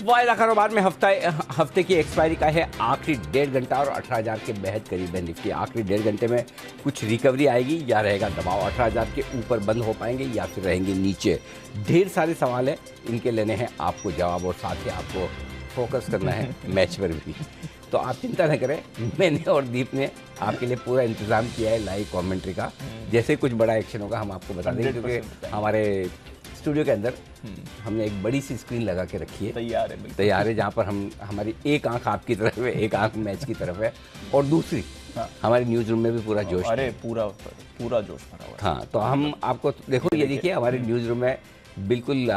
वायदा कारोबार में हफ्ते की एक्सपायरी का है आखिरी 1.5 घंटा और 18,000 के बेहद करीब है निफ्टी। आखिरी 1.5 घंटे में कुछ रिकवरी आएगी या रहेगा दबाव, 18,000 के ऊपर बंद हो पाएंगे या फिर रहेंगे नीचे। ढेर सारे सवाल हैं, इनके लेने हैं आपको जवाब और साथ ही आपको फोकस करना है मैच पर भी। तो आप चिंता न करें, मैंने और दीप ने आपके लिए पूरा इंतजाम किया है लाइव कमेंट्री का। जैसे कुछ बड़ा एक्शन होगा हम आपको बता देंगे, क्योंकि हमारे स्टूडियो के अंदर हमने एक बड़ी सी स्क्रीन लगा के रखी है, तैयार है, जहाँ पर हमारी एक आंख आपकी तरफ है, एक आंख मैच की तरफ है और दूसरी हमारे न्यूज रूम में भी पूरा जोश। अरे पूरा जोश भरा हुआ है। हाँ, तो हम आपको देखो, ये देखिए हमारे न्यूज रूम में बिल्कुल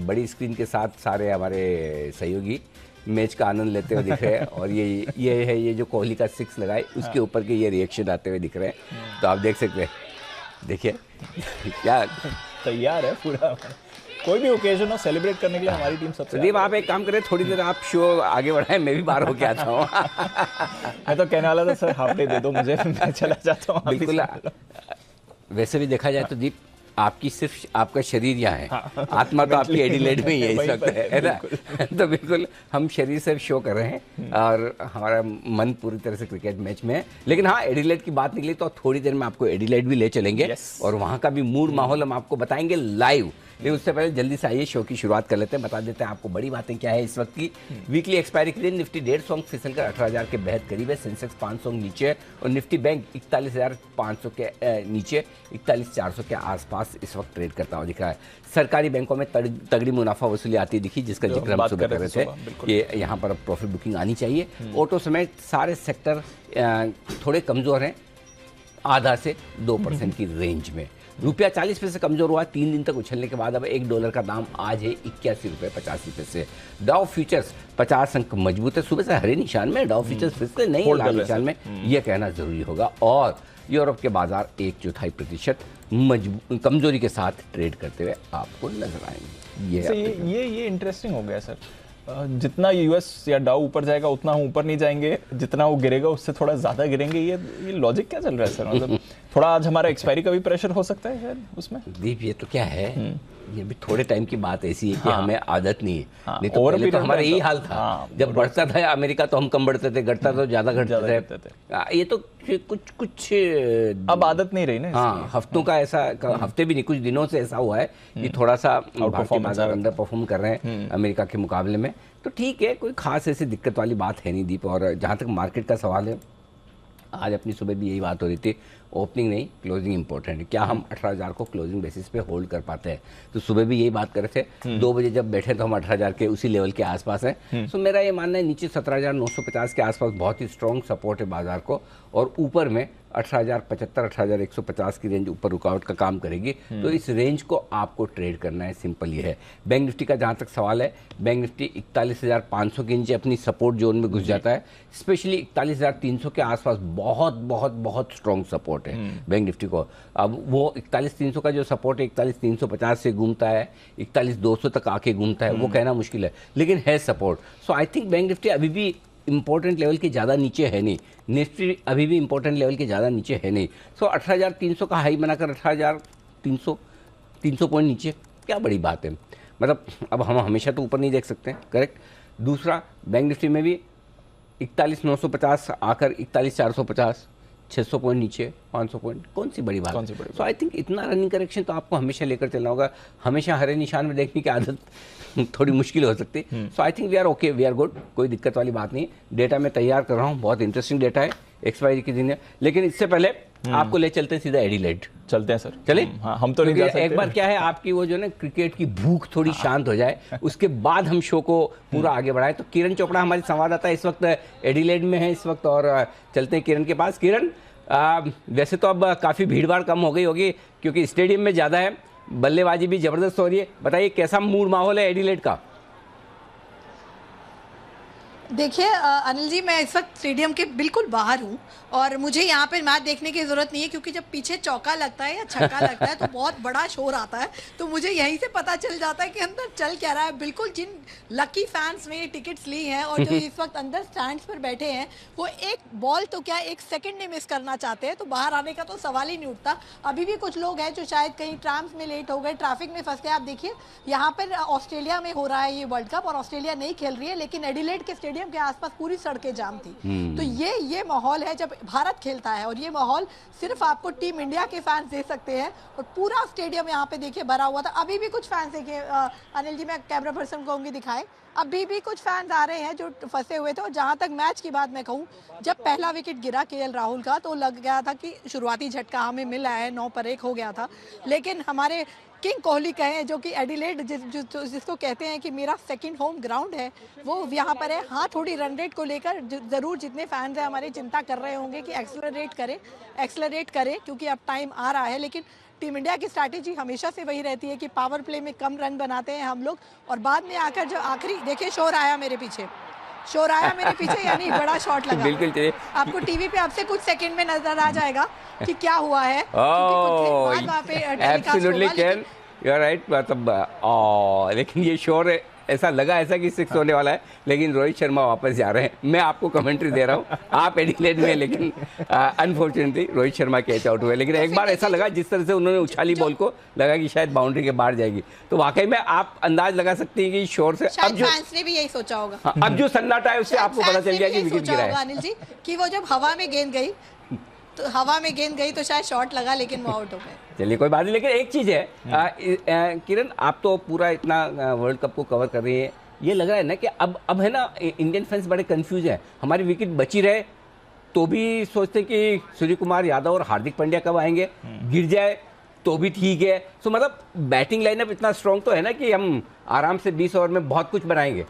बड़ी स्क्रीन के साथ सारे हमारे सहयोगी मैच का आनंद लेते हुए दिख रहे हैं। और ये जो कोहली का 6 लगाए उसके ऊपर के ये रिएक्शन आते हुए दिख रहे हैं। तो आप देख सकते हैं, देखिए क्या तैयार है पूरा। कोई भी ओकेजन हो सेलिब्रेट करने के लिए हमारी टीम सबसे। संदीप, आप एक काम करें, थोड़ी देर आप शो आगे बढ़ाएं, मैं भी बाहर होके आता हूँ। मैं तो कहने वाला था सर हाफ डे दे दो मुझे, मैं चला जाता हूँ। बिल्कुल। वैसे भी देखा जाए तो दीप, आपकी सिर्फ आपका शरीर यहाँ है, आत्मा तो आपकी एडिलेड में ही है इस वक्त, है ना। तो बिल्कुल हम शरीर से शो कर रहे हैं और हमारा मन पूरी तरह से क्रिकेट मैच में है। लेकिन हाँ, एडिलेड की बात निकली तो थोड़ी देर में आपको एडिलेड भी ले चलेंगे और वहाँ का भी मूड माहौल हम आपको बताएंगे लाइव। लेकिन उससे पहले जल्दी से आइए शो की शुरुआत कर लेते हैं, बता देते हैं आपको बड़ी बातें क्या है इस वक्त की। वीकली एक्सपायरी के दिन निफ्टी 150 अंक फिसल कर 18,000 के बेहद करीब है, सेंसेक्स 500 अंक नीचे और निफ्टी बैंक 41,500 के नीचे 41,400 के आसपास इस वक्त ट्रेड करता हुआ दिख रहा है। सरकारी बैंकों में तगड़ी मुनाफा वसूली आती दिखी, जिसका जिक्र हम सुबह कर रहे थे कि यहाँ पर अब प्रॉफिट बुकिंग आनी चाहिए। ऑटो समेत सारे सेक्टर थोड़े कमजोर हैं, आधा से 2% की रेंज में। रुपया 40 पैसे कमजोर हुआ 3 दिन तक उछलने के बाद। अब $1 का दाम आज है 81 रुपये 85 पैसे। डाउ फ्यूचर्स 50 अंक मजबूत है, सुबह से हरे निशान में। डाउ फ्यूचर्स फिर से नहीं है लाल निशान में, यह कहना जरूरी होगा। और यूरोप के बाजार 1/4% कमजोरी के साथ ट्रेड करते हुए आपको नजर आएंगे। ये इंटरेस्टिंग हो गया सर। जितना यूएस या डाउ ऊपर जाएगा उतना हम ऊपर नहीं जाएंगे, जितना वो गिरेगा उससे थोड़ा ज्यादा गिरेंगे। ये लॉजिक क्या चल रहा है सर? मतलब थोड़ा आज हमारा एक्सपायरी का भी प्रेशर हो सकता है शायद उसमें। दीप, ये तो क्या है, ये भी थोड़े टाइम की बात ऐसी है कि हमें आदत नहीं है। नहीं तो पहले तो हमारा यही हाल था। जब बढ़ता था अमेरिका तो हम कम बढ़ते थे, घटता तो ज्यादा घटते थे। ये तो कुछ अब आदत नहीं रही ना। हाँ, हफ्तों का ऐसा, हफ्ते भी नहीं, कुछ दिनों से ऐसा हुआ है कि थोड़ा सा भारतीय बाजार अंदर परफॉर्म कर रहे हैं अमेरिका के मुकाबले में। तो ठीक है, कोई खास ऐसी दिक्कत वाली बात है नहीं दीप। और जहाँ तक मार्केट का सवाल है, आज अपनी सुबह भी यही बात हो रही थी, ओपनिंग नहीं क्लोजिंग इंपॉर्टेंट है। क्या हम 18,000 को क्लोजिंग बेसिस पे होल्ड कर पाते हैं? तो सुबह भी यही बात कर रहे थे, 2 बजे जब बैठे तो हम 18,000 के उसी लेवल के आसपास हैं। सो मेरा ये मानना है नीचे 17,950 के आसपास बहुत ही स्ट्रॉन्ग सपोर्ट है बाजार को, और ऊपर में 18,075 18,150 की रेंज ऊपर रुकावट का काम करेगी। तो इस रेंज को आपको ट्रेड करना है, सिंपल ये है। बैंक निफ्टी का जहाँ तक सवाल है, बैंक निफ्टी 41,500 के नीचे अपनी सपोर्ट जोन में घुस जाता है। स्पेशली 41,300 के आसपास बहुत बहुत बहुत स्ट्रॉन्ग सपोर्ट है बैंक निफ्टी को। अब वो 41,300 का जो सपोर्ट है 41,350 से घूमता है, 41,200 तक आके घूमता है, वो कहना मुश्किल है, लेकिन है support. So I think bank Nifty अभी भी इंपॉर्टेंट लेवल के ज़्यादा नीचे है नहीं, निफ्टी अभी भी इंपॉर्टेंट लेवल के ज़्यादा नीचे है नहीं। सो 18,300 का हाई बनाकर 18,300 पॉइंट नीचे क्या बड़ी बात है। मतलब अब हम हमेशा तो ऊपर नहीं देख सकते हैं, करेक्ट। दूसरा, बैंक निफ्टी में भी 41,950 आकर 41,450, 600 पॉइंट नीचे, 500 पॉइंट, कौन सी बड़ी बात है। सो आई थिंक इतना रनिंग करेक्शन तो आपको हमेशा लेकर चलना होगा। हमेशा हरे निशान में देखने की आदत थोड़ी मुश्किल हो सकती है। So I think we are okay, we are good, कोई दिक्कत वाली बात नहीं। डेटा मैं तैयार कर रहा हूँ, बहुत इंटरेस्टिंग डेटा है, एक्सपायरी के दिन है। लेकिन इससे पहले आपको ले चलते हैं सीधा एडिलेड। चलते हैं सर, चले। हाँ, हम तो नहीं जा सकते। एक बार क्या है, आपकी वो जो ना क्रिकेट की भूख थोड़ी शांत हो जाए, उसके बाद हम शो को पूरा आगे बढ़ाएं। तो किरण चोपड़ा हमारी संवाददाता इस वक्त एडिलेड में है इस वक्त, और चलते हैं किरण के पास। किरण, वैसे तो अब काफ़ी भीड़-भाड़ कम हो गई होगी क्योंकि स्टेडियम में ज़्यादा है, बल्लेबाजी भी ज़बरदस्त हो रही है। बताइए कैसा मूड माहौल है एडिलेड का? देखिए अनिल जी, मैं इस वक्त स्टेडियम के बिल्कुल बाहर हूँ और मुझे यहाँ पे मैच देखने की ज़रूरत नहीं है, क्योंकि जब पीछे चौका लगता है या छक्का लगता है तो बहुत बड़ा शोर आता है, तो मुझे यहीं से पता चल जाता है कि अंदर चल क्या रहा है। बिल्कुल जिन लकी फैंस ने टिकट्स ली हैं और जो इस वक्त अंदर स्टैंड्स पर बैठे हैं, वो एक बॉल तो क्या एक सेकेंड नहीं मिस करना चाहते हैं, तो बाहर आने का तो सवाल ही नहीं उठता। अभी भी कुछ लोग हैं जो शायद कहीं ट्राम्स में लेट हो गए, ट्रैफिक में फंस गए। आप देखिए यहाँ पर ऑस्ट्रेलिया में हो रहा है ये वर्ल्ड कप और ऑस्ट्रेलिया नहीं खेल रही है, लेकिन एडिलेड के स्टेडियम के आसपास पूरी सड़कें जाम थी। तो ये माहौल है जब भारत खेलता है, और ये माहौल सिर्फ आपको टीम इंडिया के फैंस दे सकते हैं। और पूरा स्टेडियम यहाँ पे देखिए भरा हुआ था। अभी भी कुछ फैंस देखिए, अनिल जी मैं कैमरा पर्सन को कहूँगी दिखाएं, अभी भी कुछ फैंस आ रहे हैं जो फंसे हुए थे। और जहां तक मैच की बात मैं कहूँ, जब पहला विकेट गिरा केएल राहुल का तो लग गया था कि शुरुआती झटका हमें मिला है, 9 पर 1 हो गया था। लेकिन हमारे किंग कोहली कहें, जो कि एडिलेड जिसको कहते हैं कि मेरा सेकंड होम ग्राउंड है, वो यहाँ पर है। हाँ, थोड़ी रन रेट को लेकर ज़रूर जितने फैंस हैं हमारे चिंता कर रहे होंगे कि एक्सेलरेट करें क्योंकि अब टाइम आ रहा है। लेकिन टीम इंडिया की स्ट्रैटेजी हमेशा से वही रहती है कि पावर प्ले में कम रन बनाते हैं हम लोग, और बाद में आकर जो आखिरी देखिए शोर आया मेरे पीछे यानी बड़ा शॉट लगा। बिल्कुल आपको टीवी पे आपसे कुछ सेकंड में नजर आ जाएगा कि क्या हुआ है, क्योंकि कुछ देर बाद वहाँ पे टेलीकास्ट होगा। You are right. मतलब लेकिन ये शोर ऐसा लगा ऐसा कि 6 होने वाला है, लेकिन रोहित शर्मा वापस जा रहे हैं। मैं आपको कमेंट्री दे रहा हूँ, आप एडिलेड में, लेकिन unfortunately Rohit Sharma catch out हुए। लेकिन एक बार ऐसा लगा जिस तरह से उन्होंने उछाली बॉल को, लगा कि शायद बाउंड्री के बाहर जाएगी। तो वाकई में आप अंदाज लगा सकते हैं कि शोर से अब जो फैंस ने भी यही सोचा होगा। हाँ, अब जो सन्नाटा है उससे आपको पता चल गया कि विकेट गिरा है। अनिल जी कि वो जब हवा में गेंद गई तो शायद शॉट लगा, लेकिन वो आउट हो गए। चलिए कोई बात नहीं। लेकिन एक चीज़ है किरण, आप तो पूरा इतना वर्ल्ड कप को कवर कर रही है, ये लग रहा है ना कि अब है ना, इंडियन फैंस बड़े कंफ्यूज है। हमारी विकेट बची रहे तो भी सोचते कि सूर्य कुमार यादव और हार्दिक पांड्या कब आएंगे, गिर जाए तो भी ठीक है। तो मतलब बैटिंग लाइनअप इतना स्ट्रांग तो है ना कि हम आराम से 20 ओवर में बहुत कुछ बनाएंगे।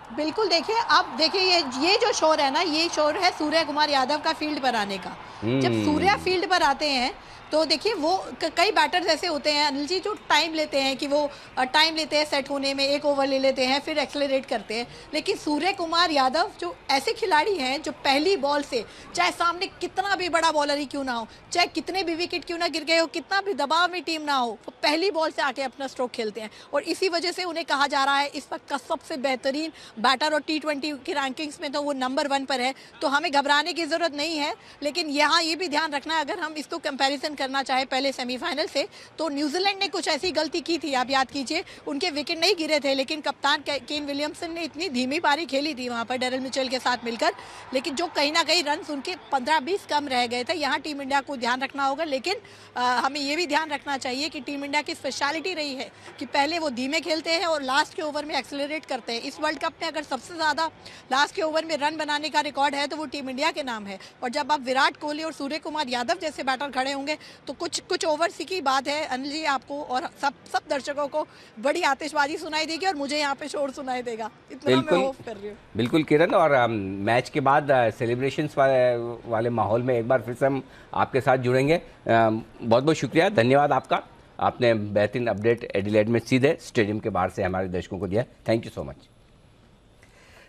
बिल्कुल, देखिए आप देखिए ये जो शोर है ना, ये शोर है सूर्य कुमार यादव का फील्ड पर आने का। जब सूर्या फील्ड पर आते हैं तो देखिए वो कई बैटर्स ऐसे होते हैं अनिल जी जो टाइम लेते हैं कि वो टाइम लेते हैं सेट होने में, 1 ओवर ले लेते हैं फिर एक्सेलरेट करते हैं। लेकिन सूर्य कुमार यादव जो ऐसे खिलाड़ी हैं जो पहली बॉल से, चाहे सामने कितना भी बड़ा बॉलर ही क्यों ना हो, चाहे कितने भी विकेट क्यों ना गिर गए हो, कितना भी दबाव में टीम ना हो, वो पहली बॉल से आके अपना स्ट्रोक खेलते हैं। और इसी वजह से उन्हें कहा जा रहा है इस वक्त का सबसे बेहतरीन बैटर, और T20 की रैंकिंग्स में तो वो नंबर 1 पर है। तो हमें घबराने की ज़रूरत नहीं है। लेकिन यहाँ ये भी ध्यान रखना है, अगर हम इसको कंपैरिजन करना चाहे पहले सेमीफाइनल से, तो न्यूजीलैंड ने कुछ ऐसी गलती की थी, आप याद कीजिए। उनके विकेट नहीं गिरे थे, लेकिन कप्तान केन विलियमसन ने इतनी धीमी पारी खेली थी वहाँ पर डेरिल मिचेल के साथ मिलकर, लेकिन जो कहीं ना कहीं रन उनके 15-20 कम रह गए थे। यहाँ टीम इंडिया को ध्यान रखना होगा। लेकिन हमें ये भी ध्यान रखना चाहिए कि टीम इंडिया की स्पेशलिटी रही है कि पहले वो धीमे खेलते हैं और लास्ट के ओवर में एक्सेलरेट करते हैं। इस वर्ल्ड कप में अगर सबसे ज़्यादा लास्ट के ओवर में रन बनाने का रिकॉर्ड है तो वो टीम इंडिया के नाम है। और जब आप विराट कोहली और सूर्य कुमार यादव जैसे बैटर खड़े होंगे तो कुछ ओवर्स की बात है अनिल जी, आपको और सब दर्शकों को बड़ी आतिशबाजी सुनाई देगी और मुझे यहाँ पे शोर सुनाई देगा, इतना मैं होप कर रही हूँ। बिल्कुल किरण, और मैच के बाद सेलिब्रेशंस वाले माहौल में एक बार फिर से हम आपके साथ जुड़ेंगे। बहुत बहुत शुक्रिया, धन्यवाद आपका। आपने बेहतरीन अपडेट एडिलेड में सीधे स्टेडियम के बाहर से हमारे दर्शकों को दिया। Thank you so much.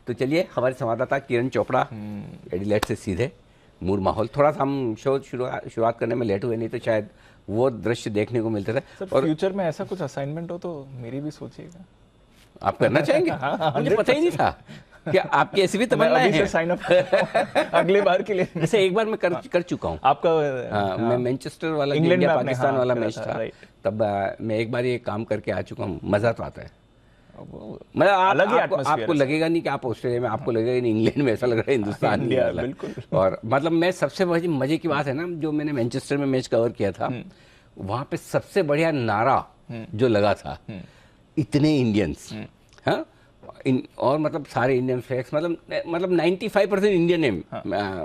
तो चलिए, हमारे संवाददाता किरण चोपड़ा एडिलेड से सीधे मूड माहौल। थोड़ा सा हम शो शुरुआत करने में लेट हुए, नहीं तो शायद वो दृश्य देखने को मिलते थे। और फ्यूचर में ऐसा कुछ असाइनमेंट हो तो मेरी भी सोचिएगा। आप करना चाहेंगे? मुझे पता ही नहीं था कि आपकी ऐसी भी तमन्ना है। साइन अप अगले बार के लिए। जैसे एक बार मैं कर चुका हूँ आपका। मैं मैनचेस्टर वाला, इंडिया पाकिस्तान वाला मैच था, तब मैं एक बार ये काम करके आ चुका हूँ। मजा तो आता है। मतलब आपको लगेगा नहीं कि आप ऑस्ट्रेलिया में, आपको लगेगा नहीं इंग्लैंड में, ऐसा लग रहा है हिंदुस्तान में। बिल्कुल। और मतलब मैं सबसे मजे की बात है ना, जो मैंने मैनचेस्टर में मैच कवर किया था, वहां पे सबसे बढ़िया नारा जो लगा था, इतने इंडियंस, हाँ, और मतलब सारे इंडियन फ्लैग्स, मतलब 95% इंडियन है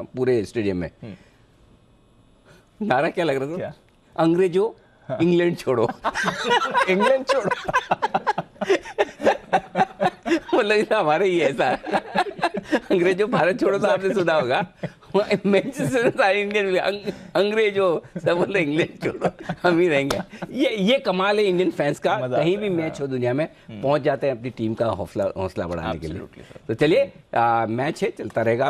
पूरे स्टेडियम में। नारा क्या लग रहा था? अंग्रेजों, इंग्लैंड छोड़ो। इंग्लैंड छोड़ो। मतलब हमारे ही ऐसा है। अंग्रेजों भारत छोड़ो तो आपने सुना होगा, मैनचेस्टर सारे इंडियन, अंग्रेज हो सब बोलते इंग्लैंड छोड़ो हम ही रहेंगे। ये कमाल है इंडियन फैंस का, कहीं भी मैच हो दुनिया में पहुंच जाते हैं अपनी टीम का हौसला बढ़ाने के लिए। तो चलिए मैच है, चलता रहेगा।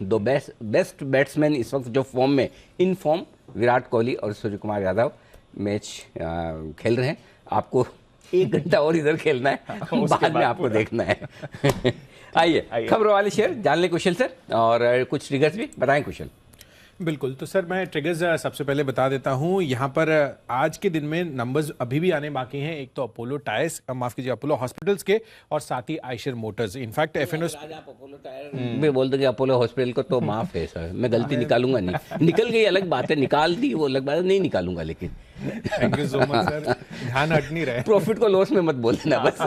दो बेस्ट बैट्समैन इस वक्त जो फॉर्म में, इन फॉर्म, विराट कोहली और सूर्य कुमार यादव मैच खेल रहे हैं। आपको 1 घंटा और इधर खेलना है, बाद में आपको देखना है। आइए खबरों वाले शेयर जान लें कुशल सर, और कुछ ट्रिगर्स भी बताएं कुशल। बिल्कुल, तो सर मैं ट्रिगर्स सबसे पहले बता देता हूं। यहाँ पर आज के दिन में नंबर्स अभी भी आने बाकी हैं। एक तो अपोलो टायर्स, माफ कीजिए अपोलो हॉस्पिटल्स के, और साथ ही Eicher motors. In fact FNO Apollo tyre में बोल दोगे अपोलो हॉस्पिटल को तो माफ है सर, मैं गलती निकालूंगा नहीं, निकल गई अलग बात है, निकाल दी वो अलग बात है, नहीं निकालूंगा। लेकिन thank you so much sir, ध्यान हट नहीं रहे, प्रॉफिट को लॉस में मत बोल देना बस।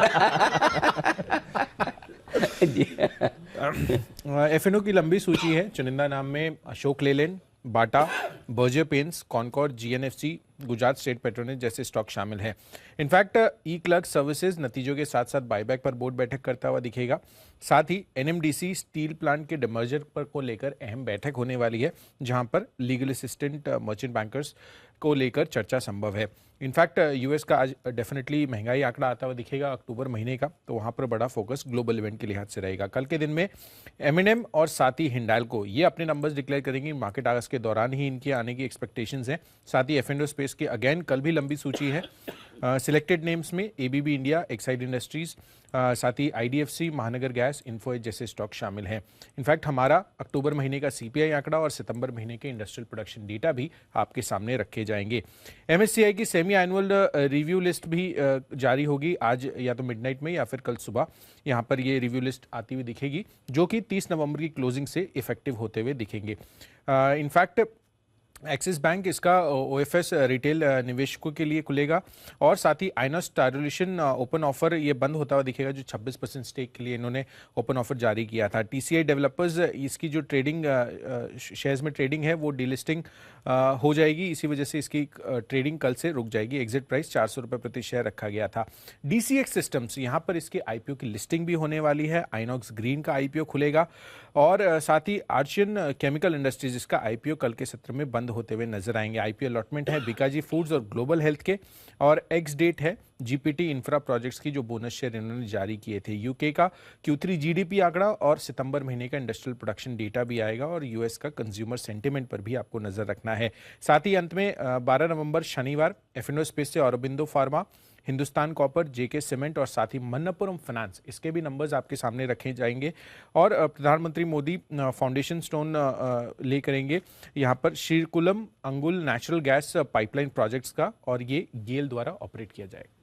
एफएनओ की लंबी सूची है। चुनिंदा नाम में Ashok Leyland, Bata, Berger paints, Concord, GNFC, Gujarat state Petronet जैसे स्टॉक शामिल हैं। इनफैक्ट ई क्लर्क सर्विसेज नतीजों के साथ साथ बायबैक पर बोर्ड बैठक करता हुआ दिखेगा। साथ ही एनएमडीसी स्टील प्लांट के डिमर्जर पर को लेकर अहम बैठक होने वाली है, जहां पर लीगल असिस्टेंट, मर्चेंट बैंकर्स को लेकर चर्चा संभव है। इनफैक्ट यूएस का आज डेफिनेटली महंगाई आंकड़ा आता हुआ दिखेगा अक्टूबर महीने का, तो वहां पर बड़ा फोकस ग्लोबल इवेंट के लिहाज से रहेगा। कल के दिन में एमएनएम और साथ ही हिंडाल्को ये अपने नंबर्स डिक्लेयर करेंगी। मार्केट आवर्स के दौरान ही इनके आने की एक्सपेक्टेशंस हैं। साथ ही एफ&ओ स्पेस के अगेन कल भी लंबी सूची है। सिलेक्टेड नेम्स में एबीबी इंडिया, एक्साइड इंडस्ट्रीज, साथ ही आईडीएफसी, महानगर गैस, इन्फोएज जैसे स्टॉक शामिल हैं। इनफैक्ट हमारा अक्टूबर महीने का सीपीआई आंकड़ा और सितंबर महीने के इंडस्ट्रियल प्रोडक्शन डेटा भी आपके सामने रखे जाएंगे। एमएससीआई की सेमी एनुअल रिव्यू लिस्ट भी जारी होगी आज, या तो मिडनाइट में या फिर कल सुबह। यहाँ पर ये रिव्यू लिस्ट आती हुई दिखेगी, जो कि 30 नवंबर की क्लोजिंग से इफेक्टिव होते हुए दिखेंगे। इनफैक्ट एक्सिस बैंक इसका ओएफएस रिटेल निवेशकों के लिए खुलेगा, और साथ ही आइनोस टायरोल्यूशन ओपन ऑफर ये बंद होता हुआ दिखेगा, जो 26% स्टेक के लिए इन्होंने ओपन ऑफर जारी किया था। टीसीआई डेवलपर्स, इसकी जो ट्रेडिंग शेयर्स में ट्रेडिंग है वो डीलिस्टिंग हो जाएगी, इसी वजह से इसकी ट्रेडिंग कल से रुक जाएगी। एग्जिट प्राइस 400 रुपये प्रति शेयर रखा गया था। डीसीएक्स सिस्टम्स, यहाँ पर इसके आईपीओ की लिस्टिंग भी होने वाली है। आइनॉक्स ग्रीन का आईपीओ खुलेगा, और साथ ही आर्शियन केमिकल इंडस्ट्रीज, इसका आईपीओ कल के सत्र में बंद होते हुए नजर आएंगे। आईपीओ अलॉटमेंट है बीकाजी फूड्स और ग्लोबल हेल्थ के, और एक्स डेट है जीपीटी इंफ्रा प्रोजेक्ट्स की, जो बोनस शेयर इन्होंने जारी किए थे। यूके का Q3 जीडीपी आंकड़ा और सितंबर महीने का इंडस्ट्रियल प्रोडक्शन डेटा भी आएगा, और यूएस का कंज्यूमर सेंटिमेंट पर भी आपको नजर रखना है। साथ ही अंत में 12 नवंबर शनिवार एफ&ओ स्पेस से औरोबिंदो फार्मा, हिंदुस्तान कॉपर, जेके सीमेंट और साथ ही मन्नपुरम फाइनेंस, इसके भी नंबर्स आपके सामने रखे जाएंगे। और प्रधानमंत्री मोदी फाउंडेशन स्टोन ले करेंगे यहाँ पर श्रीकुलम अंगुल नेचुरल गैस पाइपलाइन प्रोजेक्ट्स का, और ये गेल द्वारा ऑपरेट किया जाएगा।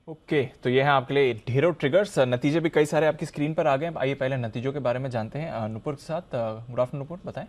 ओके, तो ये है आपके लिए ढेरों ट्रिगर्स। नतीजे भी कई सारे आपकी स्क्रीन पर आ गए। आइए पहले नतीजों के बारे में जानते हैं नुपुर के साथ। गुड आफ्टरनून नुपुर, बताएं।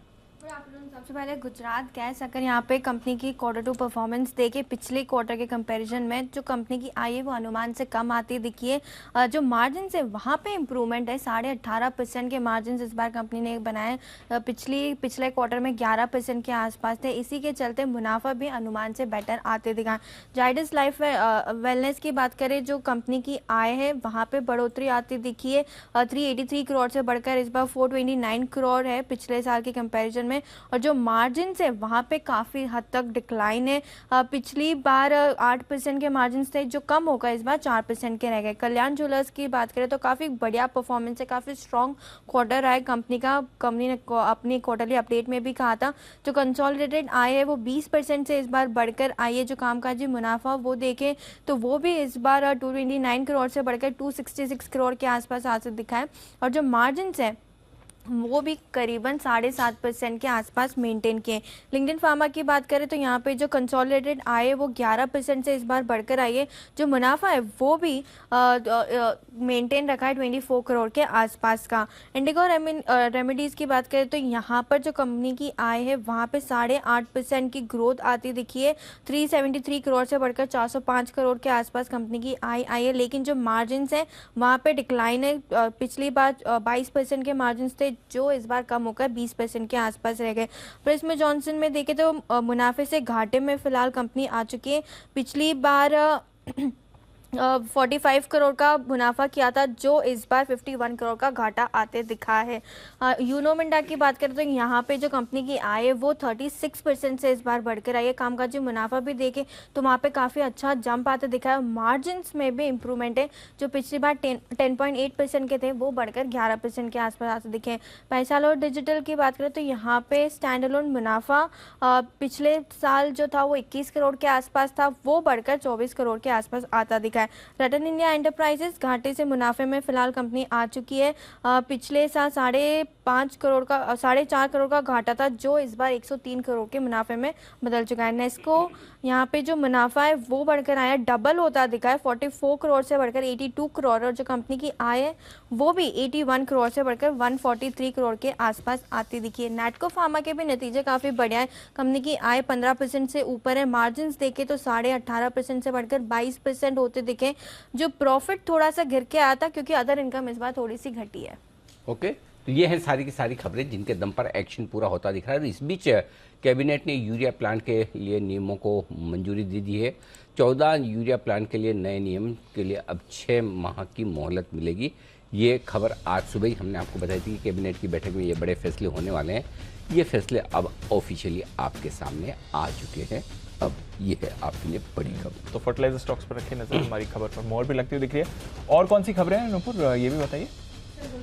सबसे पहले गुजरात गैस, अगर यहाँ पे कंपनी की Q2 परफॉर्मेंस देखे पिछले क्वार्टर के कंपैरिजन में, जो कंपनी की आई है वो अनुमान से कम आती दिखी है। जो मार्जिन है वहाँ पे इम्प्रूवमेंट है, 18.5% के मार्जिन इस बार कंपनी ने बनाए। पिछले क्वार्टर में 11% के आसपास थे, इसी के चलते मुनाफा भी अनुमान से बेटर आते दिखा। जाइडस लाइफ वेलनेस की बात करें, जो कंपनी की आय है वहाँ पे बढ़ोतरी आती दिखी है। 383 करोड़ से बढ़कर इस बार 429 करोड़ है पिछले साल के कंपैरिजन में। और जो मार्जिन है वहाँ पे काफ़ी हद तक डिक्लाइन है। पिछली बार 8% के मार्जिन थे, जो कम होकर इस बार 4% के रह गए। कल्याण ज्वेलर्स की बात करें तो काफ़ी बढ़िया परफॉर्मेंस है, काफ़ी स्ट्रॉन्ग क्वार्टर रहा है कंपनी का। कंपनी ने अपनी क्वार्टरली अपडेट में भी कहा था जो कंसोलिडेटेड आय है वो 20% से इस बार बढ़कर आई है। जो कामकाजी मुनाफा वो देखें तो वो भी इस बार 229 करोड़ से बढ़कर 266 करोड़ के आसपास आ दिखा है। और जो मार्जिन है वो भी करीबन 7.5% के आसपास मेंटेन किए। लिंक्डइन फार्मा की बात करें तो यहाँ पे जो कंसोलिडेटेड आय है वो 11% से इस बार बढ़कर आई है। जो मुनाफा है वो भी मेंटेन रखा है 24 करोड़ के आसपास का। इंडिगो रेमेडीज़ की बात करें तो यहाँ पर जो कंपनी की आय है वहाँ पे 8.5% की ग्रोथ आती दिखी है। 373 करोड़ से बढ़कर 405 करोड़ के आसपास कंपनी की आय आई है। लेकिन जो मार्जिन है वहाँ पे डिक्लाइन है। पिछली बार 22% के मार्जिन थे, जो इस बार कम होकर 20% के आसपास रह गए। प्रिज्म जॉनसन में देखें तो मुनाफे से घाटे में फिलहाल कंपनी आ चुकी है। पिछली बार 45 करोड़ का मुनाफा किया था, जो इस बार 51 करोड़ का घाटा आते दिखा है। यूनो मिंडा की बात करें तो यहाँ पे जो कंपनी की आय है वो 36% से इस बार बढ़कर आई है। कामकाजी मुनाफा भी देखे तो वहाँ पे काफ़ी अच्छा जंप आते दिखा है। मार्जिन्स में भी इम्प्रूवमेंट है, जो पिछली बार 10.8% के थे वो बढ़कर 11% के आसपास आते दिखे। पैसाल और डिजिटल की बात करें तो यहाँ पे स्टैंड अलोन मुनाफा पिछले साल जो था वो 21 करोड़ के आसपास था, वो बढ़कर 24 करोड़ के आसपास आता दिखा है। रतन इंडिया एंटरप्राइजेस घाटे से मुनाफे में फिलहाल कंपनी आ चुकी है। पिछले साल 4.5 करोड़ का घाटा था, जो इस बार 103 करोड़ के मुनाफे में बदल चुका है। नेस्को यहाँ पे जो मुनाफा है वो बढ़कर आया, डबल होता दिखा है, 44 करोड़ से बढ़कर 82 करोड़, और जो कंपनी की आय है वो भी 81 करोड़ से बढ़कर 143 करोड़ के आसपास आती दिखी है। नैटको फार्मा के भी नतीजे काफ़ी बढ़िया है। कंपनी की आय 15% से ऊपर है। मार्जिन देखे तो 18.5% से बढ़कर 22% होते दिखे। जो प्रॉफिट थोड़ा सा गिर के आया था क्योंकि अदर इनकम इस बार थोड़ी सी घटी है। ओके, तो ये है सारी की सारी खबरें जिनके दम पर एक्शन पूरा होता दिख रहा है। इस बीच कैबिनेट ने यूरिया प्लांट के लिए नियमों को मंजूरी दे दी है। 14 यूरिया प्लांट के लिए नए नियम के लिए अब 6 माह की मोहलत मिलेगी। ये खबर आज सुबह ही हमने आपको बताई थी कि कैबिनेट की बैठक में ये बड़े फैसले होने वाले हैं। ये फैसले अब ऑफिशियली आपके सामने आ चुके हैं। अब ये है आपके लिए बड़ी खबर। तो फर्टिलाइजर स्टॉक्स पर रखिए नजर, हमारी खबर पर मोहर भी लगती हुई दिख रही है। और कौन सी खबरें हैं नूपुर, ये भी बताइए।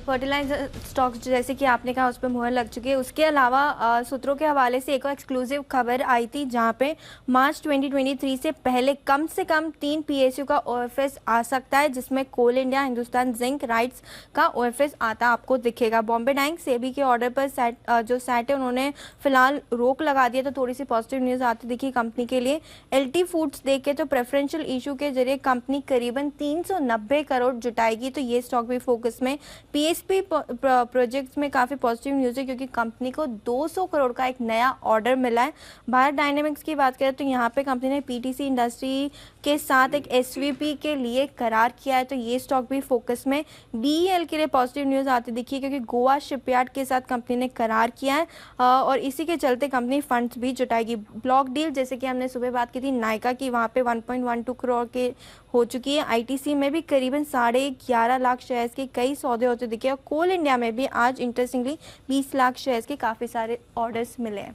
फर्टिलाइजर स्टॉक्स जैसे कि आपने कहा उस पर मुहर लग चुकी है। उसके अलावा सूत्रों के हवाले से एक और एक्सक्लूसिव खबर आई थी, जहां पे मार्च 2023 से पहले कम से कम 3 पीएसयू का ओएफएस आ सकता है, जिसमें कोल इंडिया, हिंदुस्तान जिंक, राइट्स का ओएफएस आता आपको दिखेगा। बॉम्बे डाइंग सेबी के ऑर्डर पर जो सैट है उन्होंने फिलहाल रोक लगा दिया, तो थोड़ी सी पॉजिटिव न्यूज़ आती दिखी कंपनी के लिए। एलटी फूड्स देखे तो प्रेफरेंशियल इशू के जरिए कंपनी करीबन 390 करोड़ जुटाएगी, तो ये स्टॉक भी फोकस में। पीएसपी प्रोजेक्ट्स में काफ़ी पॉजिटिव न्यूज़ है क्योंकि कंपनी को 200 करोड़ का एक नया ऑर्डर मिला है। भारत डायनेमिक्स की बात करें तो यहाँ पे कंपनी ने पीटीसी इंडस्ट्री के साथ एक एसवीपी के लिए करार किया है, तो ये स्टॉक भी फोकस में। बीईएल के लिए पॉजिटिव न्यूज़ आती दिखी है क्योंकि गोवा शिपयार्ड के साथ कंपनी ने करार किया है और इसी के चलते कंपनी फंड्स भी जुटाएगी। ब्लॉक डील जैसे कि हमने सुबह बात की थी नायका की, वहाँ पे 1.12 करोड़ के हो चुकी है। आईटीसी में भी करीबन 11.5 लाख शेयर्स के कई सौदे होते दिखे और कोल इंडिया में भी आज इंटरेस्टिंगली 20 लाख शेयर्स के काफ़ी सारे ऑर्डर्स मिले हैं।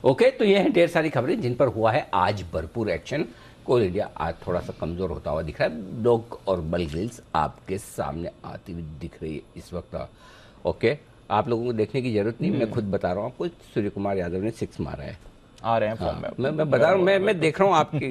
ओके, तो ये हैं ढेर सारी खबरें जिन पर हुआ है आज भरपूर एक्शन। कोल इंडिया आज थोड़ा सा कमज़ोर होता हुआ दिख रहा है। डॉग और बल गिल्स आपके सामने आती हुई दिख रही है इस वक्त। ओके, आप लोगों को देखने की जरूरत नहीं, मैं खुद बता रहा हूँ आपको। सूर्य कुमार यादव ने 6 मारा है, आ रहे हैं फॉर्म में। मैं बता रहा हूँ, मैं देख रहा हूँ आपकी,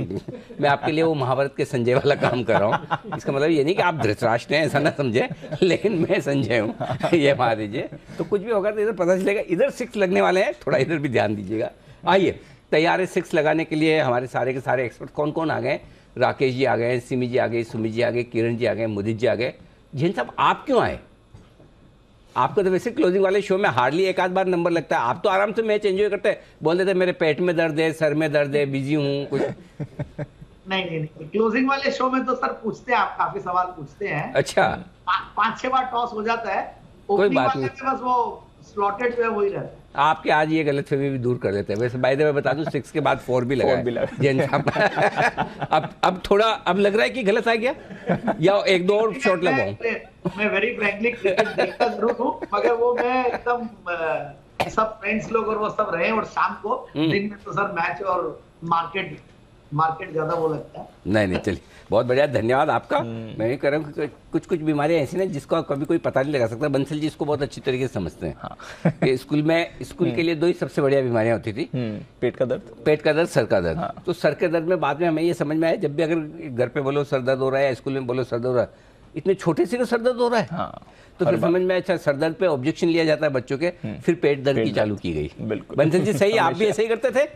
मैं आपके लिए वो महाभारत के संजय वाला काम कर रहा हूँ। इसका मतलब ये नहीं कि आप धृतराष्ट्र हैं, ऐसा ना समझे, लेकिन मैं संजय हूँ। ये मान लीजिए, तो कुछ भी होगा तो इधर पता चलेगा। इधर 6 लगने वाले हैं, थोड़ा इधर भी ध्यान दीजिएगा। आइए, तैयार है 6 लगाने के लिए हमारे सारे के सारे एक्सपर्ट। कौन कौन आ गए? राकेश जी आ गए, सिमी जी आ गई, सुमी जी आ गए, किरण जी आ गए, मुदित जी आ गए। जिन सब आप क्यों आए? आपको तो वैसे क्लोजिंग वाले शो में हार्डली एक आध बार नंबर लगता है। आप तो आराम से मैच एंजॉय करते हैं, बोल देते मेरे पेट में दर्द है, सर में दर्द है, बिजी हूँ कुछ। नहीं, क्लोजिंग वाले शो में तो सर पूछते हैं, आप काफी सवाल पूछते हैं। अच्छा, 5-6 बार टॉस हो जाता है। कोई बात नहीं, बस वो स्लॉटेड जो है वही रहता है। आपके आज ये गलतफहमी भी दूर कर देते हैं। वैसे बाय द वे बता दूं, 6 के बाद 4 भी लगा है जैन साहब। अब थोड़ा अब लग रहा है कि गलत आ गया, या 1-2 और शॉट लगाऊं। मैं वेरी फ्रैंकली क्रिकेट देखता जरूर हूं, मगर वो मैं एकदम सब फ्रेंड्स लोग और वो सब रहे, और शाम को दिन में तो सर मैच और मार्केट ज्यादा वो लगता है। नहीं, चलिए, बहुत बढ़िया, धन्यवाद आपका। मैं ये कह रहा हूँ कुछ बीमारियां ऐसी ना जिसको कभी कोई पता नहीं लगा सकता। बंसल जी इसको बहुत अच्छी तरीके से समझते हैं। हाँ। कि स्कूल के लिए 2 ही सबसे बढ़िया बीमारियां होती थी, पेट का दर्द, सर का दर्द। हाँ। तो सर के दर्द में बाद में हमें ये समझ में आया, जब भी अगर घर पे बोलो सर दर्द हो रहा है या स्कूल में बोलो सर दर्द हो रहा है, इतने छोटे से सर दर्द हो रहा है। हाँ। तो फिर समझ में अच्छा, सर दर्द पे ऑब्जेक्शन लिया जाता है बच्चों के, फिर पेट दर्द की चालू की गई। बिल्कुल बंसल जी सही, आप भी ऐसे ही करते थे?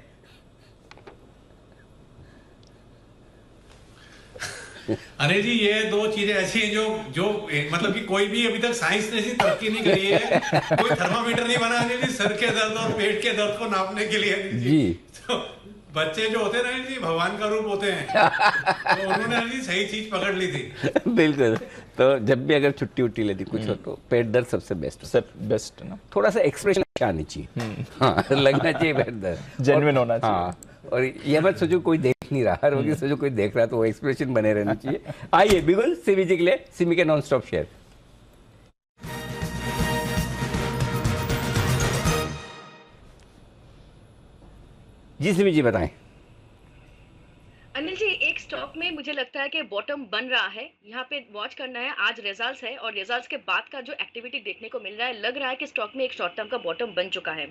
अरे जी, ये 2 चीजें ऐसी हैं जो मतलब कि कोई भी अभी तक साइंस ने ऐसी तरक्की नहीं करी है, कोई थर्मामीटर नहीं बना जी सर के दर्द और पेट के दर्द को नापने के लिए जी। तो बच्चे जो होते हैं ना जी, भगवान का रूप होते हैं, तो उन्होंने जी सही चीज पकड़ ली थी। बिल्कुल। तो जब भी अगर छुट्टी उट्टी लेती कुछ हो तो पेट दर्द सबसे बेस्ट ना। थोड़ा सा एक्सप्रेशन अच्छा आनी चाहिए, हाँ, लगना चाहिए पेट दर्द, जेन्युइन होना चाहिए। हाँ, और ये मत सोचो कोई देख नहीं रहा, हर वक्त से जो कोई देख रहा है तो वो एक्सप्रेशन बने रहने चाहिए। आइए बिल्कुल सिमी जी के लिए, सिमी के नॉन स्टॉप शेयर। जी सिमी जी बताएं। अनिल जी, एक स्टॉक में मुझे लगता है कि बॉटम बन रहा है, यहाँ पे वॉच करना है। आज रिजल्ट्स है और रिजल्ट्स के बाद का जो एक्टिविटी देखने को मिल रहा है, लग रहा है कि स्टॉक में एक शॉर्ट टर्म का बॉटम बन चुका है।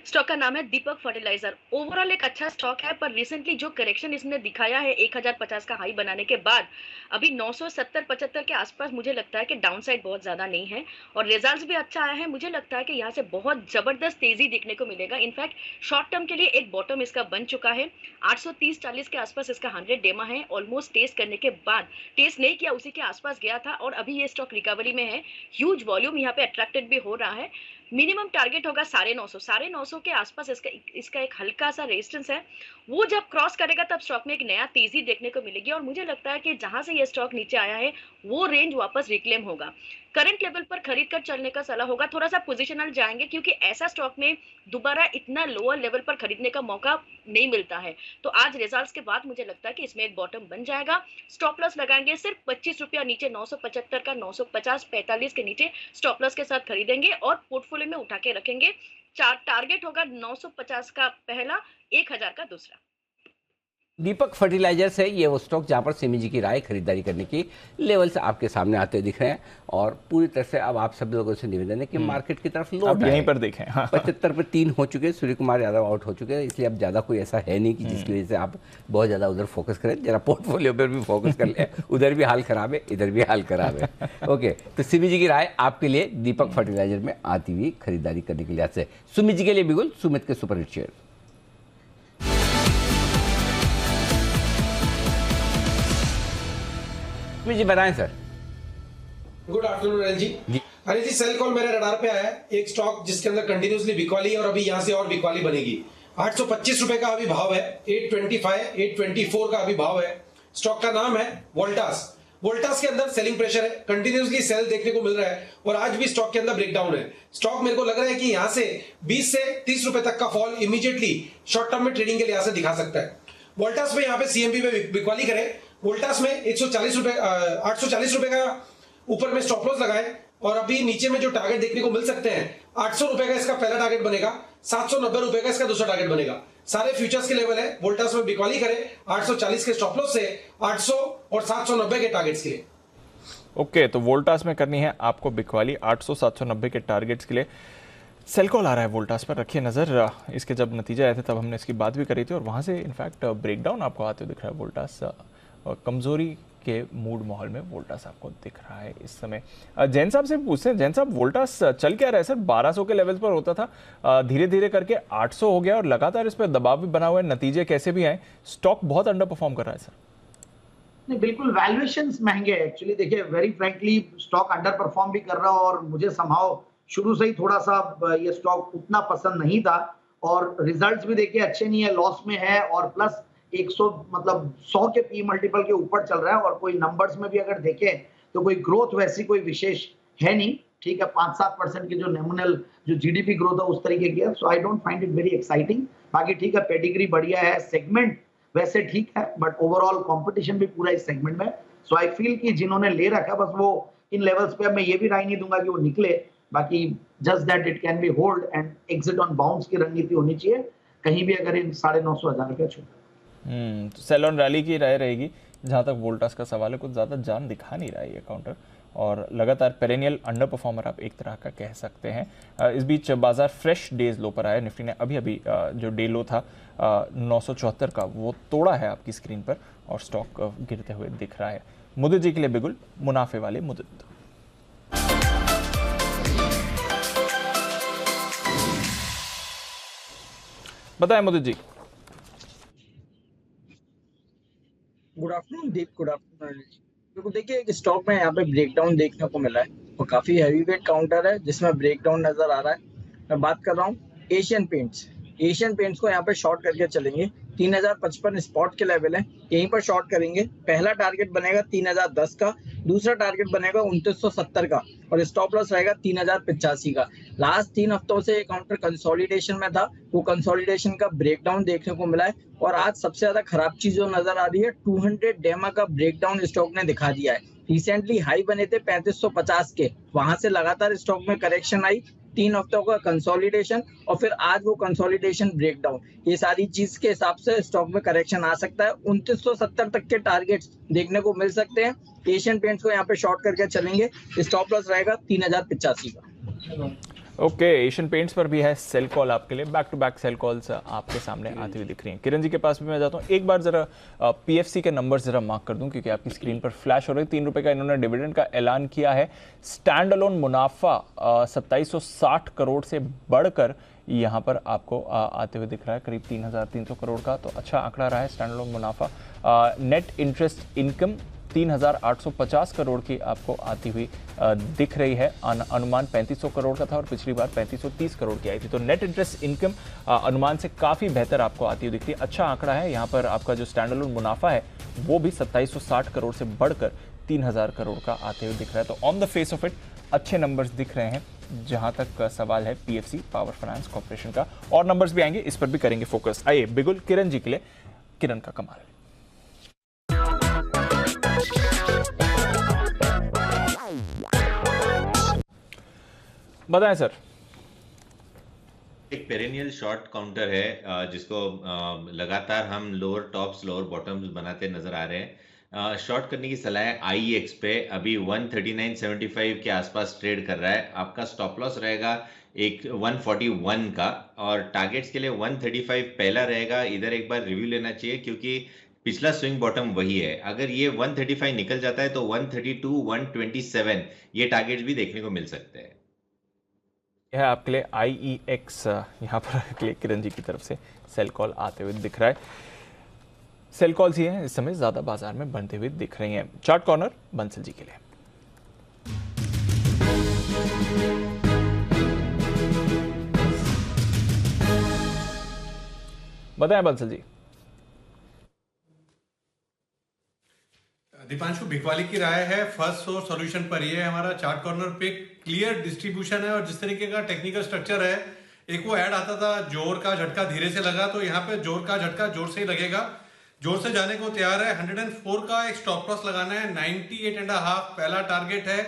स्टॉक का नाम है दीपक फर्टिलाइजर। ओवरऑल एक अच्छा स्टॉक है, पर रिसेंटली जो करेक्शन इसने दिखाया है 1050 का हाई बनाने के बाद अभी 970-75 के आसपास, मुझे लगता है कि डाउन साइड बहुत ज्यादा नहीं है और रिजल्ट्स भी अच्छा आया है। मुझे लगता है कि यहाँ से बहुत जबरदस्त तेजी देखने को मिलेगा। इनफैक्ट शॉर्ट टर्म के लिए एक बॉटम इसका बन चुका है। 830-40 के आसपास इसका 100 डेमा है। ऑलमोस्ट टेस्ट करने के बाद, टेस्ट नहीं किया, उसी के आसपास गया था और अभी ये स्टॉक रिकवरी में है। ह्यूज वॉल्यूम यहाँ पे अट्रैक्टेड भी हो रहा है। मिनिमम टारगेट होगा 950 के आसपास इसका एक हल्का सा रेजिस्टेंस है। वो जब क्रॉस करेगा तब स्टॉक में एक नया तेजी देखने को मिलेगी और मुझे लगता है कि जहां से ये स्टॉक नीचे आया है वो रेंज वापस रिक्लेम होगा। करंट लेवल पर खरीद कर चलने का सलाह होगा। थोड़ा सा पोजिशनल जाएंगे क्योंकि ऐसा स्टॉक में दोबारा इतना लोअर लेवल पर खरीदने का मौका नहीं मिलता है। तो आज रिजल्ट्स के बाद मुझे लगता है कि इसमें एक बॉटम बन जाएगा। स्टॉप लॉस लगाएंगे सिर्फ 25 रुपया नीचे, 975 का 950, 45 के नीचे स्टॉप लॉस के साथ खरीदेंगे और पोर्टफोलियो में उठा के रखेंगे। टारगेट होगा 950 का पहला, 1000 का दूसरा। दीपक फर्टिलाइजर्स है ये वो स्टॉक जहां पर सिमी जी की राय खरीदारी करने की लेवल्स आपके सामने आते हुए दिख रहे हैं और पूरी तरह से अब आप सब लोगों से निवेदन है कि मार्केट की तरफ लौट यहीं पर देखें। हाँ। 75 पे 3 हो चुके हैं, सूर्य कुमार यादव आउट हो चुके हैं, इसलिए अब ज़्यादा कोई ऐसा है नहीं कि जिसकी वजह से आप बहुत ज़्यादा उधर फोकस करें। जरा पोर्टफोलियो पर भी फोकस कर ले, उधर भी हाल खराब है, इधर भी हाल खराब है। ओके, तो सिमी जी की राय आपके लिए दीपक फर्टिलाइजर में आती हुई खरीदारी करने के लिहाज से। सुमित जी के लिए बिल्कुल सुमित के सुपर हिट शेयर। जी बताएं sir. Good afternoon Anil ji. Anil ji, sell call मेरे रडार पे आया है, एक स्टॉक जिसके अंदर कंटिन्यूसली बिकवाली और अभी यहां से और बिकवाली बनेगी। 825 रुपए का अभी भाव है, 825, 824 का अभी भाव है। स्टॉक का नाम है वोल्टास। वोल्टास के अंदर सेलिंग प्रेशर है, कंटिन्यूसली सेल देखने को मिल रहा है और आज भी स्टॉक के अंदर ब्रेकडाउन है। स्टॉक मेरे को लग रहा है कि यहां से 20 से 30 रुपए तक का फॉल इमीडिएटली शॉर्ट टर्म में ट्रेडिंग के लिहाज से दिखा सकता है। वोल्टास में यहाँ पे सीएमपी में बिकवाली करें। वोल्टास में 840 रुपए का ऊपर में स्टॉप लॉस लगाए और अभी नीचे में जो टारगेट देखने को मिल सकते हैं, 800 रुपए का इसका पहला टारगेट बनेगा, 790 रुपए का इसका दूसरा टारगेट बनेगा। सारे फ्यूचर्स के लेवल है। वोल्टास में बिकवाली करें 840 के स्टॉप लॉस से 800 और 790 के टारगेट्स के लिए। ओके, तो वोल्टास में करनी है आपको बिकवाली 800 790 के टारगेट्स के लिए। सेल कॉल आ रहा है वोल्टास पर, रखिए नज़र। इसके जब नतीजे आए थे तब हमने इसकी बात भी करी थी और वहाँ से इनफैक्ट ब्रेकडाउन आपको आते हुए दिख रहा है। वोल्टास और कमजोरी के मूड माहौल में वोल्टास आपको दिख रहा है इस समय। जैन साहब से पूछते हैं, जैन साहब वोल्टास चल क्या रहा है सर? 1200 के लेवल पर होता था, धीरे धीरे करके 800 हो गया और लगातार इस पर दबाव भी बना हुआ है। नतीजे कैसे भी आए, स्टॉक बहुत अंडर परफॉर्म कर रहा है सर। नहीं, बिल्कुल वैल्यूएशंस महंगे हैं एक्चुअली। देखिए, very frankly stock under perform भी कर रहा है और मुझे समहाउ शुरू से ही थोड़ा सा ये स्टॉक उतना पसंद नहीं था और रिजल्ट्स भी देखिए अच्छे नहीं है, लॉस में है और प्लस 100 के पी मल्टीपल के ऊपर चल रहा है और कोई नंबर्स में भी अगर देखें तो कोई ग्रोथ वैसी कोई विशेष है नहीं। ठीक है, 5-7% की जो नॉमिनल जो जीडीपी ग्रोथ है उस तरीके की है। So I don't find it very exciting. बाकी ठीक है, पेडिग्री बढ़िया है, सेगमेंट वैसे ठीक है, बट ओवरऑल कंपटीशन भी पूरा इस सेगमेंट में। सो आई फील कि जिन्होंने ले रखा बस वो इन लेवल्स पे, मैं ये भी राय नहीं दूंगा कि वो निकले। बाकी just that it can be hold and exit on bounce की रणनीति होनी चाहिए कहीं भी अगर इन 950 रुपया छूट। तो सेल ऑन रैली की राय रहेगी जहां तक वोल्टास का सवाल है। कुछ ज़्यादा जान दिखा नहीं रहा है ये काउंटर और लगातार पेरेनियल अंडर परफॉर्मर आप एक तरह का कह सकते हैं। इस बीच बाजार फ्रेश डेज लो पर आया। निफ्टी ने अभी जो डे लो था 974 का वो तोड़ा है आपकी स्क्रीन पर और स्टॉक गिरते हुए दिख रहा है। मुदित जी के लिए बिगुल, मुनाफे वाले मुदित। बताएं मुदित जी। गुड आफ्टरनून दीप, गुड आफ्टरनून। देखो, देखिए एक स्टॉक में यहाँ पे ब्रेकडाउन देखने को मिला है और काफी हैवी वेट काउंटर है जिसमें ब्रेकडाउन नजर आ रहा है। मैं बात कर रहा हूँ एशियन पेंट्स। एशियन पेंट्स को यहाँ पे शॉर्ट करके चलेंगे। 3055 स्पॉट के लेवल है, यहीं पर शॉर्ट करेंगे। पहला टारगेट बनेगा 3010 का, दूसरा टारगेट बनेगा 2970 का और स्टॉप लॉस रहेगा 3085 का। लास्ट 3 हफ्तों से ये काउंटर कंसोलिडेशन में था, वो कंसोलिडेशन का ब्रेकडाउन देखने को मिला है और आज सबसे ज्यादा खराब चीज जो नजर आ रही है 200 डेमा का ब्रेकडाउन स्टॉक ने दिखा दिया है। रिसेंटली हाई बने थे 3550 के, वहां से लगातार स्टॉक में करेक्शन आई, 3 हफ्तों का कंसोलिडेशन और फिर आज वो कंसोलिडेशन ब्रेकडाउन, ये सारी चीज के हिसाब से स्टॉक में करेक्शन आ सकता है। 2970 तक के टारगेट्स देखने को मिल सकते हैं। एशियन पेंट्स को यहाँ पे शॉर्ट करके चलेंगे, स्टॉप लॉस रहेगा 3085 का। ओके, एशियन पेंट्स पर भी है सेल कॉल आपके लिए। Back to back sell calls आपके सामने आती हुई दिख रही हैं। किरण जी के पास भी मैं जाता हूँ, एक बार जरा पीएफसी के नंबर्स जरा मार्क कर दूं क्योंकि आपकी स्क्रीन पर फ्लैश हो रही है। 3 रुपए का इन्होंने डिविडेंड का ऐलान किया है। स्टैंड अलोन मुनाफा 2760 करोड़ से बढ़कर यहाँ पर आपको आते हुए दिख रहा है करीब 3300 करोड़ का, तो अच्छा आंकड़ा रहा है स्टैंड अलोन मुनाफा। नेट इंटरेस्ट इनकम 3850 करोड़ की आपको आती हुई दिख रही है। अनुमान 3500 करोड़ का था और पिछली बार 3530 करोड़ की आई थी, तो नेट इंटरेस्ट इनकम अनुमान से काफ़ी बेहतर आपको आती हुई दिखती है। अच्छा आंकड़ा है। यहाँ पर आपका जो स्टैंड अलोन मुनाफा है वो भी 2760 करोड़ से बढ़कर 3000 करोड़ का आते हुए दिख रहा है। तो on the face of it अच्छे नंबर्स दिख रहे हैं जहां तक सवाल है पीएफसी पावर फाइनेंस कॉर्पोरेशन का। और नंबर्स भी आएंगे, इस पर भी करेंगे फोकस। आइए बिगुल किरण जी के लिए, किरण का कमाल। बताएं सर। एक पेरेनियल शॉर्ट काउंटर है जिसको लगातार हम लोअर टॉप्स लोअर बॉटम्स बनाते नजर आ रहे हैं। शॉर्ट करने की सलाह है आईएक्स पे, अभी 139.75 के आसपास ट्रेड कर रहा है। आपका स्टॉप लॉस रहेगा एक 141 का और टारगेट्स के लिए 135 पहला रहेगा। इधर एक बार रिव्यू लेना चाहिए क्योंकि पिछला स्विंग बॉटम वही है। अगर ये 135 निकल जाता है तो 132, 127 ये टारगेट्स भी देखने को मिल सकते हैं। यह आपके लिए IEX यहाँ पर किरण जी की तरफ से सेल कॉल आते हुए दिख रहा है। सेल कॉल्स ही हैं इस समय ज्यादा बाजार में बनते हुए दिख रही हैं। चार्ट कॉर्नर बंसल जी के लिए। बताएं बंसल जी। दीपांशु बिकवाली की राय है फर्स्ट सोर्स सॉल्यूशन पर। ये हमारा चार्ट कॉर्नर पे क्लियर डिस्ट्रीब्यूशन है और जिस तरीके का टेक्निकल स्ट्रक्चर है, एक वो ऐड आता था जोर का झटका धीरे से लगा, तो यहाँ पे जोर का झटका जोर से ही लगेगा। जोर से जाने को तैयार है। 104 का एक स्टॉप लॉस लगाना है। 98.5 पहला टारगेट है,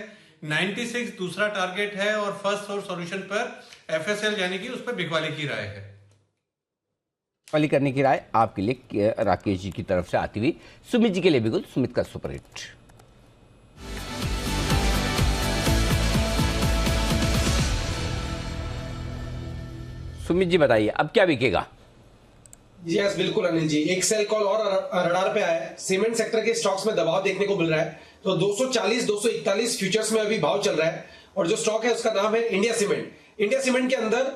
96 दूसरा टारगेट है और फर्स्ट सोर्स सॉल्यूशन पर FSL यानी कि उस पर बिकवाली की राय है। वाली करने की राय आपके लिए राकेश जी की तरफ से आती हुई। सुमित जी के लिए बिल्कुल, सुमित का सुपर हिट। सुमित जी बताइए अब क्या बिकेगा? यस बिल्कुल अनिल जी, एक सेल कॉल और रडार पे आया है। सीमेंट सेक्टर के स्टॉक्स में दबाव देखने को मिल रहा है, तो 240 241 फ्यूचर्स में अभी भाव चल रहा है और जो स्टॉक है उसका नाम है इंडिया सीमेंट। इंडिया सीमेंट के अंदर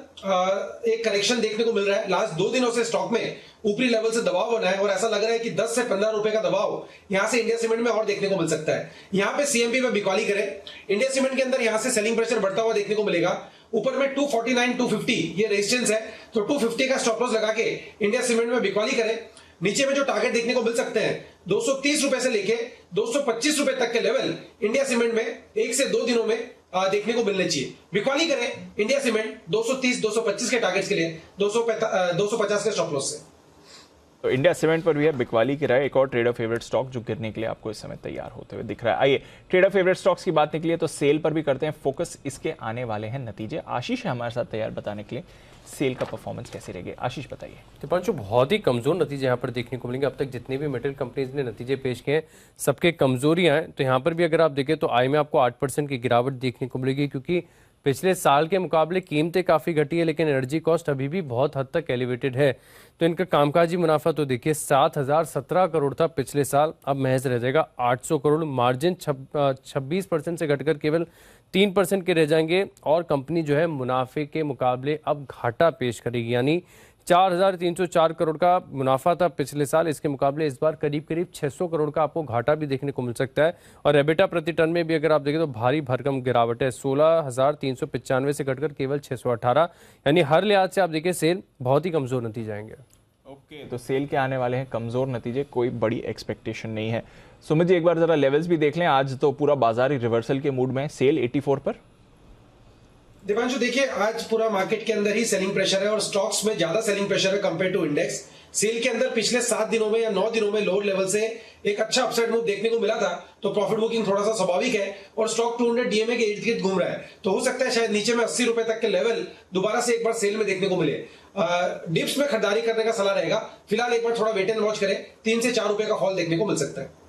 एक करेक्शन देखने को मिल रहा है। लास्ट 2 दिनों से स्टॉक में ऊपरी लेवल से दबाव बना है और ऐसा लग रहा है कि 10 से 15 रुपए का दबाव यहां से इंडिया सीमेंट में और देखने को मिल सकता है। यहां पे सीएमपी में बिकवाली करें। इंडिया सीमेंट के अंदर यहां से सेलिंग प्रेशर बढ़ता हुआ देखने को मिलेगा। ऊपर में 249 250 ये रेजिस्टेंस है, तो 250 का स्टॉप लॉस लगा के इंडिया सीमेंट में बिकवाली करें। नीचे में जो टारगेट देखने को मिल सकते हैं 230 रुपए से लेके 225 रुपए तक के लेवल इंडिया सीमेंट में 1 से 2 दिनों में देखने को मिलने चाहिए। बिकवाली करें इंडिया सीमेंट 230 225 के टारगेट्स के लिए 250 के स्टॉप लॉस से। तो इंडिया सीमेंट पर भी है बिकवाली की राय। एक और ट्रेडर फेवरेट स्टॉक जो गिरने के लिए आपको इस समय तैयार होते हुए दिख रहा है। आइए ट्रेडर फेवरेट स्टॉक्स की बात निकली है तो सेल पर भी करते हैं फोकस। इसके आने वाले हैं नतीजे। आशीष है हमारे साथ तैयार बताने के लिए सेल का परफॉर्मेंस कैसी रहेगी। आशीष बताइए। दीपांशु बहुत ही कमजोर नतीजे यहाँ पर देखने को मिलेंगे। अब तक जितनी भी मेटल कंपनीज ने नतीजे पेश किए हैं सबके कमजोरियां हैं। तो यहाँ पर भी अगर आप देखें तो आई में आपको 8% की गिरावट देखने को मिलेगी क्योंकि पिछले साल के मुकाबले कीमतें काफ़ी घटी है लेकिन एनर्जी कॉस्ट अभी भी बहुत हद तक एलिवेटेड है। तो इनका कामकाजी मुनाफा तो देखिए 7017 करोड़ था पिछले साल, अब महज रह जाएगा 800 करोड़। मार्जिन 26% से घटकर केवल 3% के रह जाएंगे और कंपनी जो है मुनाफे के मुकाबले अब घाटा पेश करेगी, यानी 4304 करोड़ का मुनाफा था पिछले साल, इसके मुकाबले इस बार करीब करीब 600 करोड़ का आपको घाटा भी देखने को मिल सकता है। और एबिटा प्रति टन में भी अगर आप देखें तो भारी भरकम गिरावट है, 16,395 से घटकर केवल 618, यानी हर लिहाज से आप देखिए सेल बहुत ही कमजोर नतीजे आएंगे। ओके, तो सेल के आने वाले हैं कमजोर नतीजे, कोई बड़ी एक्सपेक्टेशन नहीं है। सुमित जी एक बार जरा लेवल्स भी देख लें, आज तो पूरा बाजार ही रिवर्सल के मूड में है, सेल 84 पर। दीपांशु देखिए, आज पूरा मार्केट के अंदर ही सेलिंग प्रेशर है और स्टॉक्स में ज्यादा सेलिंग प्रेशर है कंपेयर टू इंडेक्स। सेल के अंदर पिछले 7 दिनों में या 9 दिनों में लोअर लेवल से एक अच्छा अपसाइड मूव देखने को मिला था, तो प्रॉफिट बुकिंग थोड़ा सा स्वाभाविक है और स्टॉक 200 डीएमए के इर्द गिर्द घूम रहा है, तो हो सकता है शायद नीचे में 80 रुपए तक के लेवल दोबारा से एक बार सेल में देखने को मिले। डिप्स में खरीदारी करने का सलाह रहेगा, फिलहाल एक बार थोड़ा वेट एंड वॉच करें, 3 से 4 रुपए का फॉल देखने को मिल सकता है।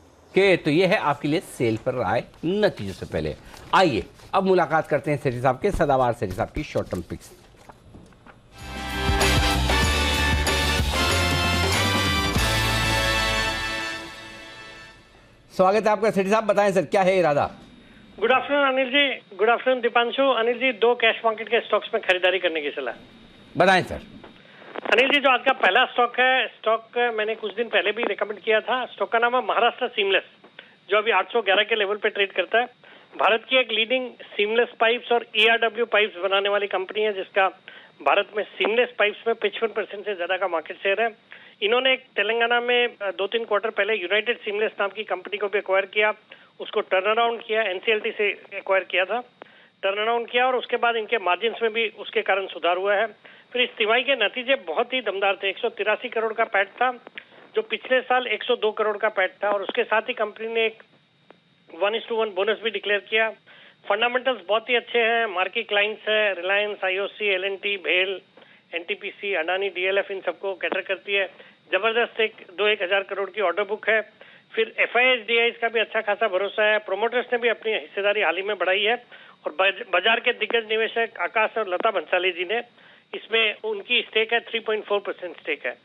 तो ये है आपके लिए सेल पर राय नतीजों से पहले। आइए अब मुलाकात करते हैं सेठी साहब के सदाबहार सेठी साहब की शॉर्ट टर्म पिक्स। स्वागत है आपका सेठी साहब, बताएं सर क्या है इरादा। गुड आफ्टरनून अनिल जी, good afternoon Deepanshu. Anil ji 2 cash market के स्टॉक्स में खरीदारी करने की सलाह। बताएं सर। अनिल जी जो आज का पहला स्टॉक है, स्टॉक मैंने कुछ दिन पहले भी रिकमेंड किया था, स्टॉक का नाम है महाराष्ट्र सीमलेस, जो अभी 811 के लेवल पे ट्रेड करता है। भारत की एक लीडिंग सीमलेस पाइप्स और ERW पाइप्स बनाने वाली कंपनी है, जिसका भारत में सीमलेस पाइप्स में 55% से ज्यादा का मार्केट शेयर है। इन्होंने एक तेलंगाना में 2-3 क्वार्टर पहले यूनाइटेड सीमलेस नाम की कंपनी को भी एक्वायर किया, उसको टर्न अराउंड किया, NCLT से एक्वायर किया था, टर्न अराउंड किया और उसके बाद इनके मार्जिन्स में भी उसके कारण सुधार हुआ है। फिर इस तिमाही के नतीजे बहुत ही दमदार थे। 183 करोड़ का पैट था, जो पिछले साल 102 करोड़ का पैट था, और उसके साथ ही कंपनी ने एक 1:1 बोनस भी डिक्लेयर किया। फंडामेंटल्स बहुत ही अच्छे हैं, मार्की क्लाइंट्स है, रिलायंस, IOC, L&T, भेल, NTPC, अडानी, DLF इन सबको कैटर करती है। जबरदस्त एक 2-1 करोड़ की ऑर्डर बुक है। फिर FIS DIs का भी अच्छा खासा भरोसा है। प्रोमोटर्स ने भी अपनी हिस्सेदारी हाल ही में बढ़ाई है और बाजार के दिग्गज निवेशक आकाश और लता भंसाली जी ने इसमें उनकी स्टेक है 3.4% स्टेक है।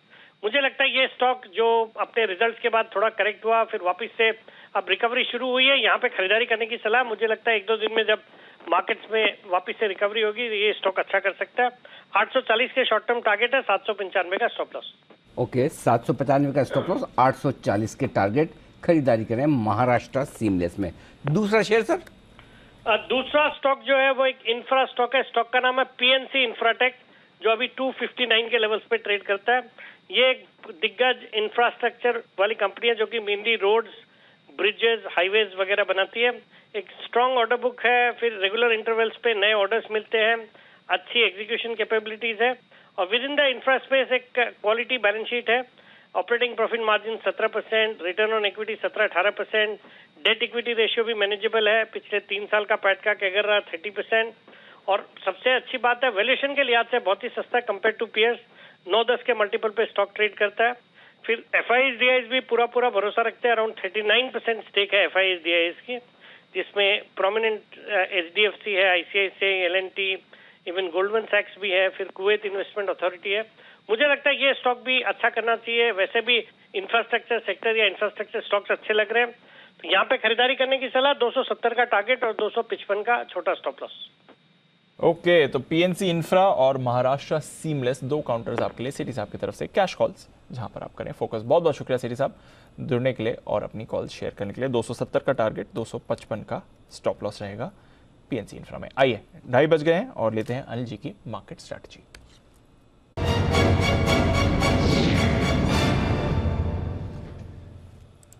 मुझे लगता है ये स्टॉक जो अपने रिजल्ट्स के बाद थोड़ा करेक्ट हुआ, फिर वापस से अब रिकवरी शुरू हुई है, यहाँ पे खरीदारी करने की सलाह। मुझे लगता है 1-2 दिन में जब मार्केट्स में वापस से रिकवरी होगी ये स्टॉक अच्छा कर सकता है। 840 के शॉर्ट टर्म टारगेट है, 795 का स्टॉप लॉस। ओके, 795 का स्टॉप लॉस, 840 के टारगेट, खरीदारी करें महाराष्ट्र सीमलेस में। दूसरा शेयर सर? दूसरा स्टॉक जो है वो एक इंफ्रा स्टॉक है, स्टॉक का नाम है PNC इंफ्राटेक, जो अभी 259 के लेवल्स पे ट्रेड करता है। ये एक दिग्गज इंफ्रास्ट्रक्चर वाली कंपनी है जो कि मेनली रोड्स, ब्रिजेस, हाईवेज वगैरह बनाती है। एक स्ट्रॉन्ग ऑर्डर बुक है, फिर रेगुलर इंटरवल्स पे नए ऑर्डर्स मिलते हैं, अच्छी एग्जीक्यूशन कैपेबिलिटीज है और with in the infra space एक क्वालिटी बैलेंस शीट है। Operating profit margin 17%, return on equity 17-18%, debt equity ratio भी मैनेजेबल है। पिछले 3 साल का पैट का कैगर रहा 30%। और सबसे अच्छी बात है वैल्यूएशन के लिहाज से बहुत ही सस्ता कंपेयर टू पीयर्स, 9-10 के मल्टीपल पे स्टॉक ट्रेड करता है। फिर FIS DIs भी पूरा भरोसा रखते हैं, अराउंड 39% स्टेक है FIS DIs की, जिसमें प्रोमिनेंट HDFC है, ICICI, L&T, इवन गोल्डमैन सैक्स भी है, फिर कुवैत इन्वेस्टमेंट अथॉरिटी है। मुझे लगता है ये स्टॉक भी अच्छा करना चाहिए। वैसे भी इंफ्रास्ट्रक्चर सेक्टर या इंफ्रास्ट्रक्चर स्टॉक्स अच्छे लग रहे हैं, तो यहाँ पे खरीदारी करने की सलाह। 270 का टारगेट और 255 का छोटा स्टॉप लॉस। ओके, तो PNC इंफ्रा और महाराष्ट्र सीमलेस 2 काउंटर्स आपके लिए सेठी साहब की तरफ से कैश कॉल्स, जहां पर आप करें फोकस। बहुत बहुत शुक्रिया सेठी साहब जुड़ने के लिए और अपनी कॉल शेयर करने के लिए। 270 का टारगेट, 255 का स्टॉप लॉस रहेगा PNC इंफ्रा में। आइए 2:30 बज गए हैं और लेते हैं अनिल जी की मार्केट स्ट्रैटेजी।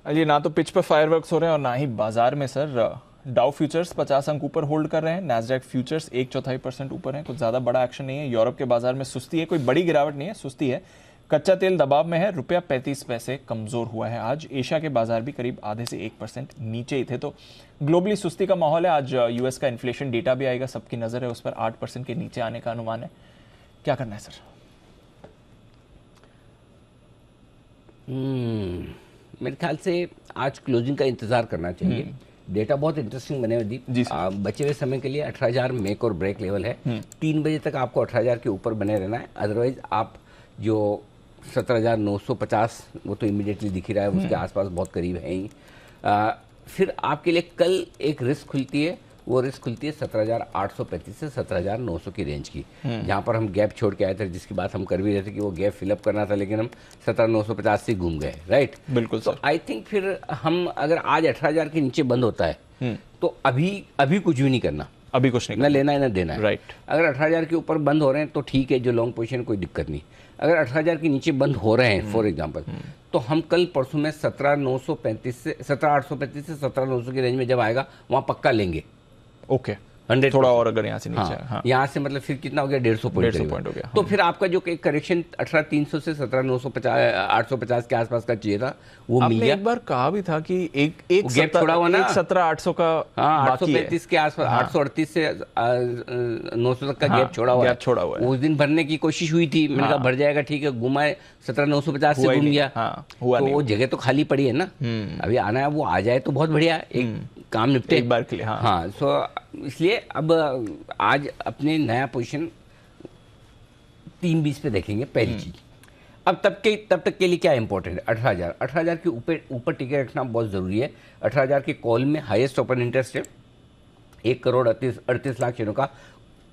अली ना तो पिच पर फायरवर्क्स हो रहे हैं और ना ही बाजार में सर। डाउ फ्यूचर्स 50 अंक ऊपर होल्ड कर रहे हैं, नैस्डैक फ्यूचर्स 1/4% ऊपर है, कुछ ज्यादा बड़ा एक्शन नहीं है। यूरोप के बाजार में सुस्ती है, कोई बड़ी गिरावट नहीं है, सुस्ती है। कच्चा तेल दबाव में है, रुपया 35 पैसे कमजोर हुआ है आज। एशिया के बाजार भी करीब आधे से 1% नीचे ही थे, तो ग्लोबली सुस्ती का माहौल है। आज US का इन्फ्लेशन डेटा भी आएगा, सबकी नजर है उस पर, 8% के नीचे आने का अनुमान है। क्या करना है सर? मेरे ख्याल से आज क्लोजिंग का इंतजार करना चाहिए। डेटा बहुत इंटरेस्टिंग बने हुए दीप। बचे हुए समय के लिए 18,000 मेक और ब्रेक लेवल है। 3 बजे तक आपको 18,000 के ऊपर बने रहना है, अदरवाइज आप जो 17,950 वो तो इमीडिएटली दिख ही रहा है, उसके आसपास बहुत करीब है ही। फिर आपके लिए कल एक रिस्क खुलती है, वो रिस्क खुलती है 17,835 से 17,900 की रेंज की, जहाँ पर हम गैप छोड़ के आए थे, जिसकी बात हम कर भी रहे थे कि वो गैप फिलअप करना था, लेकिन हम 17,950 से घूम गए, राइट? बिल्कुल। तो आई थिंक फिर हम अगर आज 18,000 के नीचे बंद होता है तो अभी कुछ भी नहीं करना, अभी कुछ नहीं ना लेना है ना देना है। राइट। अगर 18,000 के ऊपर बंद हो रहे हैं तो ठीक है, जो लॉन्ग पोजीशन कोई दिक्कत नहीं। अगर 18,000 के नीचे बंद हो रहे हैं फॉर एग्जांपल, तो हम कल परसों में 17,835 से 17,900 की रेंज में जब आएगा वहां पक्का लेंगे। ओके, 100 थोड़ा और अगर यहाँ से नीचे हाँ, यहाँ से मतलब फिर कितना हो गया, 150 पॉइंट हो गया। तो फिर आपका जो एक करेक्शन 18,300 से 17,850 के आसपास का चाहिए था वो मिल गया। एक बार कहा भी था कि एक गैप छोड़ा हुआ ना, 17,800 का 835 के आसपास, 838 से 900 तक का गैप छोड़ा हुआ है। उस दिन भरने की कोशिश हुई थी, मैंने कहा भर जाएगा, ठीक है, घुमाए 17,950 से घूम गया, तो वो जगह तो खाली पड़ी है ना, अभी आना है, वो आ जाए तो बहुत बढ़िया, एक काम निपटे एक बार के लिए। हाँ, सो इसलिए अब आज अपने नया पोजीशन 320 पे देखेंगे पहली चीज। अब तब तक के लिए क्या इंपॉर्टेंट है, 18,000 के ऊपर टिके रखना बहुत जरूरी है। 18,000 के कॉल में हाईएस्ट ओपन इंटरेस्ट है 1,38 लाख शेयरों का,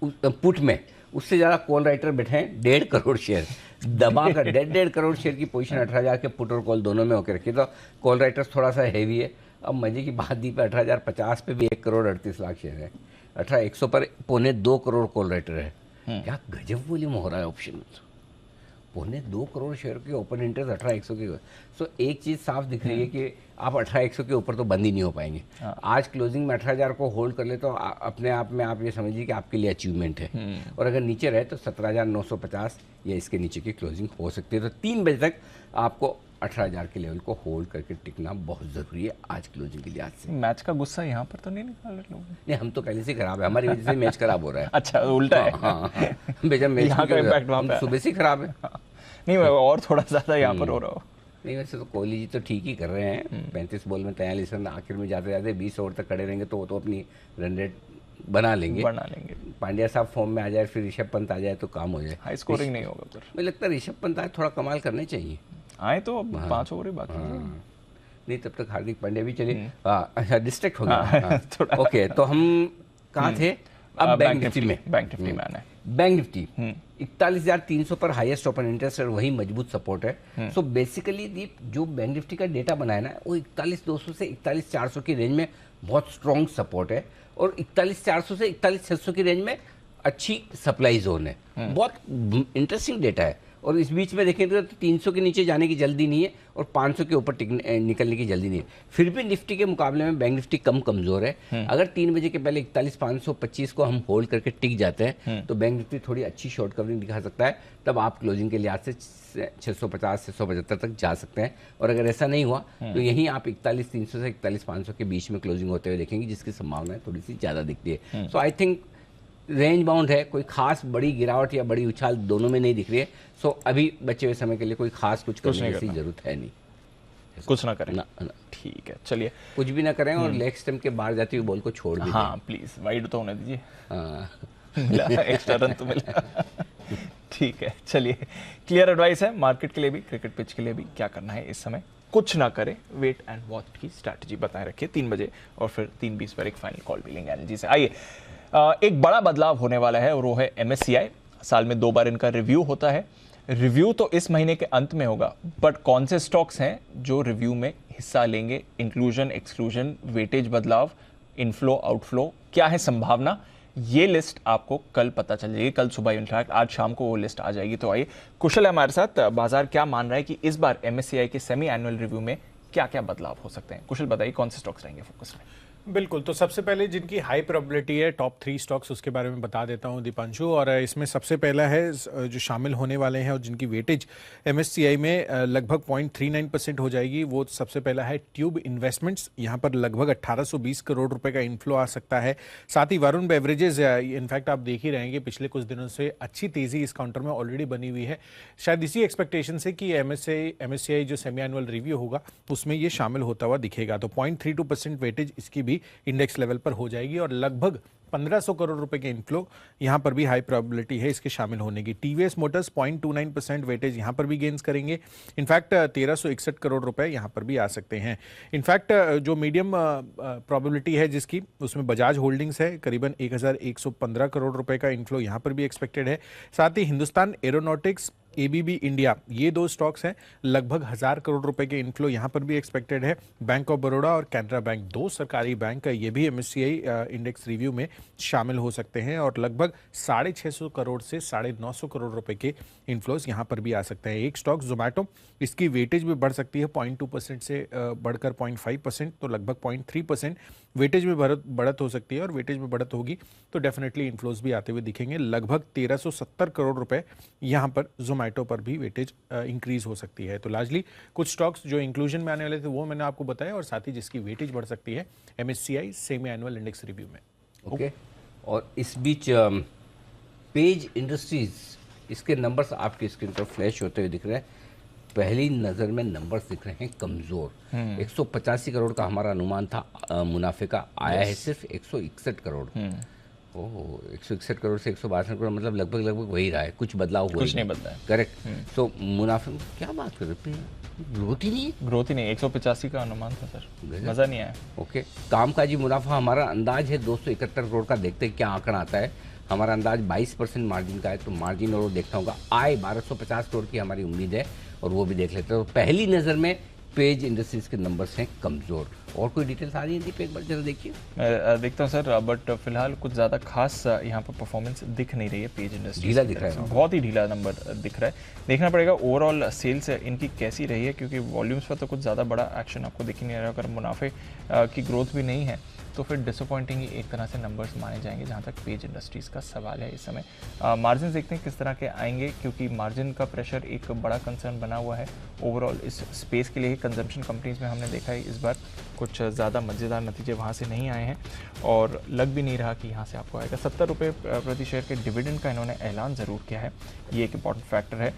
पुट में उससे ज़्यादा कॉल राइटर बैठे हैं 1.5 करोड़ शेयर दबा कर 1.5 करोड़ शेयर की पोजीशन 18,000 के पुट और कॉल दोनों में होकर रखी, तो कॉल राइटर्स थोड़ा सा हैवी है। अब मजे की बात दी पे 18,050 पे भी 1,38 शेयर है, 18,100 पर 1.25 करोड़ कॉल राइटर है। क्या गजब वॉल्यूम हो रहा है ऑप्शन में, 1.25 करोड़ शेयर के ओपन इंटरेस्ट 18,100 के। सो एक चीज़ साफ दिख रही है कि आप 18,100 के ऊपर तो बंद ही नहीं हो पाएंगे। आज क्लोजिंग में 18,000 को होल्ड कर ले तो अपने आप में आप ये समझिए कि आपके लिए अचीवमेंट है। और अगर नीचे रहे तो 17,950 या इसके नीचे की क्लोजिंग हो सकती है। तो 3 बजे तक आपको 18,000 के लेवल को होल्ड करके टिकना बहुत ज़रूरी है आज क्लोजिंग के लिहाज से। मैच का गुस्सा यहाँ पर तो नहीं निकाल रहे लोग? नहीं, हम तो पहले से खराब है, हमारी वजह से मैच खराब हो रहा है। अच्छा, उल्टा है। हाँ, बेजा मैच का इम्पैक्ट वहाँ पे सुबह से खराब है। नहीं, और थोड़ा ज़्यादा यहाँ पर हो रहा हो। नहीं, वैसे तो कोहली जी तो ठीक ही कर रहे हैं, 35 बॉल में 43 रन, आखिर में जाते जाते 20 ओवर तक खड़े रहेंगे तो वो तो अपनी रन रेट बना लेंगे। पांड्या साहब फॉर्म में आ जाए, फिर ऋषभ पंत आ जाए तो काम हो जाए। हाई स्कोरिंग नहीं होगा पर मुझे लगता है ऋषभ पंत आए थोड़ा कमाल करने चाहिए, आए तो 5 ओवर ही बाकी। नहीं, तब तक हार्दिक पांड्या भी चले। अच्छा, डिस्ट्रैक्ट हो गया। ओके, तो हम कहाँ थे? अब बैंक निफ्टी में आना है। बैंक निफ्टी 41,300 पर हाईएस्ट ओपन इंटरेस्ट और वही मजबूत सपोर्ट है। सो बेसिकली दीप जो बैंक निफ्टी का डेटा बनाया ना, वो 41,200 से 41,400 की रेंज में बहुत स्ट्रॉन्ग सपोर्ट है, और 41,400 से 41,600 की रेंज में अच्छी सप्लाई जोन है। बहुत इंटरेस्टिंग डेटा है। और इस बीच में देखें तो 300 के नीचे जाने की जल्दी नहीं है और 500 के ऊपर निकलने की जल्दी नहीं है। फिर भी निफ्टी के मुकाबले में बैंक निफ्टी कम कमज़ोर है। अगर 3 बजे के पहले 41,525 को हम होल्ड करके टिक जाते हैं तो बैंक निफ्टी थोड़ी अच्छी शॉर्ट कवरिंग दिखा सकता है। तब आप क्लोजिंग के लिहाज से 650 से 675 तक जा सकते हैं। और अगर ऐसा नहीं हुआ तो यहीं आप 41,300 से 41,500 के बीच में क्लोजिंग होते हुए देखेंगे, जिसकी संभावना थोड़ी सी ज़्यादा दिखती है। So I think range bound है, कोई खास बड़ी गिरावट या बड़ी उछाल दोनों में नहीं दिख रही है। सो अभी बचे हुए समय के लिए कोई खास कुछ करने की जरूरत है नहीं, कुछ ना करें ना। ठीक है, चलिए कुछ भी ना करें और लेग स्टंप के बाहर जाती हुई बॉल को छोड़ दें। हाँ प्लीज, वाइड तो होने दीजिए। मिला एक्स्ट्रा रन तो मिला। ठीक है, चलिए, क्लियर एडवाइस है मार्केट के लिए भी, क्रिकेट पिच के लिए भी। क्या करना है इस समय? कुछ ना करें, वेट एंड वॉच की स्ट्रैटेजी बताए रखिए 3 बजे, और फिर 3:20 पर एक फाइनल कॉल भी लेंगे एनर्जी से। आइए, एक बड़ा बदलाव होने वाला है और वो है MSCI। साल में 2 बार इनका रिव्यू होता है। रिव्यू तो इस महीने के अंत में होगा, बट कौन से स्टॉक्स हैं जो रिव्यू में हिस्सा लेंगे, इंक्लूजन एक्सक्लूजन, वेटेज बदलाव, इनफ्लो आउटफ्लो, क्या है संभावना, ये लिस्ट आपको कल पता चल जाएगी। कल सुबह, इनफैक्ट आज शाम को वो लिस्ट आ जाएगी। तो आइए, कुशल है हमारे साथ। बाजार क्या मान रहा है कि इस बार MSCI के सेमी एनुअल रिव्यू में क्या क्या बदलाव हो सकते हैं? कुशल बताइए, कौन से स्टॉक्स रहेंगे फोकस में? बिल्कुल, तो सबसे पहले जिनकी हाई प्रोबेबिलिटी है टॉप 3 स्टॉक्स, उसके बारे में बता देता हूं दीपांशु। और इसमें सबसे पहला है जो शामिल होने वाले हैं और जिनकी वेटेज MSCI में लगभग 0.39% हो जाएगी, वो सबसे पहला है ट्यूब इन्वेस्टमेंट्स। यहाँ पर लगभग 1820 करोड़ रुपए का इन्फ्लो आ सकता है। साथ ही वरुण बेवरेजेस, इनफैक्ट आप देख ही रहेंगे पिछले कुछ दिनों से अच्छी तेजी इस काउंटर में ऑलरेडी बनी हुई है। शायद इसी एक्सपेक्टेशन से कि MSCI जो सेमी एनुअल रिव्यू होगा उसमें ये शामिल होता हुआ दिखेगा। तो 0.32% वेटेज इसकी भी इंडेक्स लेवल पर हो जाएगी और लगभग 1500 करोड़ रुपए के इनफ्लो यहां पर भी हाई प्रोबेबिलिटी है इसके शामिल होने की। TVS मोटर्स 0.29% वेटेज यहां पर भी गेन्स करेंगे। इनफैक्ट 1361 करोड़ रुपए यहां पर भी आ सकते हैं। इनफैक्ट जो मीडियम प्रोबेबिलिटी है जिसकी, उसमें बजाज होल्डिंग्स है, करीबन 1115 करोड़ रुपए का इनफ्लो यहां पर भी एक्सपेक्टेड है। साथ ही हिंदुस्तान एरोनॉटिक्स ABB इंडिया, ये 2 स्टॉक्स हैं। लगभग 1000 करोड़ रुपए के इनफ्लो यहाँ पर भी एक्सपेक्टेड है। बैंक ऑफ बड़ौदा और कैनरा बैंक, 2 सरकारी बैंक, ये भी MSCI इंडेक्स रिव्यू में शामिल हो सकते हैं और लगभग 650 करोड़ से 950 करोड़ रुपए के इनफ्लोज यहाँ पर भी आ सकते हैं। एक स्टॉक जोमेटो, इसकी वेटेज भी बढ़ सकती है 0.2% से बढ़कर 0.5%, तो लगभग 0.3% वेटेज में बढ़त हो सकती है और वेटेज में बढ़त होगी तो डेफिनेटली इनफ्लोज भी आते हुए दिखेंगे। लगभग 1370 करोड़ रुपए यहाँ पर जोमेटो पर भी वेटेज इंक्रीज हो सकती है। तो लार्जली कुछ स्टॉक्स जो इंक्लूजन में आने वाले थे वो मैंने आपको बताया और साथ ही जिसकी वेटेज बढ़ सकती है MSCI semi annual index review में। ओके, और इस बीच पेज इंडस्ट्रीज, इसके नंबर्स आपकी स्क्रीन पर फ्लैश होते हुए दिख रहे हैं। पहली नज़र में नंबर्स दिख रहे हैं कमज़ोर। 185 करोड़ का हमारा अनुमान था मुनाफे का, आया है सिर्फ 161 करोड़। ओह, 161 करोड़ से 162 करोड़, मतलब लगभग वही रहा है, कुछ बदलाव हुआ कुछ नहीं बदला है। करेक्ट। तो मुनाफे में क्या बात कर रहे हैं, ग्रोथ ही नहीं, 185 का अनुमान था सर, मज़ा नहीं आया। ओके, कामकाजी मुनाफा हमारा अंदाज है 271 करोड़ का, देखते हैं क्या आंकड़ा आता है। हमारा अंदाज 22% मार्जिन का है, तो मार्जिन और देखना होगा। आय 1250 करोड़ की हमारी उम्मीद है और वो भी देख लेते हैं। तो पहली नज़र में पेज इंडस्ट्रीज के नंबर्स हैं कमज़ोर। और कोई डिटेल्स आ रही है दीप, एक बार जरा देखिए। मैं देखता हूँ सर, बट फिलहाल कुछ ज़्यादा खास यहाँ पर परफॉर्मेंस दिख नहीं रही है पेज इंडस्ट्रीज। ढीला दिख रहा है, बहुत ही ढीला नंबर दिख रहा है। देखना पड़ेगा ओवरऑल सेल्स इनकी कैसी रही है, क्योंकि वॉल्यूम्स पर तो कुछ ज़्यादा बड़ा एक्शन आपको दिख नहीं रहा। अगर मुनाफे की ग्रोथ भी नहीं है तो फिर डिसअपॉइंटिंग ही एक तरह से नंबर्स माने जाएंगे जहाँ तक पेज इंडस्ट्रीज़ का सवाल है इस समय। मार्जिन देखते हैं किस तरह के आएंगे, क्योंकि मार्जिन का प्रेशर एक बड़ा कंसर्न बना हुआ है ओवरऑल इस स्पेस के लिए ही। कंजम्पशन कंपनीज में हमने देखा है इस बार कुछ ज़्यादा मज़ेदार नतीजे वहाँ से नहीं आए हैं और लग भी नहीं रहा कि यहाँ से आपको आएगा। 70 रुपये प्रति शेयर के डिविडेंड का इन्होंने ऐलान ज़रूर किया है, ये एक इंपॉर्टेंट फैक्टर है।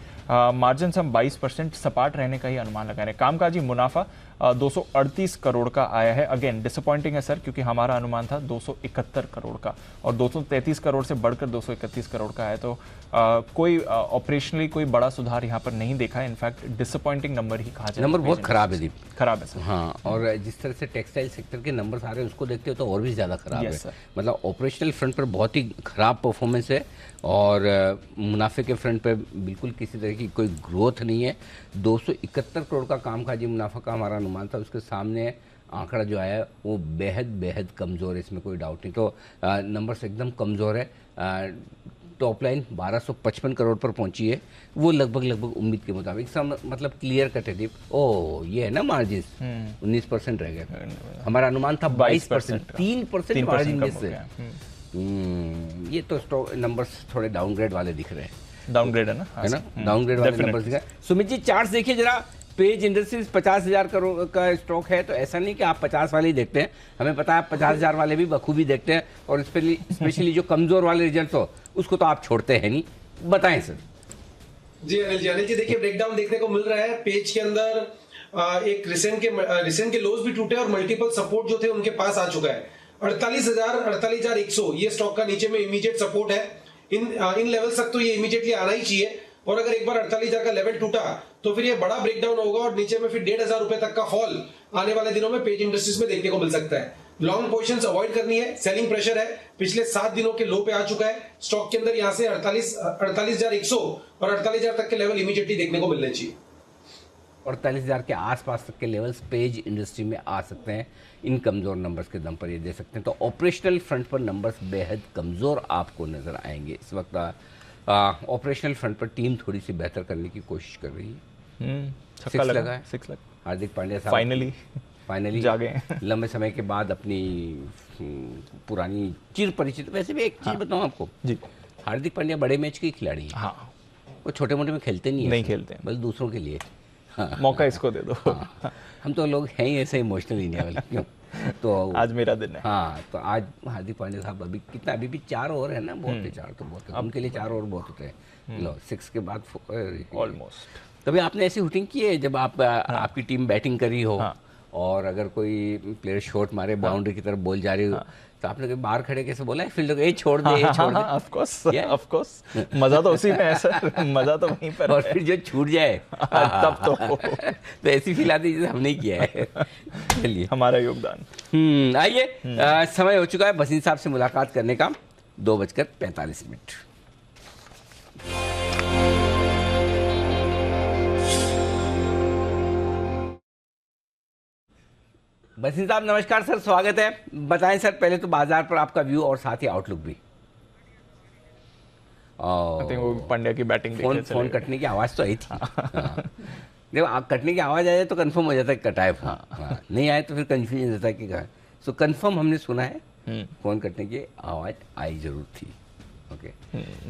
मार्जिन हम 22% सपाट रहने का ही अनुमान लगा रहे हैं। कामकाजी मुनाफा 238 करोड़ का आया है। अगेन डिसअपॉइंटिंग है सर, क्योंकि हमारा अनुमान था 271 करोड़ का और 233 करोड़ से बढ़कर 231 करोड़ का है। तो कोई ऑपरेशनली कोई बड़ा सुधार यहाँ पर नहीं देखा है। इनफैक्ट डिसअपॉइंटिंग नंबर ही कहा जाए। नंबर बहुत खराब है दीप, खराब है सर। हाँ, और जिस तरह से टेक्सटाइल सेक्टर के नंबर्स आ रहे हैं उसको देखते हो तो और भी ज़्यादा खराब है। मतलब ऑपरेशनल फ्रंट पर बहुत ही खराब परफॉर्मेंस है और मुनाफे के फ्रंट पर बिल्कुल किसी तरह की कोई ग्रोथ नहीं है। 271 करोड़ का कामकाजी मुनाफा का हमारा अनुमान था, उसके सामने आंकड़ा जो आया है वो बेहद कमज़ोर है, इसमें कोई डाउट नहीं। तो नंबर्स एकदम कमज़ोर है। टॉप लाइन 1255 करोड़ पर पहुंची है, वो लगभग उम्मीद के मुताबिक सब, मतलब क्लियर कट है दीप। ओह, ये है ना मार्जिन 19% रह गया, हमारा अनुमान था 22%, 3% मार्जिन मिस है। ये तो स्टॉक नंबर्स थोड़े डाउनग्रेड वाले दिख रहे हैं। डाउनग्रेड है ना, डाउनग्रेड वाले नंबर्स दिख रहे हैं। सुमित जी चार्ट्स देखिए जरा। पेज इंडस्ट्रीज 50,000 करोड़ का स्टॉक है, तो ऐसा नहीं कि आप 50 वाले ही देखते हैं, हमें पता है 50,000 वाले भी बखूबी देखते हैं और स्पेशली जो कमजोर वाले रिजल्ट हो उसको तो आप छोड़ते हैं नहीं। बताएं सर। जी अनिल जी देखिए, ब्रेकडाउन देखने को मिल रहा है पेज के अंदर। एक रिसेंट के लोज भी टूटे और मल्टीपल सपोर्ट जो थे उनके पास आ चुका है। 48,100 ये स्टॉक का नीचे में इमीडिएट सपोर्ट है। इन लेवल्स तक तो ये इमीडिएटली आना ही चाहिए और अगर एक बार 48,000 का लेवल टूटा तो फिर ये बड़ा ब्रेकडाउन होगा और नीचे में फिर 1,500 रुपए तक का फॉल आने वाले दिनों में पेज इंडस्ट्रीज में देखने को मिल सकता है। लॉन्ग पोजीशंस अवॉइड करनी है, सेलिंग प्रेशर है, पिछले 7 दिनों के लो पे आ चुका है स्टॉक के अंदर। यहां से 48,100 और 48,000 तक के लेवल इमीडिएटली देखने को मिलने चाहिए। 48,000 के आसपास तक के लेवल्स पेज इंडस्ट्री में आ सकते हैं इन कमज़ोर नंबर्स के दम पर, ये दे सकते हैं। तो ऑपरेशनल फ्रंट पर नंबर्स बेहद कमज़ोर आपको नज़र आएंगे इस वक्त। ऑपरेशनल फ्रंट पर टीम थोड़ी सी बेहतर करने की कोशिश कर रही है। 6 लगा है। हार्दिक पांड्या साहब फाइनली जागे लंबे समय के बाद अपनी पुरानी चिर परिचित। वैसे भी एक चीज़ बताऊँ आपको जी, हार्दिक पांड्या बड़े मैच के खिलाड़ी हैं। हाँ, वो छोटे मोटे में खेलते नहीं खेलते बस दूसरों के लिए। हाँ, मौका इसको दे दो। हाँ, हम तो लोग हैं ही ऐसे इमोशनल इंडिया वाले, क्यों? तो आज मेरा दिन है। हाँ, तो आज हार्दिक पांड्या साहब अभी कितना, अभी भी 4 ओवर है ना, बहुत है 4 तो बहुत है उनके लिए, 4 ओवर बहुत होते हैं। लो 6 के बाद ऑलमोस्ट। कभी आपने ऐसी हुटिंग की है जब आपकी टीम बैटिंग करी हो और अगर कोई प्लेयर शॉट मारे बाउंड्री की तरफ बॉल जा रही हो तो आपने कभी बाहर खड़े कैसे बोला है फील्डर को, छोड़ दे छोड़ दे? ऑफ कोर्स मजा तो उसी में है सर, मजा तो वहीं पर। और फिर जो छूट जाए तब तो ऐसी फील आती जैसे हमने किया है। चलिए, हमारा योगदान। आइए, समय हो चुका है बसीन साहब से मुलाकात करने का, 2:45। बसिन साहब नमस्कार सर, स्वागत है। बताएं सर पहले तो बाजार पर आपका व्यू और साथ ही आउटलुक भी। वो पांड्या की बैटिंग फोन कटने की आवाज तो आई थी। हाँ। देखो कटने की आवाज आ जाए तो कंफर्म हो जाता है कटा है। हाँ। नहीं आए तो फिर कंफ्यूजन रहता है कि कहाँ। सो कंफर्म हमने सुना है, फोन कटने की आवाज आई जरूर थी। ओके,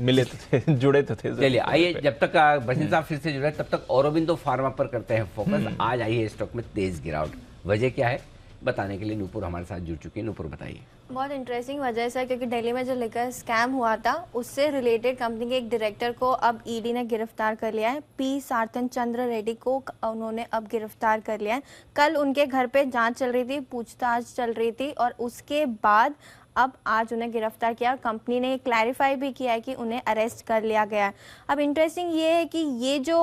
मिले तो थे, जुड़े तो थे। चलिए आइए, जब तक बसिन साहब फिर से जुड़े तब तक औरोबिंदो फार्मा पर करते हैं फोकस। आज आई है स्टॉक में तेज गिरावट, वजह क्या है बताने के लिए नूपुर हमारे साथ जुड़ चुकी है। नूपुर बताइए। बहुत इंटरेस्टिंग वजह से, क्योंकि दिल्ली में जो लिकर स्कैम हुआ था उससे रिलेटेड कंपनी के एक डायरेक्टर को अब ईडी ने गिरफ्तार कर लिया है। पी सार्थन चंद्र रेड्डी को उन्होंने अब गिरफ्तार कर लिया है। कल उनके घर पे जांच चल रही थी, पूछताछ चल रही थी और उसके बाद अब आज उन्हें गिरफ्तार किया। कंपनी ने क्लैरिफाई भी किया है कि उन्हें अरेस्ट कर लिया गया है। अब इंटरेस्टिंग ये है कि ये जो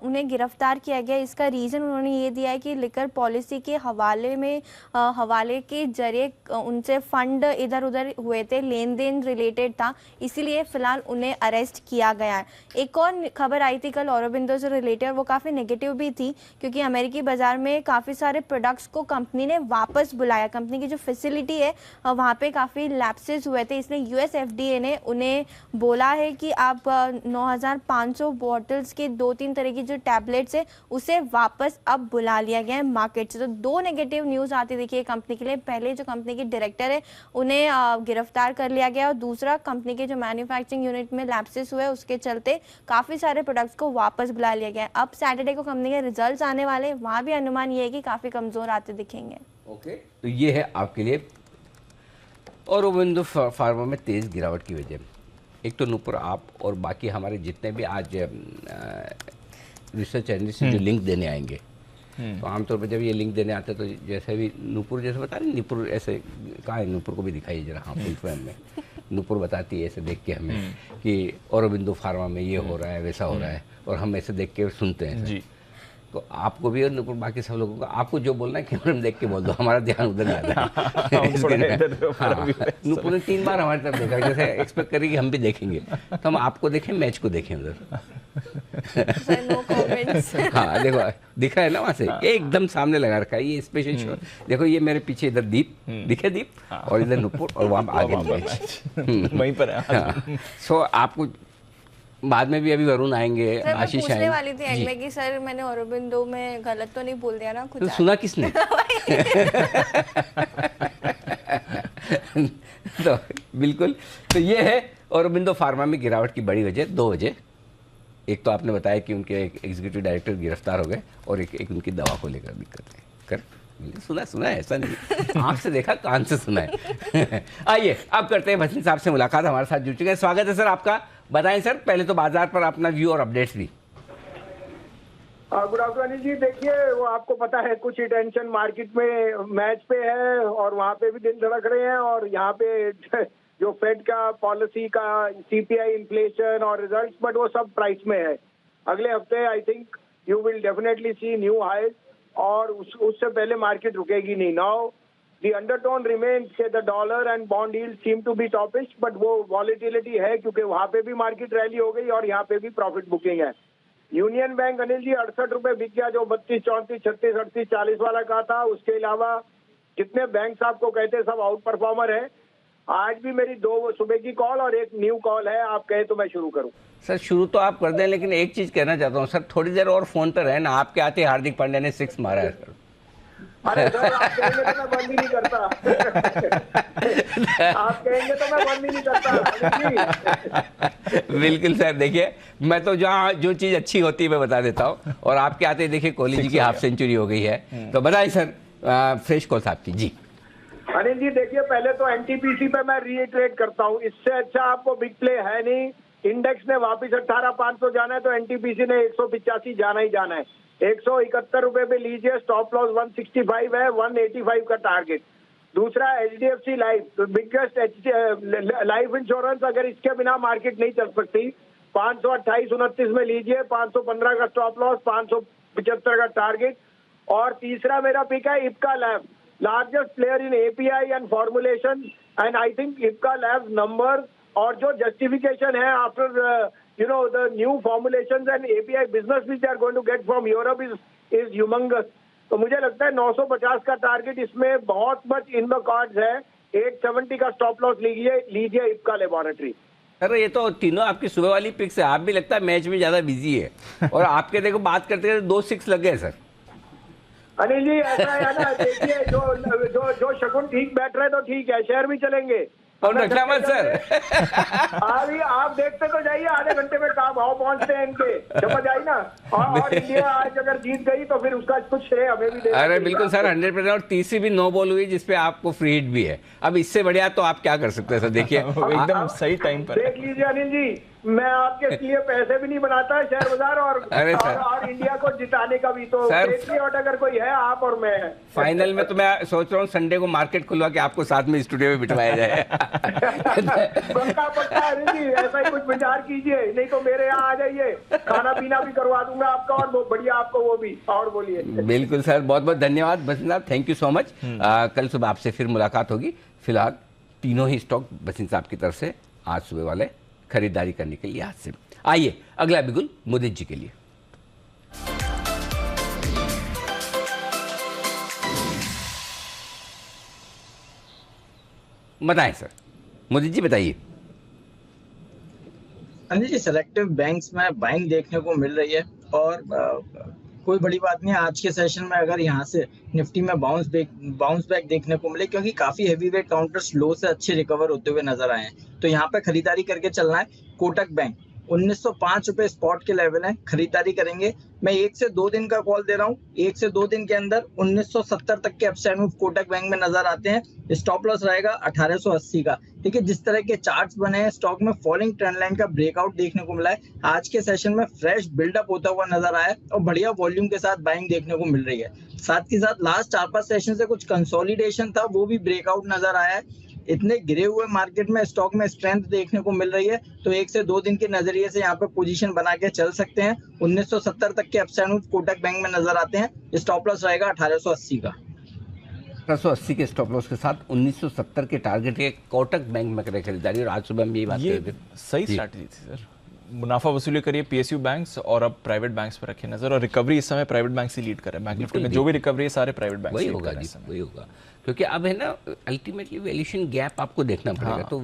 उन्हें गिरफ्तार किया गया इसका रीज़न उन्होंने ये दिया है कि लिकर पॉलिसी के हवाले के जरिए उनसे फंड इधर उधर हुए थे, लेन देन रिलेटेड था, इसीलिए फिलहाल उन्हें अरेस्ट किया गया है। एक और खबर आई थी कल औरोबिंदो से रिलेटेड, वो काफ़ी नेगेटिव भी थी क्योंकि अमेरिकी बाजार में काफ़ी सारे प्रोडक्ट्स को कंपनी ने वापस बुलाया। कंपनी की जो फैसिलिटी है वहाँ पे काफ़ी लैप्सेस हुए थे, इसलिए यूएस एफडीए ने उन्हें बोला है कि आप 9,500 बॉटल्स के 2-3 तरह की जो टैबलेट्स है उसे वापस अब बुला लिया गया है मार्केट से। तो दो नेगेटिव न्यूज़ आती देखिए कंपनी के लिए। पहले जो कंपनी की डायरेक्टर है उन्हें गिरफ्तार कर लिया गया और दूसरा कंपनी के जो मैन्युफैक्चरिंग यूनिट में लैप्सेस हुए उसके चलते काफ़ी सारे प्रोडक्ट्स को वापस बुला लिया गया है। अब सैटरडे को कंपनी के रिजल्ट्स आने वाले, वहाँ भी अनुमान ये है कि काफ़ी कमज़ोर आते दिखेंगे। ओके, तो ये है आपके लिए औरोबिंदो फार्मा में तेज़ गिरावट की वजह। एक तो नूपुर आप और बाकी हमारे जितने भी आज रिसर्च एनालिस्ट जो लिंक देने आएंगे, तो आमतौर पर जब ये लिंक देने आते हैं तो जैसे भी नूपुर जैसे बता रहे, नूपुर ऐसे कहाँ है, नूपुर को भी दिखाइए जरा। हाँ, फुल फ्रेम में नूपुर बताती है ऐसे देख के हमें कि औरोबिंदो फार्मा में ये हो रहा है, वैसा हो रहा है, और हम ऐसे देख के सुनते हैं जी। तो आपको भी और नूपुर बाकी सब लोगों को आपको जो बोलना है कैमरे में देख के बोल दो, हमारा ध्यान उधर जाता है। नूपुर ने 3 बार हमारी तरफ देखा, जैसे एक्सपेक्ट करें कि हम भी देखेंगे, तो हम आपको देखें, मैच को देखें उधर। हाँ देखो दिखा है ना वहाँ से, एकदम सामने लगा रखा है ये स्पेशल शो। देखो ये मेरे पीछे इधर दीप दिखे, दीप और इधर नूपुर और वहाँ आगे वहीं पर है। सो आपको बाद में भी अभी वरुण आएंगे, आशीष आएंगे। पूछने वाली थी एंड में कि सर मैंने औरोबिंदो में गलत तो नहीं बोल दिया ना खुद? तो सुना किसने? तो बिल्कुल, तो ये है औरोबिंदो फार्मा में गिरावट की बड़ी वजह, 2 वजह। एक तो आपने बताया कि उनके एक एग्जीक्यूटिव डायरेक्टर गिरफ्तार हो गए और एक उनकी दवा को लेकर दिक्कत है। सुना है, ऐसा नहीं, आँख से देखा, कान से सुना है। आइए अब करते हैं बसिन साहब से मुलाकात, हमारे साथ जुड़ चुके हैं। स्वागत है सर आपका। बताएं सर पहले तो बाजार पर अपना व्यू और अपडेट्स भी। गुड आफ्टरनून जी। देखिए वो आपको पता है कुछ ही टेंशन मार्केट में मैच पे है और वहाँ पे भी दिल धड़क रहे हैं, और यहाँ पे जो फेड का पॉलिसी का सीपीआई इन्फ्लेशन और रिजल्ट्स, बट वो सब प्राइस में है। अगले हफ्ते I think you will definitely see new highs और उससे पहले मार्केट रुकेगी नहीं। नाउ द अंडरटोन रिमेन्स के the dollar and bond yield seem to be toppish, but वो वॉलेटिलिटी है क्योंकि वहाँ पे भी मार्केट रैली हो गई और यहाँ पे भी प्रॉफिट बुकिंग है। यूनियन बैंक अनिल जी 68 रुपए बिक गया, जो 32, 34, 36, 38, 40 वाला का था। उसके अलावा जितने बैंक आपको कहते सब आउट परफॉर्मर है। आज भी मेरी 2 सुबह की कॉल और एक न्यू कॉल है, आप कहे तो मैं शुरू करूं। सर शुरू तो आप कर दें, लेकिन एक चीज कहना चाहता हूं सर, थोड़ी देर और फोन पर रहे ना। आपके आते हार्दिक पांड्या ने 6 मारा है सर। अरे सर आप कहेंगे तो मैं बंद ही नहीं करता। आप कहेंगे तो मैं बंद ही नहीं करता। बिल्कुल सर, देखिए मैं तो जहाँ जो चीज अच्छी होती है मैं बता देता हूँ, और आपके आते देखिए कोहली जी की हाफ सेंचुरी हो गई है। तो बताइए सर, फ्रेश कॉल साहब की जी। अनिल जी देखिए, पहले तो एनटीपीसी पे मैं रीइटरेट करता हूँ, इससे अच्छा आपको बिग प्ले है नहीं। इंडेक्स ने वापस 18,500 जाना है तो एनटीपीसी ने 185 जाना ही जाना है। 171 रुपए पे लीजिए, स्टॉप लॉस 165 है, 185 का टारगेट। दूसरा HDFC life, biggest life insurance, अगर इसके बिना मार्केट नहीं चल सकती। 528-29 में लीजिए, 515 का स्टॉप लॉस, 575 का टारगेट। और तीसरा मेरा पिक है Ipca lab, largest player in API and formulation, and I think Ipca lab number और जो जस्टिफिकेशन है after the new formulations and API business which they are going to get from Europe is humongous. तो मुझे लगता है 950 का target इसमें बहुत मच इन द कार्ड्स है। 870 का स्टॉप लॉस लीजिए इप्का लेबोरेटरी। अरे ये तो तीनों आपकी सुबह वाली पिक्स है, आप भी लगता है मैच में ज्यादा बिजी है और आपके देखो बात करते करते 2 6 लग गए सर। अनिल जी ऐसा है ना, देखिए जो शगुन ठीक बैठ रहे हैं तो ठीक है, शेयर भी चलेंगे और रखना मत सर। अभी आप देखते तो जाइए, आधे घंटे में कहाँ भाव पहुंचते हैं इनके, समझ आई ना। और इंडिया आज अगर जीत गई तो फिर उसका कुछ श्रेय हमें भी देना। अरे बिल्कुल सर 100%। और तीसरी भी 9 बॉल हुई जिसपे आपको फ्री हिट भी है। अब इससे बढ़िया तो आप क्या कर सकते हैं सर, देखिए एकदम सही टाइम पर देख लीजिए अनिल जी, मैं आपके लिए पैसे भी नहीं बनाता है शेयर बाजार और इंडिया को जिताने का भी। तो देखिए और अगर कोई है आप और मैं है फाइनल में, तो मैं सोच रहा हूँ संडे को मार्केट खुलवा के आपको साथ में स्टूडियो में बिठवाया जाए। पक्का अनिल जी, ऐसा ही कुछ विचार कीजिए, नहीं तो मेरे यहाँ आ जाइए, खाना पीना भी करवा दूंगा आपका और वो बढ़िया आपको वो भी। और बोलिए। बिल्कुल सर, बहुत बहुत धन्यवाद बसंत, थैंक यू सो मच। कल सुबह आपसे फिर मुलाकात होगी। फिलहाल तीनों ही स्टॉक बसंत साहब की तरफ से आज सुबह वाले खरीदारी करने के लिए आज से। आइए अगला बिगुल मुदित जी के लिए। बताएं सर, मुदित जी बताइए। अनिल जी सेलेक्टिव बैंक्स में बाइंग देखने को मिल रही है और कोई बड़ी बात नहीं है। आज के सेशन में अगर यहाँ से निफ्टी में बाउंस बैक देखने को मिले, क्योंकि काफी हैवी वेट काउंटर्स लो से अच्छे रिकवर होते हुए नजर आए हैं, तो यहाँ पे खरीदारी करके चलना है। कोटक बैंक 1905 रुपए स्पॉट के लेवल है, खरीदारी करेंगे। मैं 1 से 2 दिन का कॉल दे रहा हूँ, 1 से 2 दिन के अंदर 1970 तक के अपसाइड मूव कोटक बैंक में नजर आते हैं। स्टॉप लॉस रहेगा 1880 का। देखिए जिस तरह के चार्ट्स बने हैं स्टॉक में, फॉलिंग ट्रेंड लाइन का ब्रेकआउट देखने को मिला है। आज के सेशन में फ्रेश बिल्डअप होता हुआ नजर आया और बढ़िया वॉल्यूम के साथ बाइंग देखने को मिल रही है। साथ ही साथ लास्ट 4-5 सेशन से कुछ कंसोलिडेशन था, वो भी ब्रेकआउट नजर आया है। इतने गिरे हुए मार्केट में स्टॉक में स्ट्रेंथ देखने को मिल रही है, तो 1 से 2 दिन के नजरिए से यहाँ पे पोजीशन बना के चल सकते हैं। 1970 तक के अपसाइड मूव कोटक बैंक में नजर आते हैं। स्टॉप लॉस रहेगा 1880 का। 1880 के स्टॉप लॉस के साथ 1970 के टारगेट के कोटक बैंक में करें खरीदारी। और आज सुबह हम यही बात कर रहे थे, सही स्ट्रैटेजी थी सर। मुनाफा वसूली करिए पीएसयू बैंक्स और अब प्राइवेट बैंक्स पर रखिए नजर, और रिकवरी इस समय प्राइवेट बैंक से लीड कर रहे हैं। बैंक निफ्टी में जो भी रिकवरी है सारे प्राइवेट बैंक वही होगा जी, वही होगा। क्योंकि अब है ना अल्टीमेटली वैल्यूएशन गैप आपको देखना पड़ेगा। तो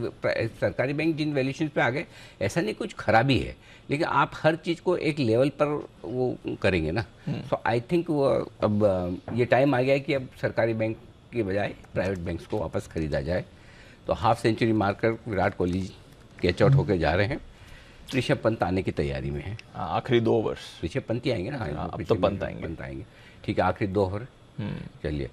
सरकारी बैंक जिन वैल्यूएशन पे आ गए, ऐसा नहीं कुछ खराबी है, लेकिन आप हर चीज़ को एक लेवल पर वो करेंगे ना। सो आई थिंक वो अब ये टाइम आ गया है कि अब सरकारी बैंक के बजाय प्राइवेट बैंक्स को वापस खरीदा जाए। तो हाफ सेंचुरी मारकर विराट कोहली कैच आउट होकर जा रहे हैं। ऋषभ पंत आने की तैयारी में है। आखिरी 2 ओवर्स ऋषभ पंत ही आएंगे ना। अब तो पंत आएंगे। ठीक है, आखिरी 2 ओवर। चलिए,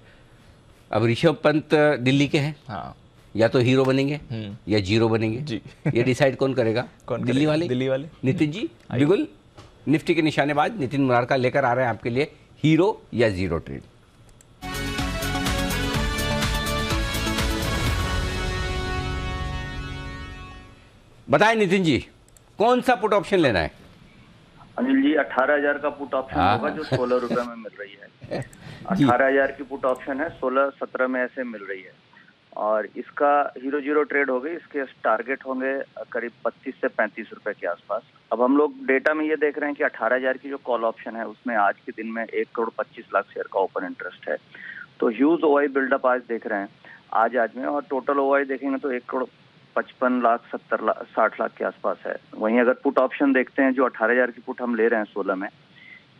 अब ऋषभ पंत दिल्ली के हैं। हाँ, या तो हीरो बनेंगे या जीरो बनेंगे जी। ये डिसाइड कौन करेगा? दिल्ली वाले नितिन जी। बिल्कुल, निफ्टी के निशानेबाज नितिन मुरारका लेकर आ रहे हैं आपके लिए हीरो या जीरो ट्रेड। बताएं नितिन जी, कौन सा पुट ऑप्शन लेना है? अनिल जी 18,000 का पुट ऑप्शन होगा जो 16 रुपए में मिल रही है। 18,000 की पुट ऑप्शन है, 16-17 में ऐसे मिल रही है। और इसका हीरो जीरो ट्रेड हो गई, इसके टारगेट होंगे करीब 25 से 35 रुपए के आसपास। अब हम लोग डेटा में ये देख रहे हैं कि 18,000 की जो कॉल ऑप्शन है उसमें आज के दिन में 1 करोड़ 25 लाख शेयर का ओपन इंटरेस्ट है। तो ह्यूज ओआई बिल्डअप आज देख रहे हैं आज में, और टोटल ओआई देखेंगे तो 1 करोड़ 55 लाख 70 लाख 60 लाख के आसपास है। वहीं अगर पुट ऑप्शन देखते हैं जो 18,000 की पुट हम ले रहे हैं 16 में,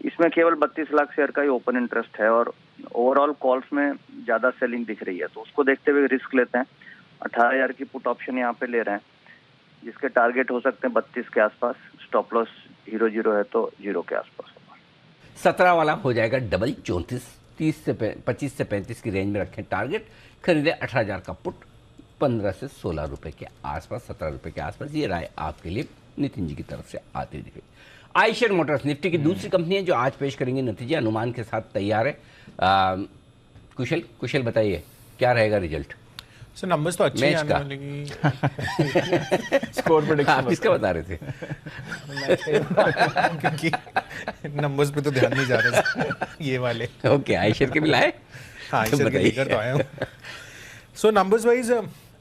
इसमें केवल 32 लाख शेयर का ही ओपन इंटरेस्ट है और ओवरऑल कॉल्स में ज्यादा सेलिंग दिख रही है। तो उसको देखते हुए रिस्क लेते हैं। 18,000 की पुट ऑप्शन यहाँ पे ले रहे हैं, जिसके टारगेट हो सकते हैं 32 के आसपास। स्टॉप लॉस हीरो जीरो है तो 0 के आसपास होगा। 17 वाला हो जाएगा डबल 34 से 25 से 35 की रेंज में रखें टारगेट। खरीदे 18,000 का पुट 15 से 16 रुपए के आसपास, 17 रुपए के आसपास। ये राय आपके लिए नितिन जी की तरफ से आती दिखे। आइशर मोटर्स निफ्टी की दूसरी कंपनी है जो आज पेश करेंगे नतीजे, अनुमान के साथ तैयार है। कुशल बताइए क्या रहेगा रिजल्ट? सर नंबर्स तो अच्छे आने वाले की स्कोर प्रेडिक्शन आप किसका बता रहे थे? क्योंकि नंबर्स पे तो ध्यान नहीं जा रहा ये वाले। ओके, आइशर के भी लाए? हाँ, आइशर के लेकर तो आया हूँ। सो नंबर्स वाइज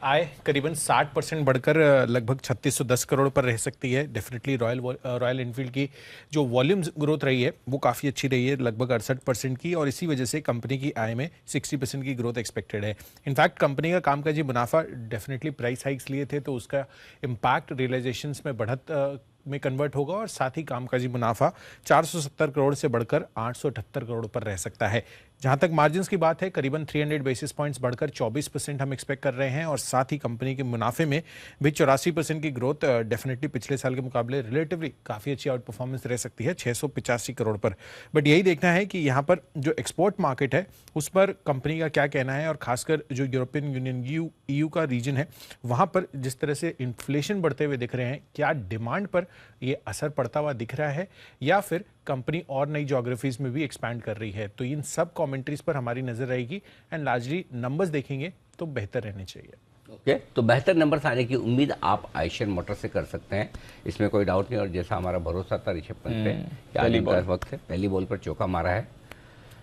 आय करीबन 60% बढ़कर लगभग 3610 करोड़ पर रह सकती है। डेफिनेटली रॉयल एनफील्ड की जो वॉल्यूम्स ग्रोथ रही है वो काफ़ी अच्छी रही है, लगभग 68% की, और इसी वजह से कंपनी की आय में 60% की ग्रोथ एक्सपेक्टेड है। इनफैक्ट कंपनी का कामकाजी मुनाफा डेफिनेटली प्राइस हाइक्स लिए थे तो उसका इम्पैक्ट रियलाइजेशंस में बढ़त में कन्वर्ट होगा और साथ ही कामकाजी मुनाफा 470 करोड़ से बढ़कर 878 करोड़ पर रह सकता है। जहां तक मार्जिन्स की बात है, करीबन 300 बेसिस पॉइंट्स बढ़कर 24% हम एक्सपेक्ट कर रहे हैं और साथ ही कंपनी के मुनाफे में भी 84% की ग्रोथ डेफिनेटली पिछले साल के मुकाबले रिलेटिवली काफ़ी अच्छी आउट परफॉर्मेंस रह सकती है 685 करोड़ पर। बट यही देखना है कि यहाँ पर जो एक्सपोर्ट मार्केट है उस पर कंपनी का क्या कहना है, और खासकर जो यूरोपियन यूनियन EU का रीजन है वहाँ पर जिस तरह से इन्फ्लेशन बढ़ते हुए दिख रहे हैं, क्या डिमांड पर ये असर पड़ता हुआ दिख रहा है या फिर कंपनी और नई ज्योग्राफीज में भी एक्सपैंड कर रही है। तो इन सब कमेंट्रीज पर हमारी नजर रहेगी एंड लार्जली नंबर्स देखेंगे तो बेहतर रहने चाहिए। ओके, तो बेहतर नंबर्स आने की उम्मीद आप आयशर मोटर से कर सकते हैं, इसमें कोई डाउट नहीं। और जैसा हमारा भरोसा था ऋषभ पंत पे कि आज वक्त से पहली बॉल पर चौका मारा है,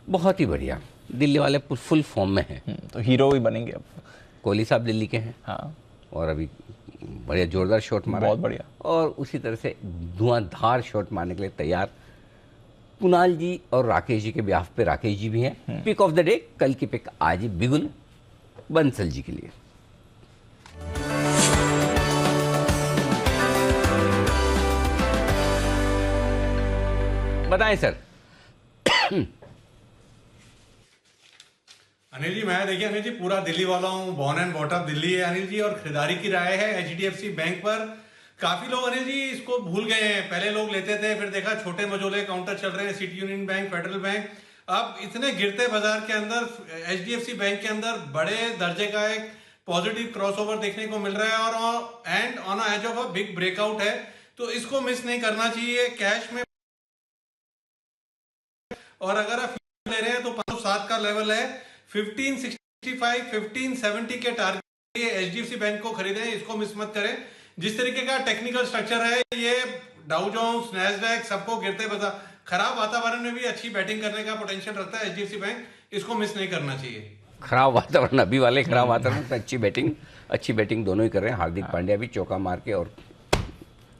बहुत ही बढ़िया। दिल्ली वाले फुल फॉर्म में हैं, तो हीरो ही बनेंगे अब। कोहली साहब दिल्ली के हैं, हाँ, और अभी बढ़िया जोरदार शॉट मारा, बहुत बढ़िया, और उसी तरह से धुआंधार शॉट मारने के लिए तैयार कुणाल जी और राकेश जी के ब्याह पे राकेश जी भी हैं। पिक ऑफ द डे कल की पिक आज बिगुल बंसल जी के लिए। बताएं सर। अनिल जी, मैं देखिए अनिल जी पूरा दिल्ली वाला हूँ, born and brought up Delhi है अनिल जी, और खरीदारी की राय है HDFC बैंक पर। काफी लोग अनिल जी इसको भूल गए हैं, पहले लोग लेते थे, फिर देखा छोटे मझोले काउंटर चल रहे हैं, city union bank, federal bank. अब इतने गिरते बाजार के अंदर HDFC बैंक के अंदर बड़े दर्जे का एक पॉजिटिव क्रॉसओवर देखने को मिल रहा है और and on edge of a big breakout है, तो इसको मिस नहीं करना चाहिए कैश में। और अगर आप ले रहे हैं तो 507 का लेवल है, 1565 1570 के टारगेट HDFC बैंक को खरीदें, इसको मिस मत करें। जिस तरीके का टेक्निकल स्ट्रक्चर है, ये डाउ जोन्स, नैस्डैक सबको गिरते बाजार, खराब वातावरण में भी अच्छी बैटिंग करने का पोटेंशियल रखता है HDFC बैंक, इसको मिस नहीं करना चाहिए। खराब वातावरण, अभी वाले खराब वातावरण में अच्छी बैटिंग दोनों ही कर रहे हैं। हार्दिक पांड्या भी चौका मार के और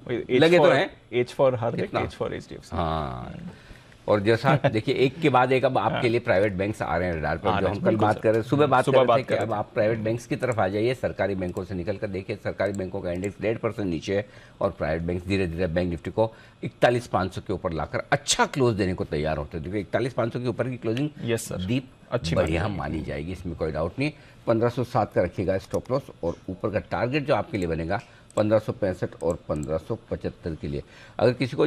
लगे तो हैं। H for Hardik, H for HDFC। हाँ, और जैसा देखिए एक के बाद एक अब आपके लिए प्राइवेट बैंक्स आ रहे हैं रडार पर, जो हम कल बात कर रहे हैं, सुबह बात कर रहे थे कि अब आप प्राइवेट बैंक्स की तरफ आ जाइए, सरकारी बैंकों से निकल कर देखिए। सरकारी बैंकों का इंडेक्स 1.5% नीचे है और प्राइवेट बैंक्स धीरे धीरे बैंक निफ्टी को 41,500 के ऊपर लाकर अच्छा क्लोज देने को तैयार होते हैं। देखिए 41,500 के ऊपर की क्लोजिंग दीप अच्छी बढ़िया मानी जाएगी, इसमें कोई डाउट नहीं। 1507 का रखिएगा स्टॉप लॉस, और ऊपर का टारगेट जो आपके लिए बनेगा 1565 और 1575 के लिए। अगर किसी को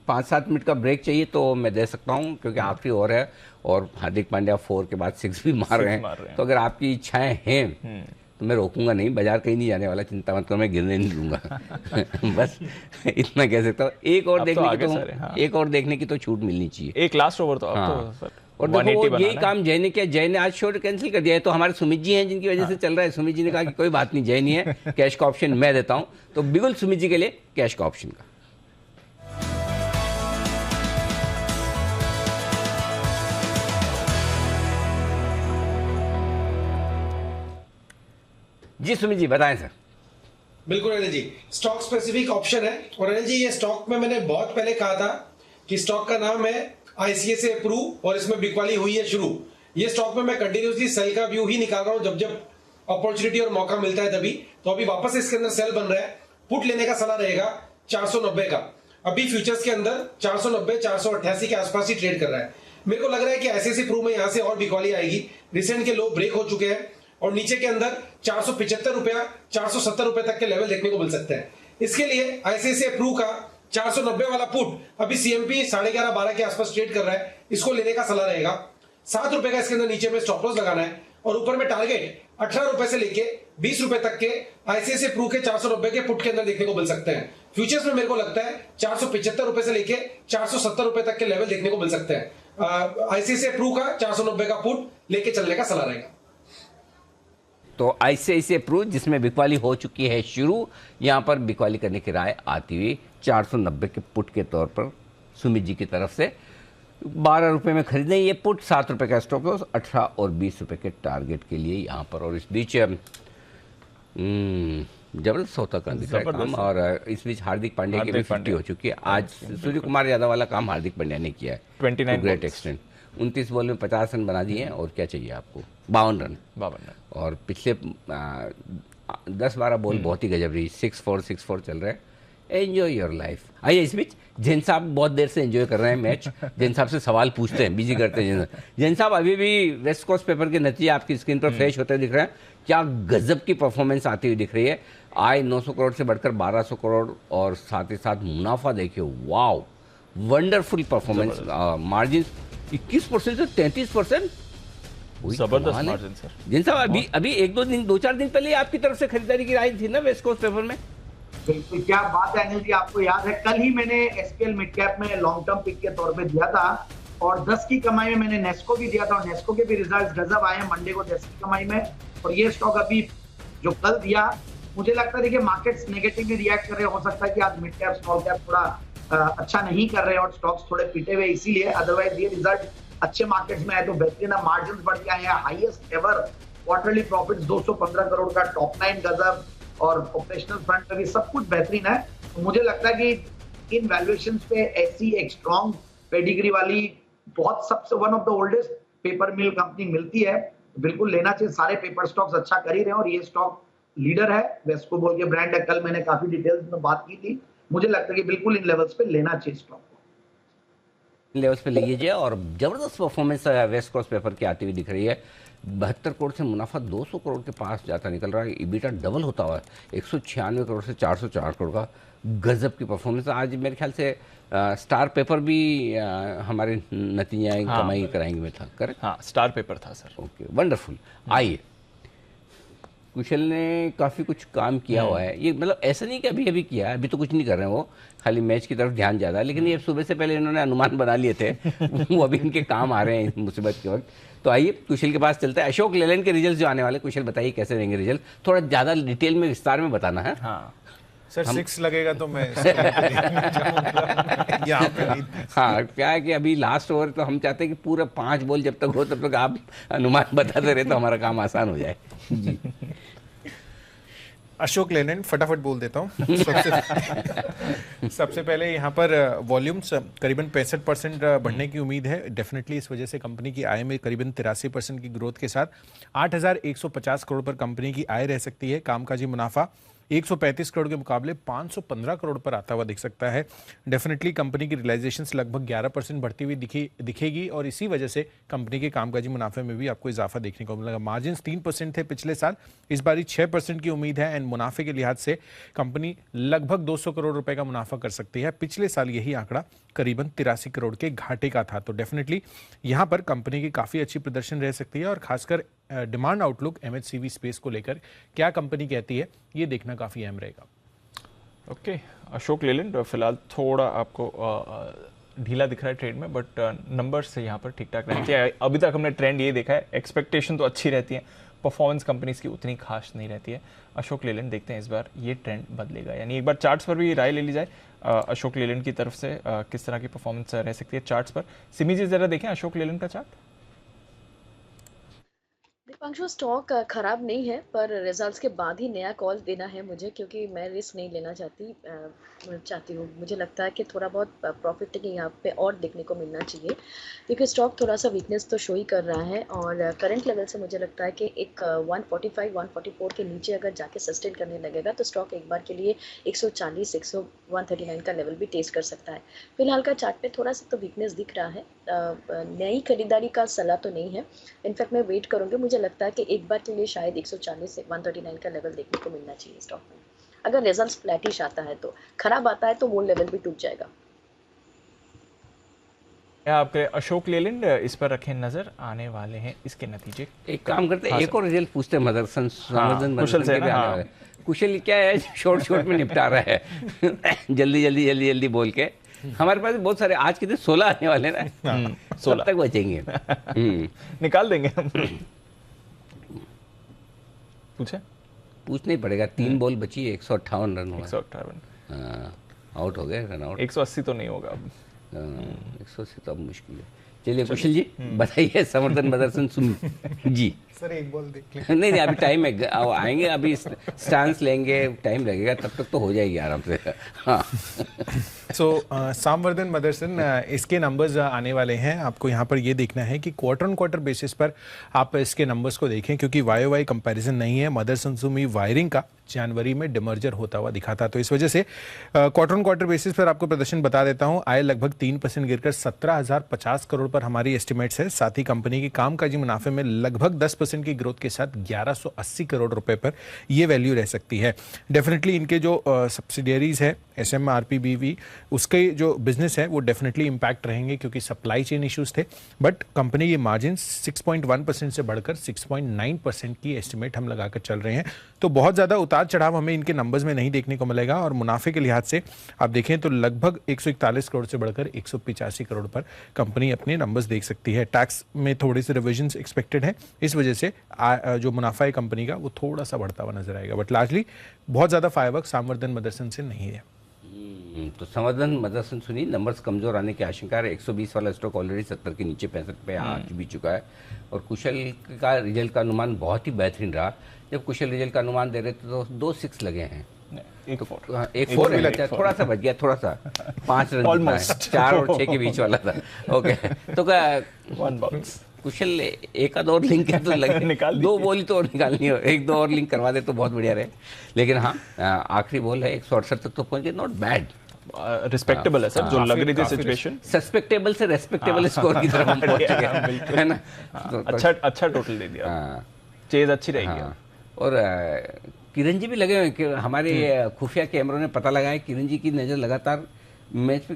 5-7 मिनट का ब्रेक चाहिए तो मैं दे सकता हूं, क्योंकि आखिरी ओवर है और हार्दिक पांड्या 4 के बाद 6 भी मार रहे हैं। तो अगर आपकी इच्छाएं हैं तो मैं रोकूंगा नहीं, बाजार कहीं नहीं जाने वाला, चिंता मत करो, मैं गिरने नहीं दूंगा। बस इतना कह सकता हूँ। एक और देखने की तो छूट मिलनी चाहिए। एक लास्ट ओवर तो अब तो और देखो यही काम जय ने किया। जय ने आज शो कैंसिल कर दिया है, तो हमारे सुमित जी हैं जिनकी वजह से चल रहा है। सुमित जी ने कहा कि कोई बात नहीं, जय नहीं है, कैश का ऑप्शन मैं देता हूं, तो बिल्कुल सुमित जी के लिए कैश का ऑप्शन का। जी सुमित जी बताएं सर। बिल्कुल Anil ji, stock specific option है, और अनिल जी ये स्टॉक में मैंने बहुत पहले कहा था कि स्टॉक का नाम है ICICI अप्रूव और इसमें बिकवाली हुई है शुरू। ये स्टॉक में मैं कंटिन्यूसली सेल का व्यू ही निकाल रहा हूं, जब जब अपॉर्चुनिटी और मौका मिलता है तभी। तो अभी वापस इसके अंदर सेल बन रहा है, पुट लेने का सलाह रहेगा 490 का। अभी फ्यूचर्स के अंदर 490 488 के आसपास ही ट्रेड कर रहा है। मेरे को लग रहा है कि ICICI अप्रूव में यहां से और बिकवाली आएगी। रिसेंट के लो ब्रेक हो चुके हैं और नीचे के अंदर 475 रुपया 470 रुपए तक के लेवल देखने को मिल सकते हैं। इसके लिए ICICI अप्रूव का 490 वाला पुट अभी CMP 11:30-12 के आसपास ट्रेड कर रहा है, इसको लेने का सलाह रहेगा। 7 रुपए का इसके अंदर नीचे में स्टॉप लॉस लगाना है, और ऊपर में टारगेट 18 रुपए से लेके 20 रुपए तक के ICICI अप्रूव के 490 के पुट के अंदर देखने को मिल सकते हैं। फ्यूचर्स में मेरे को लगता है 475 रुपए से लेके 470 रुपए तक के लेवल देखने को मिल सकते हैं। ICICI अप्रूव का 490 का पुट लेके चलने का सलाह रहेगा। तो ICICI अप्रूव जिसमें बिकवाली हो चुकी है शुरू, यहां पर बिकवाली करने की राय आती हुई 490 के पुट के तौर पर सुमित जी की तरफ से 12 रुपए में खरीदें ये पुट, 7 रुपए का स्टॉप लॉस, 18 और 20 रुपए के टारगेट के लिए यहां पर। और इस बीच जबरदस्त होता का दिख रहा है काम। और इस बीच हार्दिक पांड्या की भी 50 हो चुकी है। आज सूर्य कुमार यादव वाला काम हार्दिक पांड्या ने किया है 29 ग्रेट एक्सटेंट। 29 बॉल में 50 रन बना दिए हैं, और क्या चाहिए आपको, 52 रन। और पिछले 10-12 बॉल बहुत ही गजब रही, 6-4 चल रहा है। Enjoy your life. आइए इस बीच जैन साहब बहुत देर से एंजॉय कर रहे हैं मैच। जैन साहब से सवाल पूछते हैं, बिजी करते हैं जैन साहब। अभी भी वेस्ट कोस्ट पेपर के नतीजे आपकी स्क्रीन पर फ्लैश होते दिख रहे हैं। क्या गजब की परफॉर्मेंस आती हुई दिख रही है। आय 900 करोड़ से बढ़कर 1200 करोड़, और साथ ही साथ मुनाफा देखिए, वाओ वंडरफुल परफॉर्मेंस। मार्जिन 21% से 33%, जबरदस्त मार्जिन सर। जैन साहब अभी 2-4 दिन पहले आपकी तरफ से खरीदारी की राय थी ना वेस्ट कोस्ट पेपर में। बिल्कुल, क्या बात है अनिल जी, आपको याद है कल ही मैंने एसपीएल मिड कैप में लॉन्ग टर्म पिक के तौर पे दिया था, और 10 की कमाई में मैंने नेस्को भी दिया था, और नेस्को के भी रिजल्ट्स गजब आए हैं मंडे को 10 की कमाई में। और ये स्टॉक अभी जो कल दिया, मुझे लगता है देखिए मार्केट्स नेगेटिवली रिएक्ट कर रहे, हो सकता है कि आज मिड कैप स्मॉल कैप थोड़ा अच्छा नहीं कर रहे और स्टॉक्स थोड़े पीटे हुए, इसीलिए। अदरवाइज ये रिजल्ट अच्छे मार्केट्स में आए तो बेहतरीन मार्जिन बढ़ के आए हैं। Highest ever quarterly profit 215 crore का, टॉप लाइन गजब, और ऑपरेशनल फ्रंट पे भी सब कुछ बेहतरीन है। तो मुझे लगता है कि इन वैल्यूएशंस पे ऐसी एक स्ट्रॉन्ग पेडिग्री वाली बहुत सबसे one of the oldest paper mill company मिलती है, बिल्कुल लेना चाहिए। सारे पेपर स्टॉक्स अच्छा कर ही रहे हैं, और ये स्टॉक लीडर है, वेस्को बोल के ब्रांड है। कल मैंने काफी डिटेल्स में बात की थी, मुझे लगता है कि बिल्कुल इन लेवल्स पे लेना चाहिए स्टॉक को। लेवल्स पे लीजिए। और जबरदस्त परफॉर्मेंस वेस्ट कोस्ट पेपर की आती हुई दिख रही है। 72 करोड़ से मुनाफा 200 करोड़ के पास जाता निकल रहा है। ईबीटा डबल होता हुआ है, 196 करोड़ से 404 करोड़ का गजब की परफॉर्मेंस। आज मेरे ख्याल से स्टार पेपर भी हमारे नतीजे कमाई कराएंगे में था, करेक्ट? हाँ, स्टार पेपर था सर। Okay, wonderful. आइए, कुशल ने काफ़ी कुछ काम किया हुआ है। ये मतलब ऐसा नहीं कि अभी किया है, अभी तो कुछ नहीं कर रहे हैं वो, खाली मैच की तरफ ध्यान ज़्यादा। लेकिन ये सुबह से पहले इन्होंने अनुमान बना लिए थे वो अभी इनके काम आ रहे हैं मुसीबत के वक्त। तो आइए कुशल के पास चलते हैं। अशोक लेलैंड के रिजल्ट जो आने वाले, कुशल बताइए कैसे रहेंगे रिजल्ट, थोड़ा ज़्यादा डिटेल में विस्तार में बताना है। हाँ सर, 6 लगेगा तो मैं यहाँ पे नहीं। हाँ, क्या है कि अभी लास्ट ओवर, तो हम चाहते हैं कि पूरा 5 बॉल जब तक हो तब तक आप अनुमान बताते रहे तो हमारा काम आसान हो जाए जी। अशोक लेलैंड फटाफट बोल देता हूँ। सबसे पहले यहाँ पर वॉल्यूम्स करीबन 65% बढ़ने की उम्मीद है डेफिनेटली। इस वजह से कंपनी की आय में करीबन 83% की ग्रोथ के साथ 8,150 करोड़ पर कंपनी की आय रह सकती है। कामकाजी मुनाफा 135 करोड़ के मुकाबले 515 करोड़ पर आता हुआ दिख सकता है। डेफिनेटली कंपनी की रियलाइजेशंस लगभग 11% बढ़ती हुई दिखेगी, और इसी वजह से कंपनी के कामकाजी मुनाफे में भी आपको इजाफा देखने को मिलेगा। मार्जिन्स 3% थे पिछले साल, इस बार 6% की उम्मीद है। एंड मुनाफे के लिहाज से कंपनी लगभग 200 करोड़ रुपए का मुनाफा कर सकती है। पिछले साल यही आंकड़ा करीबन 83 करोड़ के घाटे का था। तो डेफिनेटली यहाँ पर कंपनी की काफ़ी अच्छी प्रदर्शन रह सकती है, और खासकर डिमांड आउटलुक एमएचसीवी स्पेस को लेकर क्या कंपनी कहती है, ये देखना काफ़ी अहम रहेगा। ओके, अशोक लेलैंड फिलहाल थोड़ा आपको ढीला दिख रहा है ट्रेड में, बट नंबर्स से यहाँ पर ठीक ठाक रहती है। अभी तक हमने ट्रेंड ये देखा है, एक्सपेक्टेशन तो अच्छी रहती है, परफॉर्मेंस कंपनीज की उतनी खास नहीं रहती है। अशोक लेलैंड देखते हैं इस बार ये ट्रेंड बदलेगा, यानी एक बार चार्ट्स पर भी राय ले ली जाए अशोक लेलैंड की तरफ से किस तरह की परफॉर्मेंस रह सकती है चार्ट्स पर। सिमी जी जरा देखें अशोक लेलैंड का चार्ट। दीपांशु, स्टॉक खराब नहीं है, पर रिजल्ट्स के बाद ही नया कॉल देना है मुझे, क्योंकि मैं रिस्क नहीं लेना चाहती हूँ। मुझे लगता है कि थोड़ा बहुत प्रॉफिट टेकिंग यहाँ पे और देखने को मिलना चाहिए, क्योंकि स्टॉक थोड़ा सा वीकनेस तो शो ही कर रहा है। और करंट लेवल से मुझे लगता है कि एक 145 144 के नीचे अगर जाके सस्टेन करने लगेगा तो स्टॉक एक बार के लिए 140 139 का लेवल भी टेस्ट कर सकता है। फिलहाल का चार्ट पे थोड़ा सा तो वीकनेस दिख रहा है। नई खरीदारी का सलाह तो नहीं है, इनफैक्ट मैं वेट करूँगी। मुझे लगता है कि एक बार के लिए शायद 140 से 139 का लेवल देखने को मिलना चाहिए स्टॉक में। अगर रिजल्ट्स फ्लैटिश आता है तो, खराब आता है तो वो लेवल भी टूट जाएगा। आपके अशोक लेलैंड इस पर रखें नजर, आने वाले हैं इसके नतीजे। एक काम करते हैं, हाँ, एक और रिजल्ट पूछते हैं मदरसन कुशल से ना। कुशल क्या है, शॉर्ट में निपटा रहा है जल्दी बोल के। हमारे पास बहुत सारे, आज कितने 16 आने वाले ना, 16 तक बचेंगे। निकाल देंगे हम। पूछना ही पड़ेगा। 3 बॉल बची है, 158 रन हुआ। 158 आउट हो गए, रन आउट। 180 तो नहीं होगा अब। 180 तो अब मुश्किल है। चलिए कुशल जी बताइए, समर्थन मदरसन सुमी जी। सर एक बॉल देख लें। नहीं अभी टाइम है, आएंगे अभी स्टांस लेंगे, टाइम लगेगा, तब तक तो हो जाएगी आराम से। हाँ सामवर्धन मदरसन, इसके नंबर्स आने वाले हैं। आपको यहाँ पर ये देखना है कि क्वार्टर ऑन क्वार्टर बेसिस पर आप इसके नंबर्स को देखें, क्योंकि वाई कंपैरिजन नहीं है। मदरसन सुमी वायरिंग का जनवरी में डिमर्जर होता हुआ दिखा था, तो इस वजह से क्वार्टर ऑन क्वार्टर बेसिस पर आपको प्रदर्शन बता देता हूं। आय लगभग 3% गिरकर 17,050 करोड़ पर हमारी एस्टिमेट्स है। साथ ही कंपनी की कामकाजी मुनाफे में लगभग 10% की ग्रोथ के साथ 1180 करोड़ रुपए पर यह वैल्यू रह सकती है। डेफिनेटली इनके जो सब्सिडियरीज है SMRPBV, उसके जो बिजनेस है वो डेफिनेटली इंपैक्ट रहेंगे, क्योंकि सप्लाई चेन इश्यूज थे। बट कंपनी के मार्जिन 6.1% से बढ़कर 6.9% की एस्टिमेट हम लगाकर चल रहे हैं। तो बहुत ज़्यादा उतार चढ़ाव हमें इनके नंबर्स में नहीं देखने को मिलेगा। और मुनाफे के लिहाज से आप देखें तो लगभग 141 करोड़ से बढ़कर 185 करोड़ पर कंपनी अपने नंबर्स देख सकती है। टैक्स में थोड़े से रिविजन्स एक्सपेक्टेड है, इस वजह से जो मुनाफा है कंपनी का वो थोड़ा सा बढ़ता हुआ नजर आएगा। बट लार्जली बहुत ज़्यादा फायरवर्क सामवर्धन मदरसन से नहीं है। तो संवर्धन मदरसन सुनी, नंबर्स कमजोर आने की आशंका है। 120 वाला स्टॉक ऑलरेडी 70 के नीचे 65 पे आ भी चुका है। और कुशल का रिजल्ट का अनुमान बहुत ही बेहतरीन रहा। जब कुशल रिजल्ट का अनुमान दे रहे थे तो 2 6 लगे हैं, एक 4 है, थोड़ा सा बच गया, थोड़ा सा 5 रन, 4 और 6 के बीच वाला था। ओके तो क्या 1 बॉक्स कुशल एक आध और लिंक है तो लगे निकाल 2 बॉल तो और निकालनी हो, 1-2 और लिंक करवा दे तो बहुत बढ़िया रहे। लेकिन हाँ आखिरी बॉल है 168 तक तो पहुंच गए, नॉट बैड, रिस्पेक्टेबल है सर। जो लग रही थी सिचुएशन, सस्पेक्टेबल से रेस्पेक्टेबल स्कोर की तरफ हम पहुंच चुके हैं ना। अच्छा टोटल दे दिया, चेज अच्छी रहेगी। और किरण जी भी लगे हुए कि हमारे खुफिया कैमरों ने पता लगाया, किरण जी की नज़र लगातार मैच पे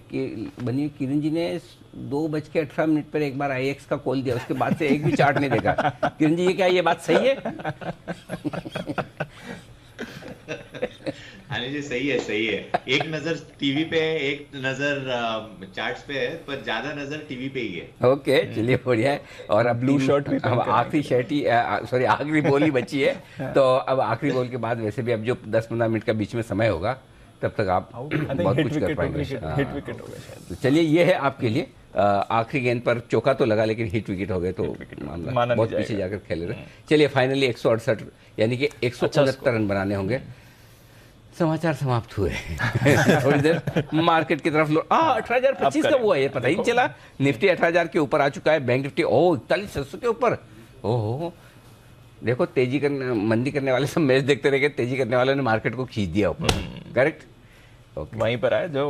बनी। किरण जी ने 2:18 पर एक बार IX का कॉल दिया, उसके बाद से एक भी चार्ट नहीं देखा। किरण जी ये क्या, ये बात सही है? हाँ जी सही है। एक नजर टीवी पे है, एक नजर चार्ट्स पे है, पर ज्यादा नजर टीवी पे ही है। ओके चलिए बढ़िया है। और अब ब्लू शर्ट भी आखिरी शर्ट ही सॉरी आखिरी बॉल ही बची है। तो अब आखिरी बॉल के बाद वैसे भी अब जो 10-15 मिनट का बीच में समय होगा तब तक आप बहुत कुछ कर पाएंगे। हिट विकेट हो गया। तो चलिए ये है आपके लिए आखिरी गेंद पर चौका तो लगा, लेकिन हिट विकेट हो गए तो मामला बहुत पीछे जाकर खेले रहे। चलिए फाइनली 168 यानी कि 169 रन बनाने होंगे। समाचार समाप्त हुए। थोड़ी देर मार्केट की तरफ 18,025 का हुआ, ये पता ही नहीं चला। निफ्टी 18,000 के ऊपर आ चुका है, बैंक निफ्टी 41,600 के ऊपर। ओहो देखो, तेजी करने मंदी करने वाले सब मैच देखते रह गए, तेजी करने वालों ने मार्केट को खींच दिया ऊपर। करेक्ट वहीं पर आए जो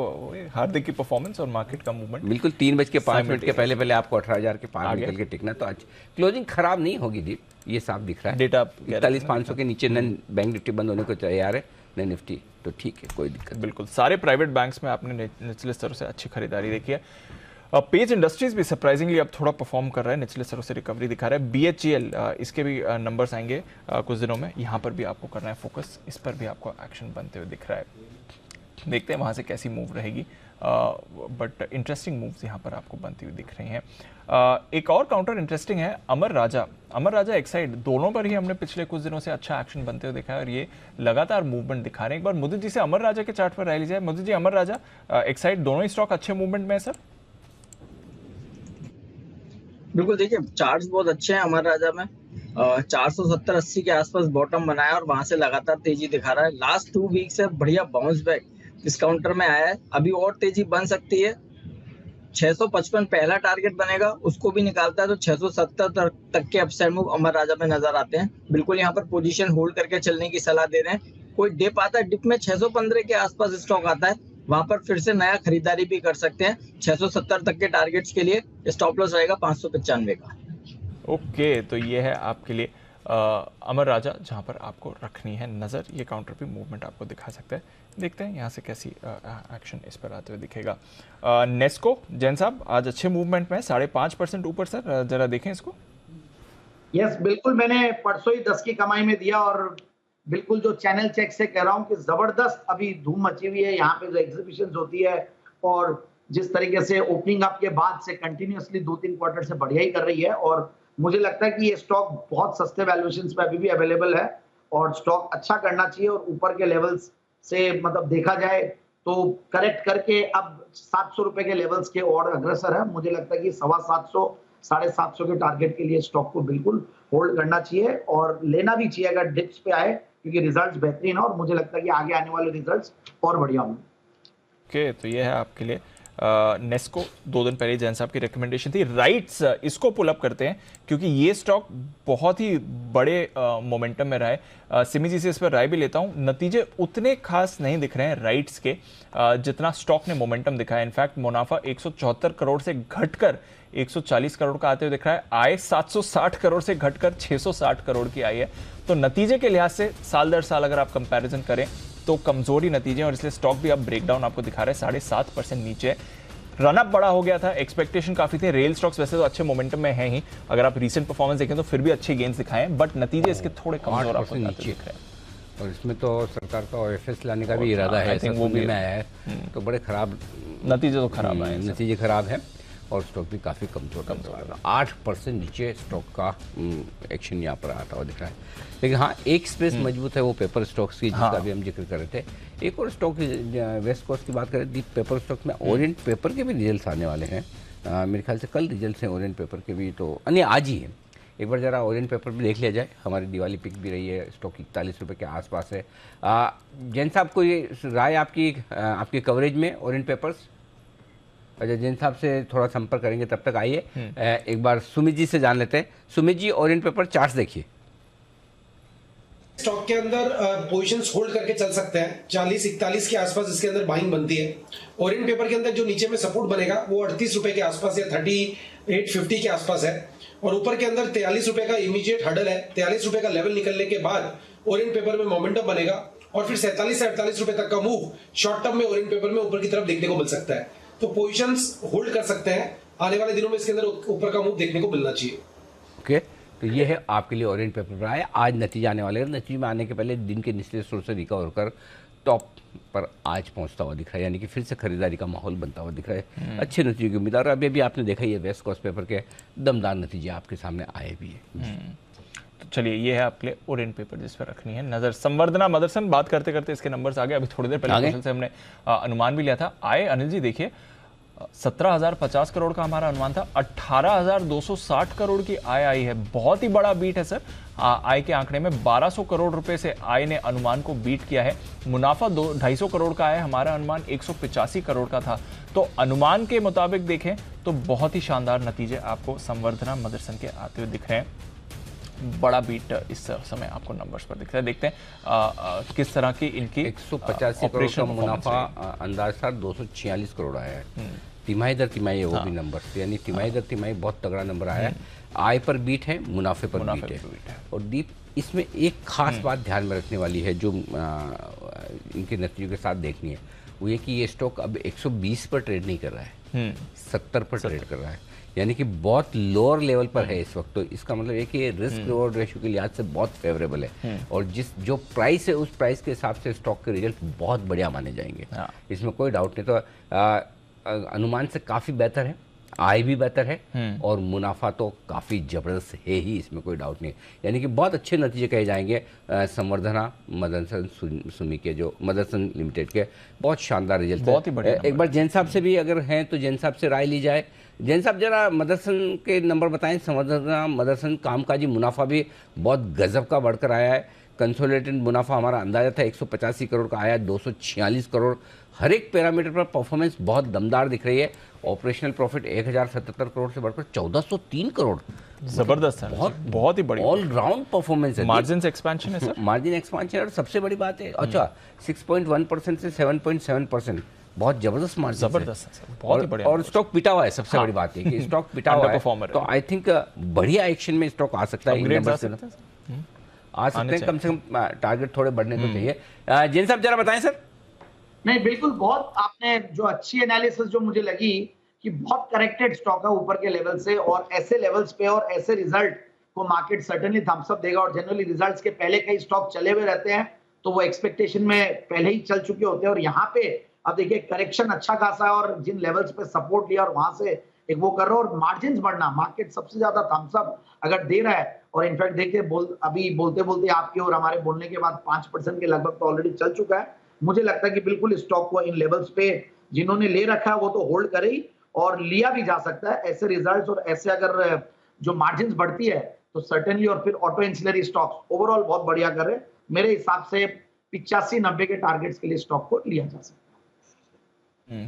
हार्दिक की परफॉर्मेंस और मार्केट का मूवमेंट। बिल्कुल 3:05 के पहले आपको 18,000 के पार निकल के टिकना। तो आज क्लोजिंग खराब नहीं होगी दीप, ये साफ दिख रहा है। डेटा 41,500 के नीचे न बैंक निफ्टी बंद होने को तैयार है, न निफ्टी, तो ठीक है, कोई दिक्कत। बिल्कुल सारे प्राइवेट बैंक्स में आपने निचले स्तरों से अच्छी खरीदारी देखी है। पेज इंडस्ट्रीज भी सरप्राइजिंगली अब थोड़ा परफॉर्म कर रहा है, निचले स्तरों से रिकवरी दिखा रहा है। BHEL इसके भी नंबर्स आएंगे कुछ दिनों में, यहाँ पर भी आपको करना है फोकस, इस पर भी आपको एक्शन बनते हुए दिख रहा है। देखते हैं वहाँ से कैसी मूव रहेगी, बट इंटरेस्टिंग मूव्स यहाँ पर आपको बनती हुई दिख रही हैं। एक और काउंटर इंटरेस्टिंग है अमर राजा एक्साइड, दोनों पर ही हमने पिछले कुछ दिनों से अच्छा एक्शन बनते हुए देखा है और ये लगातार मूवमेंट दिखा रहे हैं। एक बार मुदित जी से अमर राजा के चार्ट पर राय ली जाए। मुदित जी, अमर राजा एक्साइड दोनों ही स्टॉक अच्छे मूवमेंट में है सर? बिल्कुल, देखिए चार्ट्स बहुत अच्छे हैं अमर राजा में। 470-80 के आसपास बॉटम बनाया और वहां से लगातार तेजी दिखा रहा है। लास्ट 2 वीक से बढ़िया बाउंस बैक इस काउंटर में आया है, अभी और तेजी बन सकती है। 655 पहला टारगेट बनेगा, उसको भी निकालता है तो 670 तक के अपसाइड मूव अमर राजा में नजर आते हैं। बिल्कुल यहाँ पर पोजीशन होल्ड करके चलने की सलाह दे रहे हैं। कोई डिप आता है, डिप में 615 के आसपास स्टॉक आता है, वहां पर फिर से नया खरीदारी भी कर सकते हैं। 670 तक के टारगेट्स के लिए स्टॉप लॉस रहेगा 595 का। ओके, तो ये है आपके लिए अमर राजा जहां पर आपको रखनी है नजर। ये काउंटर पे मूवमेंट आपको दिखा सकता है, देखते हैं यहाँ से कैसी एक्शन इस पर आते हुए दिखेगा। नेस्को जैन साहब आज अच्छे मूवमेंट में 5.5% ऊपर सर, जरा देखें इसको। यस बिल्कुल, मैंने परसों ही 10 की कमाई में दिया और बिल्कुल जो चैनल चेक से कह रहा हूँ कि जबरदस्त अभी धूम मची हुई है यहाँ पे जो एग्जीबिशन होती है, और जिस तरीके से ओपनिंग अप के बाद से कंटिन्यूअसली 2-3 क्वार्टर से बढ़िया ही कर रही है। और मुझे लगता है कि ये स्टॉक बहुत सस्ते वैल्यूएशंस पे अभी भी अवेलेबल है और स्टॉक अच्छा करना चाहिए। और ऊपर के लेवल्स से मतलब देखा जाए तो करेक्ट करके अब 700 रुपए के लेवल्स के और अग्रसर है। मुझे लगता है कि 750 750 के टारगेट के लिए स्टॉक को बिल्कुल होल्ड करना चाहिए और लेना भी चाहिए अगर डिप्स पे आए, क्योंकि रिजल्ट्स बेहतरीन है और मुझे लगता है कि आगे आने वाले रिजल्ट्स और बढ़िया होंगे। ओके, तो ये है आपके लिए नेस्को। 2 दिन पहले जैन साहब की रिकमेंडेशन थी। राइट्स, इसको पुल अप करते हैं क्योंकि ये स्टॉक बहुत ही बड़े मोमेंटम में रहा है। सिमी जी से इस पर राय भी लेता हूं। नतीजे उतने खास नहीं दिख रहे हैं राइट्स के जितना स्टॉक ने मोमेंटम दिखाया। इनफैक्ट मुनाफा 174 करोड़ से घटकर 140 करोड़ का आते हुए दिख रहा है। आय 760 करोड़ से घटकर 660 करोड़ की आई है। तो नतीजे के लिहाज से साल दर साल अगर आप कंपैरिजन करें तो कमजोरी नतीजे, और इसलिए स्टॉक भी अब ब्रेकडाउन आपको दिखा रहा है 7.5% नीचे। रनअप बड़ा हो गया था, एक्सपेक्टेशन काफी थे। रेल स्टॉक्स वैसे तो अच्छे मोमेंटम में हैं ही, अगर आप रीसेंट परफॉर्मेंस देखें तो फिर भी अच्छे गेन्स दिखाए हैं, बट नतीजे इसके थोड़े कमजोर आपको नीचे दिख रहे हैं। और इसमें तो सरकार का OFS लाने का भी इरादा है, वो भी में आया है, तो बड़े खराब नतीजे तो खराब आए, नतीजे खराब है और स्टॉक भी काफ़ी कमजोर 8% नीचे स्टॉक का एक्शन यहाँ पर आता हुआ दिख रहा है। लेकिन हाँ, एक स्पेस मजबूत है वो पेपर स्टॉक्स की, जिसका भी हम जिक्र कर रहे थे। एक और स्टॉक वेस्ट कोस्ट की बात करें, दी पेपर स्टॉक में ओरिएंट पेपर के भी रिजल्ट्स आने वाले हैं। मेरे ख्याल से कल रिजल्ट्स हैं ओरिएंट पेपर के भी, तो नहीं आज ही है। एक बार ज़रा ओरिएंट पेपर भी देख लिया जाए। हमारी दिवाली पिक भी रही है, स्टॉक 41 रुपये के आसपास है। जैन साहब को ये राय आपकी कवरेज में ओरिएंट पेपर्स? अच्छा, जैन साहब से थोड़ा संपर्क करेंगे, तब तक आइए एक बार सुमित जी से जान लेते हैं। Sumit ji, Orient paper charts देखिए। स्टॉक के अंदर पोजीशंस होल्ड करके चल सकते हैं। 40-41 के आसपास इसके अंदर बाइंग बनती है। ओरिएंट पेपर के अंदर जो नीचे में सपोर्ट बनेगा वो 38 रुपए के आसपास या 38.50 के आसपास है, और ऊपर के अंदर 43 रुपए का इमीडिएट हर्डल है। 43 रुपए का लेवल निकलने के बाद ओरिएंट पेपर में मोमेंटम बनेगा और फिर 47 से 48 रुपए तक का मूव शॉर्ट टर्म में ओरिएंट पेपर में ऊपर की तरफ देखने को मिल सकता है। तो पोजीशंस होल्ड कर सकते हैं। आने वाले दिनों में इसके अंदर ऊपर का मूव देखने को मिलना चाहिए। ओके, तो ये है आपके लिए ओरिएंट पेपर पर आए। आज नतीजा आने वाले हैं। नतीजे में आने के पहले दिन के निचले स्तर से रिकवर कर टॉप पर आज पहुंचता हुआ दिख रहा है, यानी कि फिर से खरीदारी का माहौल बनता हुआ दिख रहा है। अच्छे नतीजे की उम्मीद। और अभी आपने देखा ये वेस्ट कोस्ट पेपर के दमदार नतीजे आपके सामने आए भी है। तो चलिए, ये है आपके लिए ओरिएंट पेपर जिस पर रखनी है नजर। संवर्धना मदरसन, बात करते करते इसके नंबर्स आ गए। अभी थोड़ी देर पहले से हमने अनुमान भी लिया था। आए अनिल जी देखिए, 17,050 करोड़ का हमारा अनुमान था, 18,260 करोड़ की आय आई है। बहुत ही बड़ा बीट है सर। आय के आंकड़े में 1200 करोड़ रुपए से आय ने अनुमान को बीट किया है। मुनाफा 250 करोड़ का है, हमारा अनुमान 185 करोड़ का था। तो अनुमान के मुताबिक देखें तो बहुत ही शानदार नतीजे आपको संवर्धना मदरसन के आते हुए दिख रहे हैं। बड़ा बीट इस समय आपको नंबर्स पर दिख रहा है। देखते हैं किस तरह की इनकी 185 करोड़ का मुनाफा अंदाज था, 246 करोड़ आया है। तिमाही दर तिमाही है वो भी नंबर, यानी तिमाही दर तिमाही बहुत तगड़ा नंबर आया है। आय पर बीट है, मुनाफे पर बीट है। और दीप, इसमें एक खास बात ध्यान में रखने वाली है जो इनके नतीजों के साथ देखनी है, वो ये कि ये स्टॉक अब 120 पर ट्रेड नहीं कर रहा है, 70 पर ट्रेड कर रहा है, यानी कि बहुत लोअर लेवल पर है इस वक्त। तो इसका मतलब है कि रिस्क रिवॉर्ड रेशियो के लिहाज से बहुत फेवरेबल है, और जो प्राइस है उस प्राइस के हिसाब से स्टॉक के रिजल्ट बहुत बढ़िया माने जाएंगे, इसमें कोई डाउट नहीं। तो अनुमान से काफ़ी बेहतर है, आय भी बेहतर है, और मुनाफा तो काफ़ी ज़बरदस्त है ही, इसमें कोई डाउट नहीं। यानी कि बहुत अच्छे नतीजे कहे जाएंगे संवर्धना मदरसन सुमी के, जो मदरसन लिमिटेड के बहुत शानदार रिजल्ट, बहुत ही बढ़िया। एक बार जैन साहब से भी अगर हैं तो जैन साहब से राय ली जाए। जैन साहब, जरा मदरसन के नंबर बताएं। संवर्धना मदरसन कामकाजी मुनाफा भी बहुत गजब का बढ़कर आया है। कंसोलिडेटेड मुनाफा हमारा अंदाजा था 185 करोड़ का, आया 246 करोड़। हर एक पैरामीटर पर परफॉर्मेंस बहुत दमदार दिख रही है। ऑपरेशनल प्रॉफिट 1077 करोड़ से बढ़कर 1403 करोड़, जबरदस्त है, बहुत ही बढ़िया ऑल राउंड परफॉर्मेंस है। मार्जिन एक्सपेंशन है सर, मार्जिन एक्सपेंशन, और सबसे बड़ी बात है, अच्छा 6.1% से 7.7%, बहुत जबरदस्त मार्जिन, जबरदस्त है, बहुत ही बढ़िया। और स्टॉक पिटा हुआ है, सबसे बड़ी बात है कि स्टॉक पिटा हुआ है। तो आई थिंक बढ़िया एक्शन में स्टॉक आ सकता है, आ सकते हैं, कम से कम टारगेट थोड़े बढ़ने तो चाहिए। जैन साहब जरा बताएं सर। नहीं, बिल्कुल, बहुत आपने जो अच्छी एनालिसिस जो मुझे लगी कि बहुत करेक्टेड स्टॉक है ऊपर के लेवल से, और ऐसे लेवल्स पे और ऐसे रिजल्ट को मार्केट सर्टेनली थम्स अप देगा। और जनरली रिजल्ट्स के पहले कई स्टॉक चले हुए रहते हैं तो वो एक्सपेक्टेशन में पहले ही चल चुके होते हैं, और यहाँ पे अब देखिए करेक्शन अच्छा खासा है, और जिन लेवल्स पे सपोर्ट लिया और वहां से एक वो कर रहा है, और मार्जिन बढ़ना, मार्केट सबसे ज्यादा थम्स अप अगर दे रहा है। और इनफैक्ट देखिए अभी बोलते बोलते आपके और हमारे बोलने के बाद 5% के लगभग तो ऑलरेडी चल चुका है। मुझे लगता है कि बिल्कुल स्टॉक को इन लेवल्स पे जिन्होंने ले रखा है वो तो होल्ड करे ही, और लिया भी जा सकता है। ऐसे रिजल्ट्स और ऐसे अगर जो मार्जिन बढ़ती है तो सर्टेनली, और फिर ऑटो इंसिलरी स्टॉक्स ओवरऑल बहुत बढ़िया कर रहे हैं। मेरे हिसाब से 85-90 के टारगेट्स के लिए स्टॉक को लिया जा सकता है।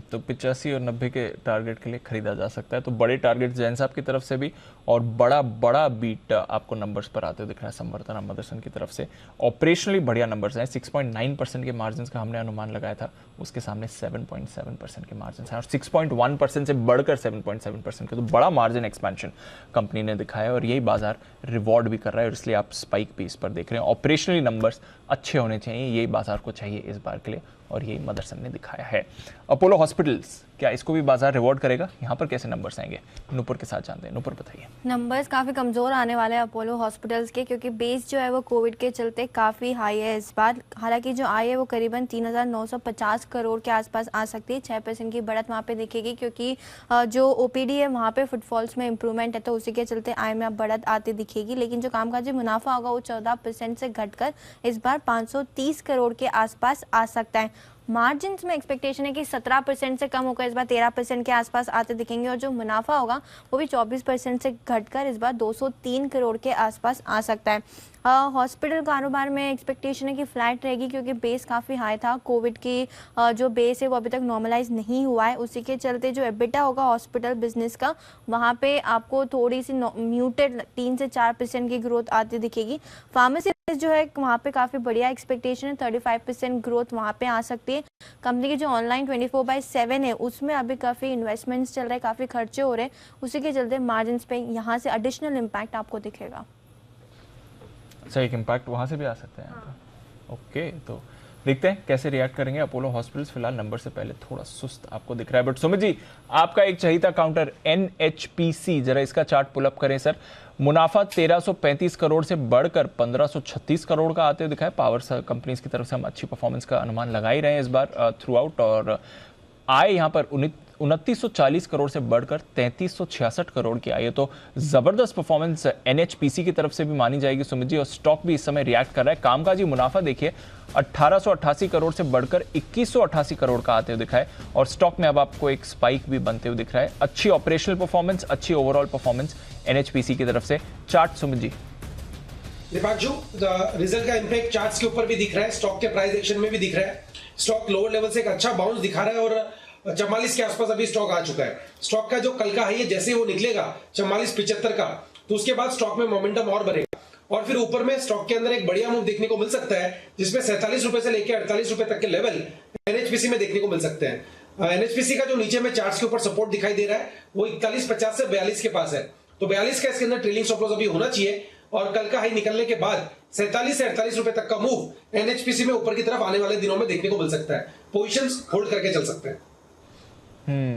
तो 85 और 90 के टारगेट के लिए खरीदा जा सकता है। तो बड़े टारगेट जैन साहब की तरफ से भी, और बड़ा बीट आपको नंबर्स पर आते हुए दिख रहा है संवर्धना मदरसन की तरफ से। ऑपरेशनली बढ़िया नंबर्स हैं। 6.9% के मार्जिन का हमने अनुमान लगाया था, उसके सामने 7.7% के मार्जिन हैं, और 6.1% से बढ़कर 7.7% के, तो बड़ा मार्जिन एक्सपेंशन कंपनी ने दिखाया है, और यही बाजार रिवॉर्ड भी कर रहा है, और इसलिए आप स्पाइक भी इस पर देख रहे हैं। ऑपरेशनली नंबर्स अच्छे होने चाहिए, यही बाजार को चाहिए इस बार के लिए, और यही मदरसन ने दिखाया है। अपोलो हॉस्पिटल्स, क्या इसको भी बाजार रिवॉर्ड करेगा? यहाँ पर कैसे नंबर्स आएंगे, नूपुर के साथ जानते हैं। नूपुर बताइए। नंबर्स काफ़ी कमज़ोर आने वाले हैं अपोलो हॉस्पिटल्स के, क्योंकि बेस जो है वो कोविड के चलते काफ़ी हाई है इस बार। हालांकि जो आय है वो करीबन 3,950 करोड़ के आसपास आ सकती है। 6% की बढ़त वहाँ पे दिखेगी, क्योंकि जो ओपीडी है वहाँ पे फुटफॉल्स में इंप्रूवमेंट है, तो उसी के चलते आय में अब बढ़त आती दिखेगी। लेकिन जो कामकाजी मुनाफा होगा वो 14% से घटकर इस बार 530 करोड़ के आसपास आ सकता है। मार्जिन्स में एक्सपेक्टेशन है कि 17% से कम होकर इस बार 13% के आसपास आते दिखेंगे, और जो मुनाफा होगा वो भी 24% से घटकर इस बार 203 करोड़ के आसपास आ सकता है। हॉस्पिटल कारोबार में एक्सपेक्टेशन है कि फ्लैट रहेगी, क्योंकि बेस काफ़ी हाई था। कोविड की जो बेस है वो अभी तक नॉर्मलाइज नहीं हुआ है, उसी के चलते जो एबिटा होगा हॉस्पिटल बिजनेस का, वहाँ पे आपको थोड़ी सी म्यूटेड 3 से 4% की ग्रोथ आती दिखेगी। फार्मेसी जो है वहाँ पे काफ़ी बढ़िया एक्सपेक्टेशन है, 35% ग्रोथ वहाँ पे आ सकती है। कंपनी की जो ऑनलाइन 24/7 है उसमें अभी काफ़ी इन्वेस्टमेंट्स चल रहे हैं, काफ़ी खर्चे हो रहे हैं, उसी के चलते मार्जिन पे यहाँ से एडिशनल इम्पैक्ट आपको दिखेगा। अच्छा, एक इम्पैक्ट वहाँ से भी आ सकते हैं। हाँ। ओके, तो देखते हैं कैसे रिएक्ट करेंगे अपोलो हॉस्पिटल्स। फिलहाल नंबर से पहले थोड़ा सुस्त आपको दिख रहा है, बट सुमित जी, आपका एक चहीता काउंटर NHPC, जरा इसका चार्ट पुलअप करें सर। मुनाफा 1335 करोड़ से बढ़कर 1536 करोड़ का आते हुए दिखा है। पावर कंपनीज की तरफ से हम अच्छी परफॉर्मेंस का अनुमान लगा ही रहे हैं इस बार थ्रू आउट, और आय यहाँ पर 2940 करोड़ से बढ़कर 3366 करोड़ की आई है। तो जबरदस्त परफॉर्मेंस NHPC की तरफ से भी मानी जाएगी सुमित जी, और स्टॉक भी इस समय रिएक्ट कर रहा है। कामकाजी मुनाफा देखिए 1888 करोड़ से बढ़कर 2188 करोड़ का आते हुए दिखा है, और स्टॉक में अब आपको एक स्पाइक भी बनते हुए दिख रहा है। अच्छी ऑपरेशनल परफॉर्मेंस, अच्छी ओवरऑल परफॉर्मेंस NHPC की तरफ से। चार्ट सुमित जी। दीपांशु, रिजल्ट का इंपैक्ट चार्ट्स के ऊपर भी दिख रहा है, स्टॉक के प्राइस एक्शन में भी दिख रहा है। स्टॉक लोअर लेवल से एक अच्छा बाउंस दिखा रहा है, और 44 के आसपास अभी स्टॉक आ चुका है। स्टॉक का जो कल का हाई है, जैसे ही वो निकलेगा 44.75 का, तो उसके बाद स्टॉक में मोमेंटम और बढ़ेगा, और फिर ऊपर में स्टॉक के अंदर एक बढ़िया मूव देखने को मिल सकता है, जिसमें 47 रुपए से लेकर 48 रुपए तक के लेवल NHPC में देखने को मिल सकते हैं। NHPC का जो नीचे में चार्ट्स के ऊपर सपोर्ट दिखाई दे रहा है वो 41.50 से 42 के पास है, तो 42 का इसके अंदर ट्रेलिंग स्टॉप लॉस अभी होना चाहिए, और कल का हाई निकलने के बाद 47 से 48 रुपए तक का मूव NHPC में ऊपर की तरफ आने वाले दिनों में देखने को मिल सकता है। पोजीशंस होल्ड करके चल सकते हैं।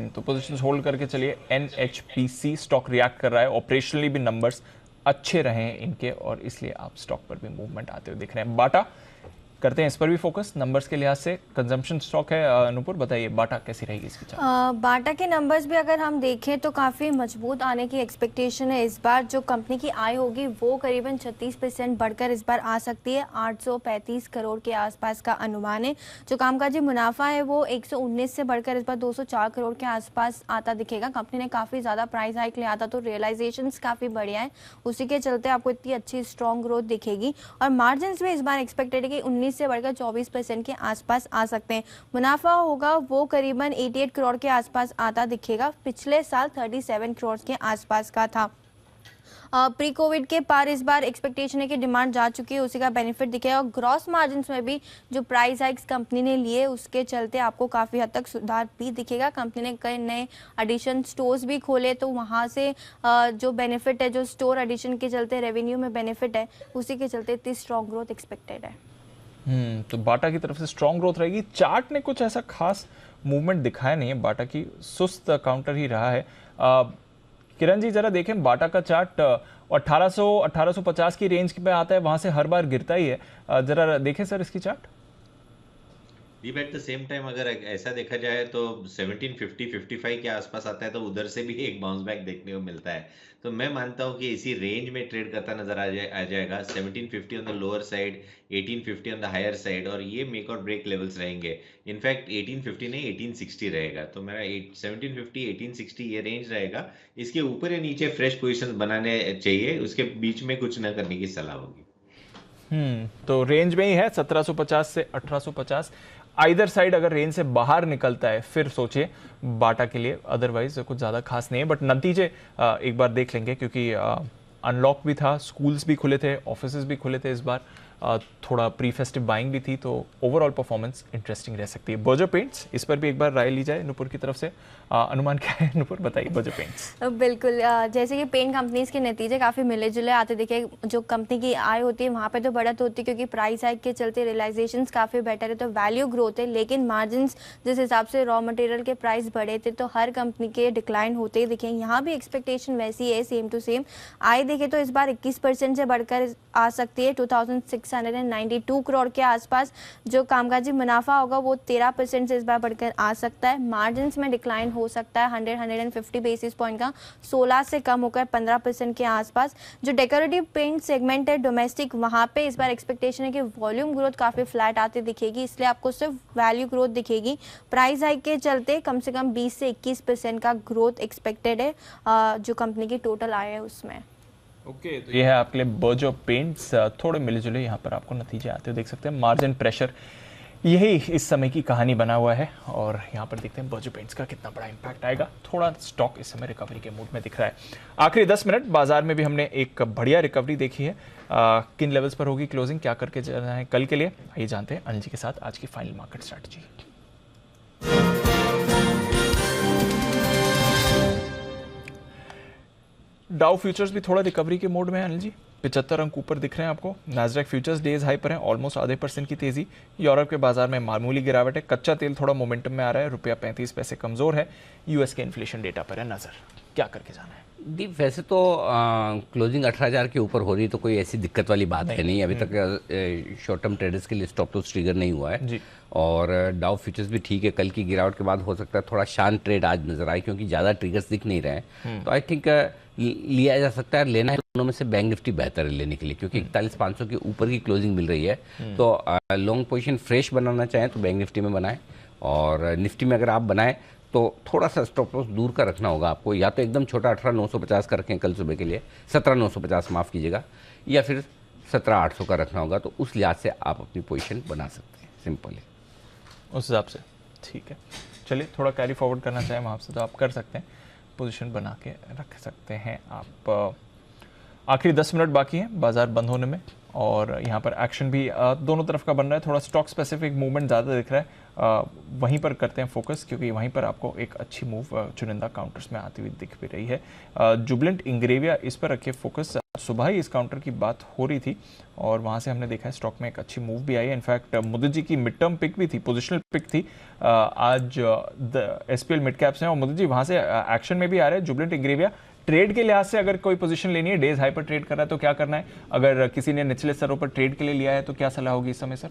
तो पोजीशंस होल्ड करके चलिए। NHPC स्टॉक रिएक्ट कर रहा है, ऑपरेशनली भी नंबर्स अच्छे रहे हैं इनके, और इसलिए आप स्टॉक पर भी मूवमेंट आते हुए दिख रहे हैं। बाटा करते हैं इस पर भी फोकस, नंबर्स के लिहाज से कंजम्पशन स्टॉक है। नूपुर बताइए, बाटा कैसी रहेगी इसकी चार्ट? बाटा के नंबर्स भी अगर हम देखें तो काफ़ी मजबूत आने की एक्सपेक्टेशन है इस बार। जो कंपनी की आय होगी वो करीबन 36% बढ़कर इस बार आ सकती है, 835 करोड़ के आसपास का अनुमान है। जो कामकाजी मुनाफा है वो 119 से बढ़कर इस बार 204 करोड़ के आसपास आता दिखेगा। कंपनी ने काफ़ी ज़्यादा प्राइस हाइक लिया था, तो रियलाइजेशन काफ़ी बढ़िया है, उसी के चलते आपको इतनी अच्छी स्ट्रॉन्ग ग्रोथ दिखेगी। और मार्जिन भी इस बार एक्सपेक्टेड है कि 19 से बढ़कर 24% के आसपास आ सकते हैं। मुनाफा होगा वो करीबन 88 करोड़ के आसपास आता दिखेगा, पिछले साल 37 करोड़ के आसपास का था। प्री कोविड के पार इस बार एक्सपेक्टेशन है कि डिमांड जा चुकी है, उसी का बेनिफिट दिखेगा। और ग्रॉस मार्जिन में भी जो प्राइस हाइक्स कंपनी ने लिए उसके चलते आपको काफ़ी हद तक सुधार भी दिखेगा। कंपनी ने कई नए एडिशन स्टोर्स भी खोले, तो वहाँ से जो बेनिफिट है, जो स्टोर एडिशन के चलते रेवेन्यू में बेनिफिट है, उसी के चलते इतनी स्ट्रॉन्ग ग्रोथ एक्सपेक्टेड है। तो बाटा की तरफ से स्ट्रॉन्ग ग्रोथ रहेगी। चार्ट ने कुछ ऐसा खास मूवमेंट दिखाया नहीं है, बाटा की सुस्त काउंटर ही रहा है। किरण जी जरा देखें, बाटा का चार्ट 1850 की रेंज पे आता है, वहां से हर बार गिरता ही है। जरा देखें सर इसकी chart. Deep at the same time अगर ऐसा देखा जाए तो 1750-55 के आसपास आता है तो उधर से भी एक बाउंस बैक देखने को मिलता है। तो मैं मानता हूं कि इसी रेंज में ट्रेड करता नजर आ जाएगा। 1750 on the lower side, 1850 on the higher side, और ये मेक और ब्रेक लेवल्स रहेंगे। इनफैक्ट 1850 नहीं 1860 रहेगा। तो मेरा 1750 1860 ये रेंज रहेगा। इसके ऊपर या नीचे फ्रेश पोजिशन बनाने चाहिए, उसके बीच में कुछ न करने की सलाह होगी। तो रेंज में ही है 1750 से 1850। आइदर साइड अगर रेंज से बाहर निकलता है फिर सोचिए बाटा के लिए, अदरवाइज कुछ ज़्यादा खास नहीं है। बट नतीजे एक बार देख लेंगे क्योंकि अनलॉक भी था, स्कूल्स भी खुले थे, ऑफिसेज भी खुले थे इस बार, थोड़ा प्री फेस्टिव बाइंग भी थी, तो ओवरऑल परफॉर्मेंस इंटरेस्टिंग रह सकती है। बर्जर पेंट्स, इस पर भी एक बार राय ली जाए नुपुर की तरफ से, अनुमान क्या है नुपुर, बताइए बर्जर पेंट्स। बिल्कुल, जैसे कि पेंट कंपनीज के नतीजे काफ़ी मिले जुले आते दिखे। जो कंपनी की आय होती है वहाँ पे तो बढ़त होती है क्योंकि प्राइस हाइक के चलते रियलाइजेशंस काफ़ी बेटर है, तो वैल्यू ग्रोथ है। लेकिन मार्जिन जिस हिसाब से रॉ मटेरियल के प्राइस बढ़े थे तो हर कंपनी के डिक्लाइन होते ही दिखे। यहाँ भी एक्सपेक्टेशन वैसी है, सेम टू सेम। आय देखे तो इस बार 21% से बढ़कर आ सकती है 2692 करोड़ के आसपास। जो कामकाजी मुनाफा होगा वो 13% से इस बार बढ़कर आ सकता है। मार्जिन में डिक्लाइन हो सकता है 150 बेसिस पॉइंट का, 16 से कम होकर 15% के आसपास। जो डेकोरेटिव पेंट सेगमेंट है डोमेस्टिक, वहाँ पे इस बार एक्सपेक्टेशन है कि वॉल्यूम ग्रोथ काफ़ी फ्लैट आती दिखेगी, इसलिए आपको सिर्फ वैल्यू ग्रोथ दिखेगी। प्राइस हाइक के चलते कम से कम 20 से 21% का ग्रोथ एक्सपेक्टेड है जो कंपनी की टोटल आय है उसमें। ओके, तो ये है आपके लिए बर्जर पेंट्स। थोड़े मिले जुले यहाँ पर आपको नतीजे आते हुए देख सकते हैं। मार्जिन प्रेशर यही इस समय की कहानी बना हुआ है और यहाँ पर देखते हैं बर्जर पेंट्स का कितना बड़ा इंपैक्ट आएगा। थोड़ा स्टॉक इस समय रिकवरी के मूड में दिख रहा है। आखिरी 10 मिनट बाजार में भी हमने एक बढ़िया रिकवरी देखी है। किन लेवल्स पर होगी क्लोजिंग, क्या करके जाना है कल के लिए, आइए जानते हैं अनिल जी के साथ आज की final market strategy. Dow futures भी थोड़ा रिकवरी के मोड में है अनिल जी, 75 अंक ऊपर दिख रहे हैं आपको। नैस्डैक फ्यूचर्स डेज हाई पर हैं, ऑलमोस्ट आधे % की तेजी। यूरोप के बाजार में मामूली गिरावट है, कच्चा तेल थोड़ा मोमेंटम में आ रहा है, रुपया 35 पैसे कमजोर है। यूएस के इन्फ्लेशन डेटा पर है नजर, क्या करके जाना है? दीप, वैसे तो क्लोजिंग 18,000 के ऊपर हो रही है तो कोई ऐसी दिक्कत वाली बात है नहीं। अभी तक शॉर्ट टर्म ट्रेडर्स के लिए स्टॉप लॉस ट्रिगर नहीं हुआ है और डाउ फ्यूचर्स भी ठीक है। कल की गिरावट के बाद हो सकता है थोड़ा शांत ट्रेड आज नजर आए क्योंकि ज़्यादा ट्रिगर्स दिख नहीं रहे हैं। तो आई थिंक लिया जा सकता है। लेना है दोनों में से बैंक निफ्टी बेहतर है लेने के लिए क्योंकि 41,500 के ऊपर की क्लोजिंग मिल रही है। तो लॉन्ग पोजीशन फ्रेश बनाना चाहें तो बैंक निफ्टी में बनाएं और निफ्टी में अगर आप बनाएं तो थोड़ा सा स्टॉप लॉस दूर का रखना होगा आपको। या तो एकदम छोटा 18,950 का रखें कल सुबह के लिए, 17,950 माफ़ कीजिएगा, या फिर 17,800 का रखना होगा। तो उस लिहाज से आप अपनी पोजीशन बना सकते हैं, सिंपल है उस हिसाब से। ठीक है, चलिए थोड़ा कैरी फॉरवर्ड करना चाहें वहाँ से तो आप कर सकते हैं, पोजीशन बना के रख सकते हैं आप। आखिरी 10 मिनट बाकी हैं बाजार बंद होने में और यहाँ पर एक्शन भी दोनों तरफ का बन रहा है। थोड़ा स्टॉक स्पेसिफिक मूवमेंट ज़्यादा दिख रहा है, वहीं पर करते हैं फोकस क्योंकि वहीं पर आपको एक अच्छी मूव चुनिंदा काउंटर्स में आती हुई दिख भी रही है। जुबलेंट इंग्रेविया, इस पर रखिए फोकस। सुबह ही इस काउंटर की बात हो रही थी और वहाँ से हमने देखा है स्टॉक में एक अच्छी मूव भी आई है। इनफैक्ट मोदी जी की मिड टर्म पिक भी थी, पोजिशनल पिक थी। आज SPL मिड कैप्स हैं और मोदी जी वहाँ से एक्शन में भी आ रहे हैं। जुबलेंट इंग्रेविया ट्रेड के लिहाज से अगर कोई पोजीशन लेनी है, डेज हाई पर ट्रेड कर रहा है तो क्या करना है? अगर किसी ने निचले स्तरों पर ट्रेड के लिए लिया है तो क्या सलाह होगी इस समय सर?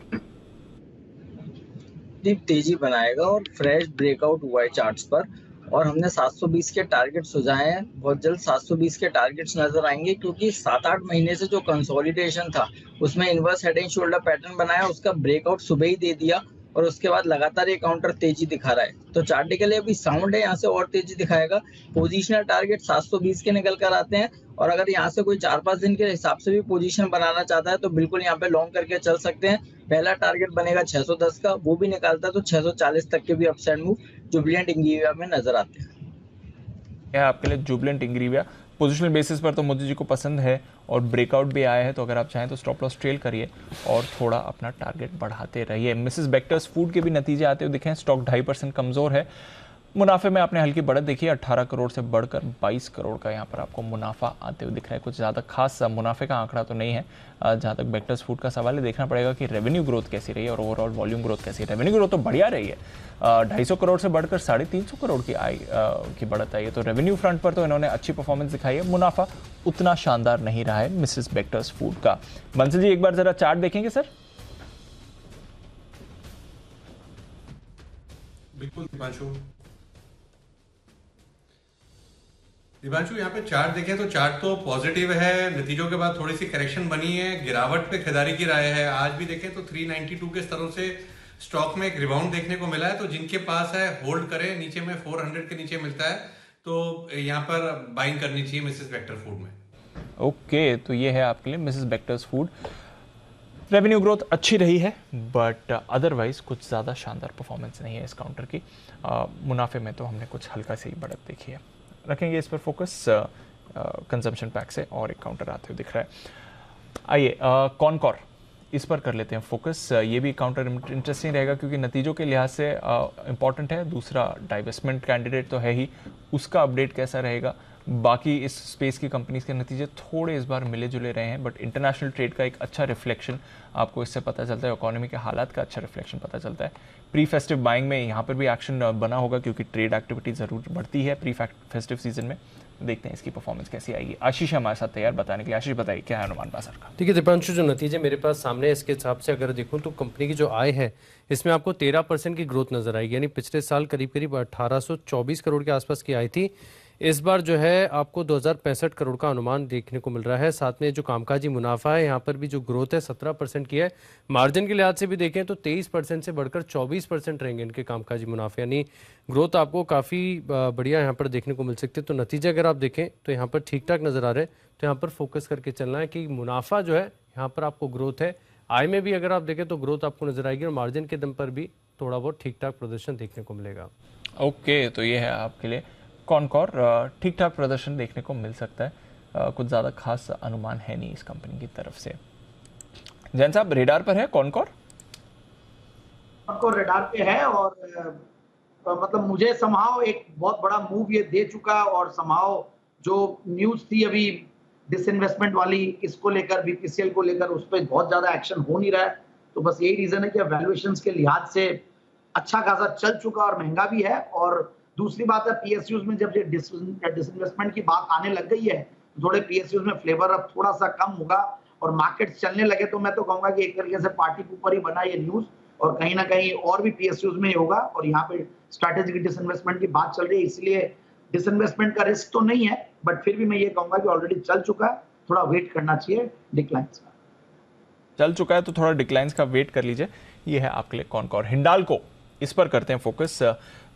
दीप तेजी बनाएगा और फ्रेश ब्रेकआउट हुआ है चार्ट्स पर और हमने 720 के टारगेट्स सुझाए हैं। बहुत जल्द 720 के टारगेट्स नजर आएंगे क्योंकि 7-8 महीने से जो कंसोलिडेशन था उसमें inverse head and shoulder pattern बनाया, उसका ब्रेकआउट सुबह ही दे दिया और उसके बाद लगातार ये काउंटर तेजी दिखा रहा है। तो चार्ट के लिए अभी साउंड है, यहाँ से और तेजी दिखाएगा। पोजीशनल टारगेट 720 के निकल कर आते हैं और अगर यहाँ से कोई 4-5 दिन के हिसाब से भी पोजीशन बनाना चाहता है तो बिल्कुल यहाँ पे लॉन्ग करके चल सकते हैं। पहला टारगेट बनेगा 610 का, वो भी निकालता है तो 640 तक के भी अपसाइड मूव जुबलेंट इंग्रेविया में नजर आते हैं। आपके लिए जुबलेंट इंग्रेविया पोजिशनल बेसिस पर तो मोदी जी को पसंद है और ब्रेकआउट भी आया है, तो अगर आप चाहें तो स्टॉप लॉस ट्रेल करिए और थोड़ा अपना टारगेट बढ़ाते रहिए। मिसेस बेक्टर्स फूड के भी नतीजे आते हुए दिखे, स्टॉक 2.5% कमजोर है। मुनाफे में आपने हल्की बढ़त देखी, 18 करोड़ से बढ़कर 22 करोड़ का यहाँ पर आपको मुनाफा आते हुए दिख रहा है। कुछ ज़्यादा खास मुनाफे का आंकड़ा तो नहीं है। जहाँ तक बेक्टर्स फूड का सवाल है, देखना पड़ेगा कि रेवेन्यू ग्रोथ कैसी रही है और ओवरऑल वॉल्यूम ग्रोथ कैसी है। रेवेन्यू ग्रोथ तो बढ़िया रही है, 250 करोड़ से बढ़कर 350 करोड़ की आय की बढ़त आई है। तो रेवेन्यू फ्रंट पर तो इन्होंने अच्छी परफॉर्मेंस दिखाई है। मुनाफा उतना शानदार नहीं रहा है मिसेस बेक्टर्स फूड का। बंसल जी एक बार जरा चार्ट देखेंगे सर। बिल्कुल दिवांशु यहाँ पे चार्ट देखें तो चार्ट तो पॉजिटिव है, नतीजों के बाद थोड़ी सी करेक्शन बनी है, गिरावट पे खरीदारी की राय है। आज भी देखें तो 392 के स्तरों से स्टॉक में एक रिबाउंड देखने को मिला है, तो जिनके पास है होल्ड करें। नीचे में 400 के नीचे मिलता है तो यहाँ पर बाइंग करनी चाहिए मिसेस बेक्टर फूड में। ओके, तो ये है आपके लिए Mrs Bector's food. Revenue growth अच्छी रही है बट अदरवाइज कुछ ज़्यादा शानदार परफॉर्मेंस नहीं है इस काउंटर की। मुनाफे में तो हमने कुछ हल्का सी बढ़त देखी है। रखेंगे इस पर फोकस। कंजम्पशन पैक से और एक काउंटर आते हुए दिख रहा है। आइए कॉनकॉर, इस पर कर लेते हैं फोकस। ये भी काउंटर इंटरेस्टिंग रहेगा क्योंकि नतीजों के लिहाज से इम्पॉर्टेंट है। दूसरा डाइवेस्टमेंट कैंडिडेट तो है ही, उसका अपडेट कैसा रहेगा। बाकी इस स्पेस की कंपनीज के नतीजे थोड़े इस बार मिले जुले रहे हैं बट इंटरनेशनल ट्रेड का एक अच्छा रिफ्लेक्शन आपको इससे पता चलता है, इकोनॉमी के हालात का अच्छा रिफ्लेक्शन पता चलता है। प्री फेस्टिव बाइंग में यहाँ पर भी एक्शन बना होगा क्योंकि ट्रेड एक्टिविटी ज़रूर बढ़ती है प्री फेस्टिव सीजन में। देखते हैं इसकी परफॉर्मेंस कैसी आएगी। आशीष हमारे साथ तैयार बताने के लिए। आशीष बताइए क्या है अनुमान बाजार का? ठीक है दीपांशु, जो नतीजे मेरे पास सामने है इसके हिसाब से अगर देखूं तो कंपनी की जो आय है इसमें आपको 13% की ग्रोथ नजर आएगी। यानी पिछले साल करीब करीब 1824 करोड़ के आसपास की आई थी, इस बार जो है आपको 2065 करोड़ का अनुमान देखने को मिल रहा है। साथ में जो कामकाजी मुनाफा है यहाँ पर भी जो ग्रोथ है 17% की है। मार्जिन के लिहाज से भी देखें तो 23% से बढ़कर 24% रहेंगे इनके कामकाजी मुनाफे, यानी ग्रोथ आपको काफ़ी बढ़िया यहाँ पर देखने को मिल सकती है। तो नतीजे अगर आप देखें तो यहाँ पर ठीक ठाक नज़र आ रहे हैं। तो यहाँ पर फोकस करके चलना है कि मुनाफा जो है यहाँ पर आपको ग्रोथ है, आय में भी अगर आप देखें तो ग्रोथ आपको नजर आएगी और मार्जिन के दम पर भी थोड़ा बहुत ठीक ठाक प्रदर्शन देखने को मिलेगा। ओके, तो ये है आपके लिए कॉनकॉर। ठीक ठाक प्रदर्शन देखने को मिल सकता है। कुछ ज़्यादा खास अनुमान है नहीं इस कंपनी की तरफ से। जैन साहब रेडार पर है कॉनकॉर? कॉनकॉर रेडार पे है और मतलब मुझे समहाउ एक बहुत बड़ा मूव ये दे चुका और समहाउ जो न्यूज़ थी अभी डिसइन्वेस्टमेंट वाली इसको लेकर, बीपीसीएल को लेकर, उस पर बहुत ज़्यादा एक्शन हो नहीं रहा है। तो बस यही रीज़न है कि वैल्यूएशंस के लिहाज से अच्छा खासा चल चुका और महंगा भी है। और दूसरी बात है पीएसयूज में जब ये डिसइन्वेस्टमेंट की बात आने लग गई है तो थोड़े पीएसयूज में फ्लेवर अब थोड़ा सा कम होगा और मार्केट चलने लगे तो मैं तो कहूंगा कि एक तरीके से पार्टी ऊपर ही बना ये न्यूज और कहीं ना कहीं और भी पीएसयूज में होगा। और यहाँ पे स्ट्रैटेजिक डिसइन्वेस्टमेंट की बात चल रही है, इसलिए डिसइन्वेस्टमेंट का रिस्क तो नहीं है बट फिर भी मैं ये कहूंगा कि ऑलरेडी चल चुका है, थोड़ा वेट करना चाहिए डिक्लाइंस का। चल चुका है तो थोड़ा डिक्लाइंस का वेट कर लीजिए। ये है आपके लिए कॉनकॉर। हिंडाल्को, इस पर करते हैं फोकस।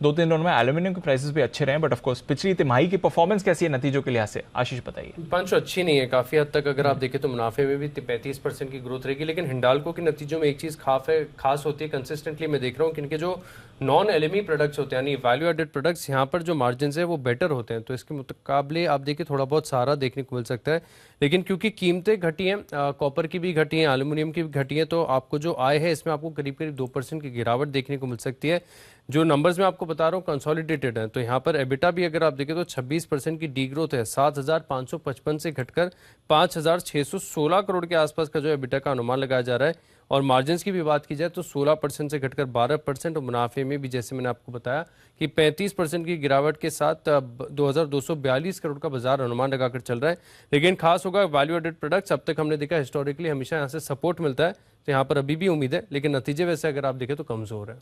2-3 दिनों में एल्यूमिनियम के प्राइसेस भी अच्छे रहे बट ऑफ कोर्स पिछली तिमाही की परफॉर्मेंस कैसी है नतीजों के लिहाज से? आशीष बताइए। पांचो अच्छी नहीं है, काफी हद तक अगर आप देखें तो मुनाफे में भी 35% की ग्रोथ रहेगी। लेकिन हिंडाल्को के नतीजों में एक चीज खास होती है, कंसिस्टेंटली मैं देख रहा हूँ कि इनके जो नॉन एलएमई प्रोडक्ट्स होते हैं यानी वैल्यू एडेड प्रोडक्ट्स, यहाँ पर जो मार्जिन है वो बेटर होते हैं। तो इसके मुकाबले आप देखिए थोड़ा बहुत सहारा देखने को मिल सकता है। लेकिन क्योंकि कीमतें घटी हैं, कॉपर की भी घटी हैं, एल्यूमिनियम की भी घटी है, तो आपको जो आय है इसमें आपको करीब करीब 2% की गिरावट देखने को मिल सकती है। जो नंबर्स मैं आपको बता रहा हूँ कंसोलिडेटेड है। तो यहाँ पर एबिटा भी अगर आप देखें तो 26% की डी ग्रोथ है, 7,555 से घटकर 5,616 करोड़ के आसपास का जो एबिटा का अनुमान लगाया जा रहा है। और मार्जिन की भी बात की जाए तो 16% से घटकर 12% और मुनाफे में भी जैसे मैंने आपको बताया कि 35% की गिरावट के साथ 2,242 करोड़ का बाजार अनुमान लगाकर चल रहा है। लेकिन खास होगा वैल्यू एडेड प्रोडक्ट्स, अब तक हमने देखा हिस्टोरिकली हमेशा यहाँ से सपोर्ट मिलता है, तो यहाँ पर अभी भी उम्मीद है। लेकिन नतीजे वैसे अगर आप देखें तो कमजोर है,